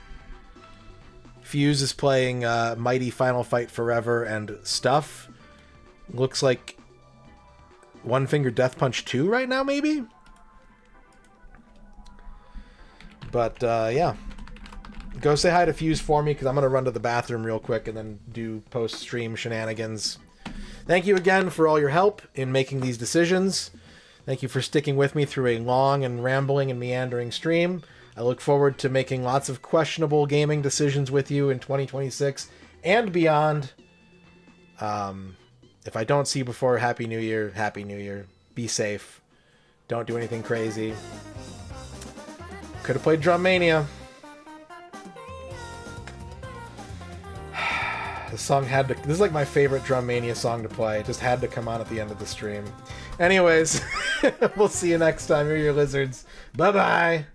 Fuse is playing Mighty Final Fight Forever and stuff. Looks like One Finger Death Punch 2 right now, maybe? But, yeah. Go say hi to Fuse for me, because I'm going to run to the bathroom real quick and then do post-stream shenanigans. Thank you again for all your help in making these decisions. Thank you for sticking with me through a long and rambling and meandering stream. I look forward to making lots of questionable gaming decisions with you in 2026 and beyond. If I don't see you before, Happy New Year. Happy New Year. Be safe. Don't do anything crazy. Could have played Drum Mania. The song had to... This is like my favorite Drum Mania song to play. It just had to come on at the end of the stream. Anyways, we'll see you next time. You're your lizards. Bye-bye.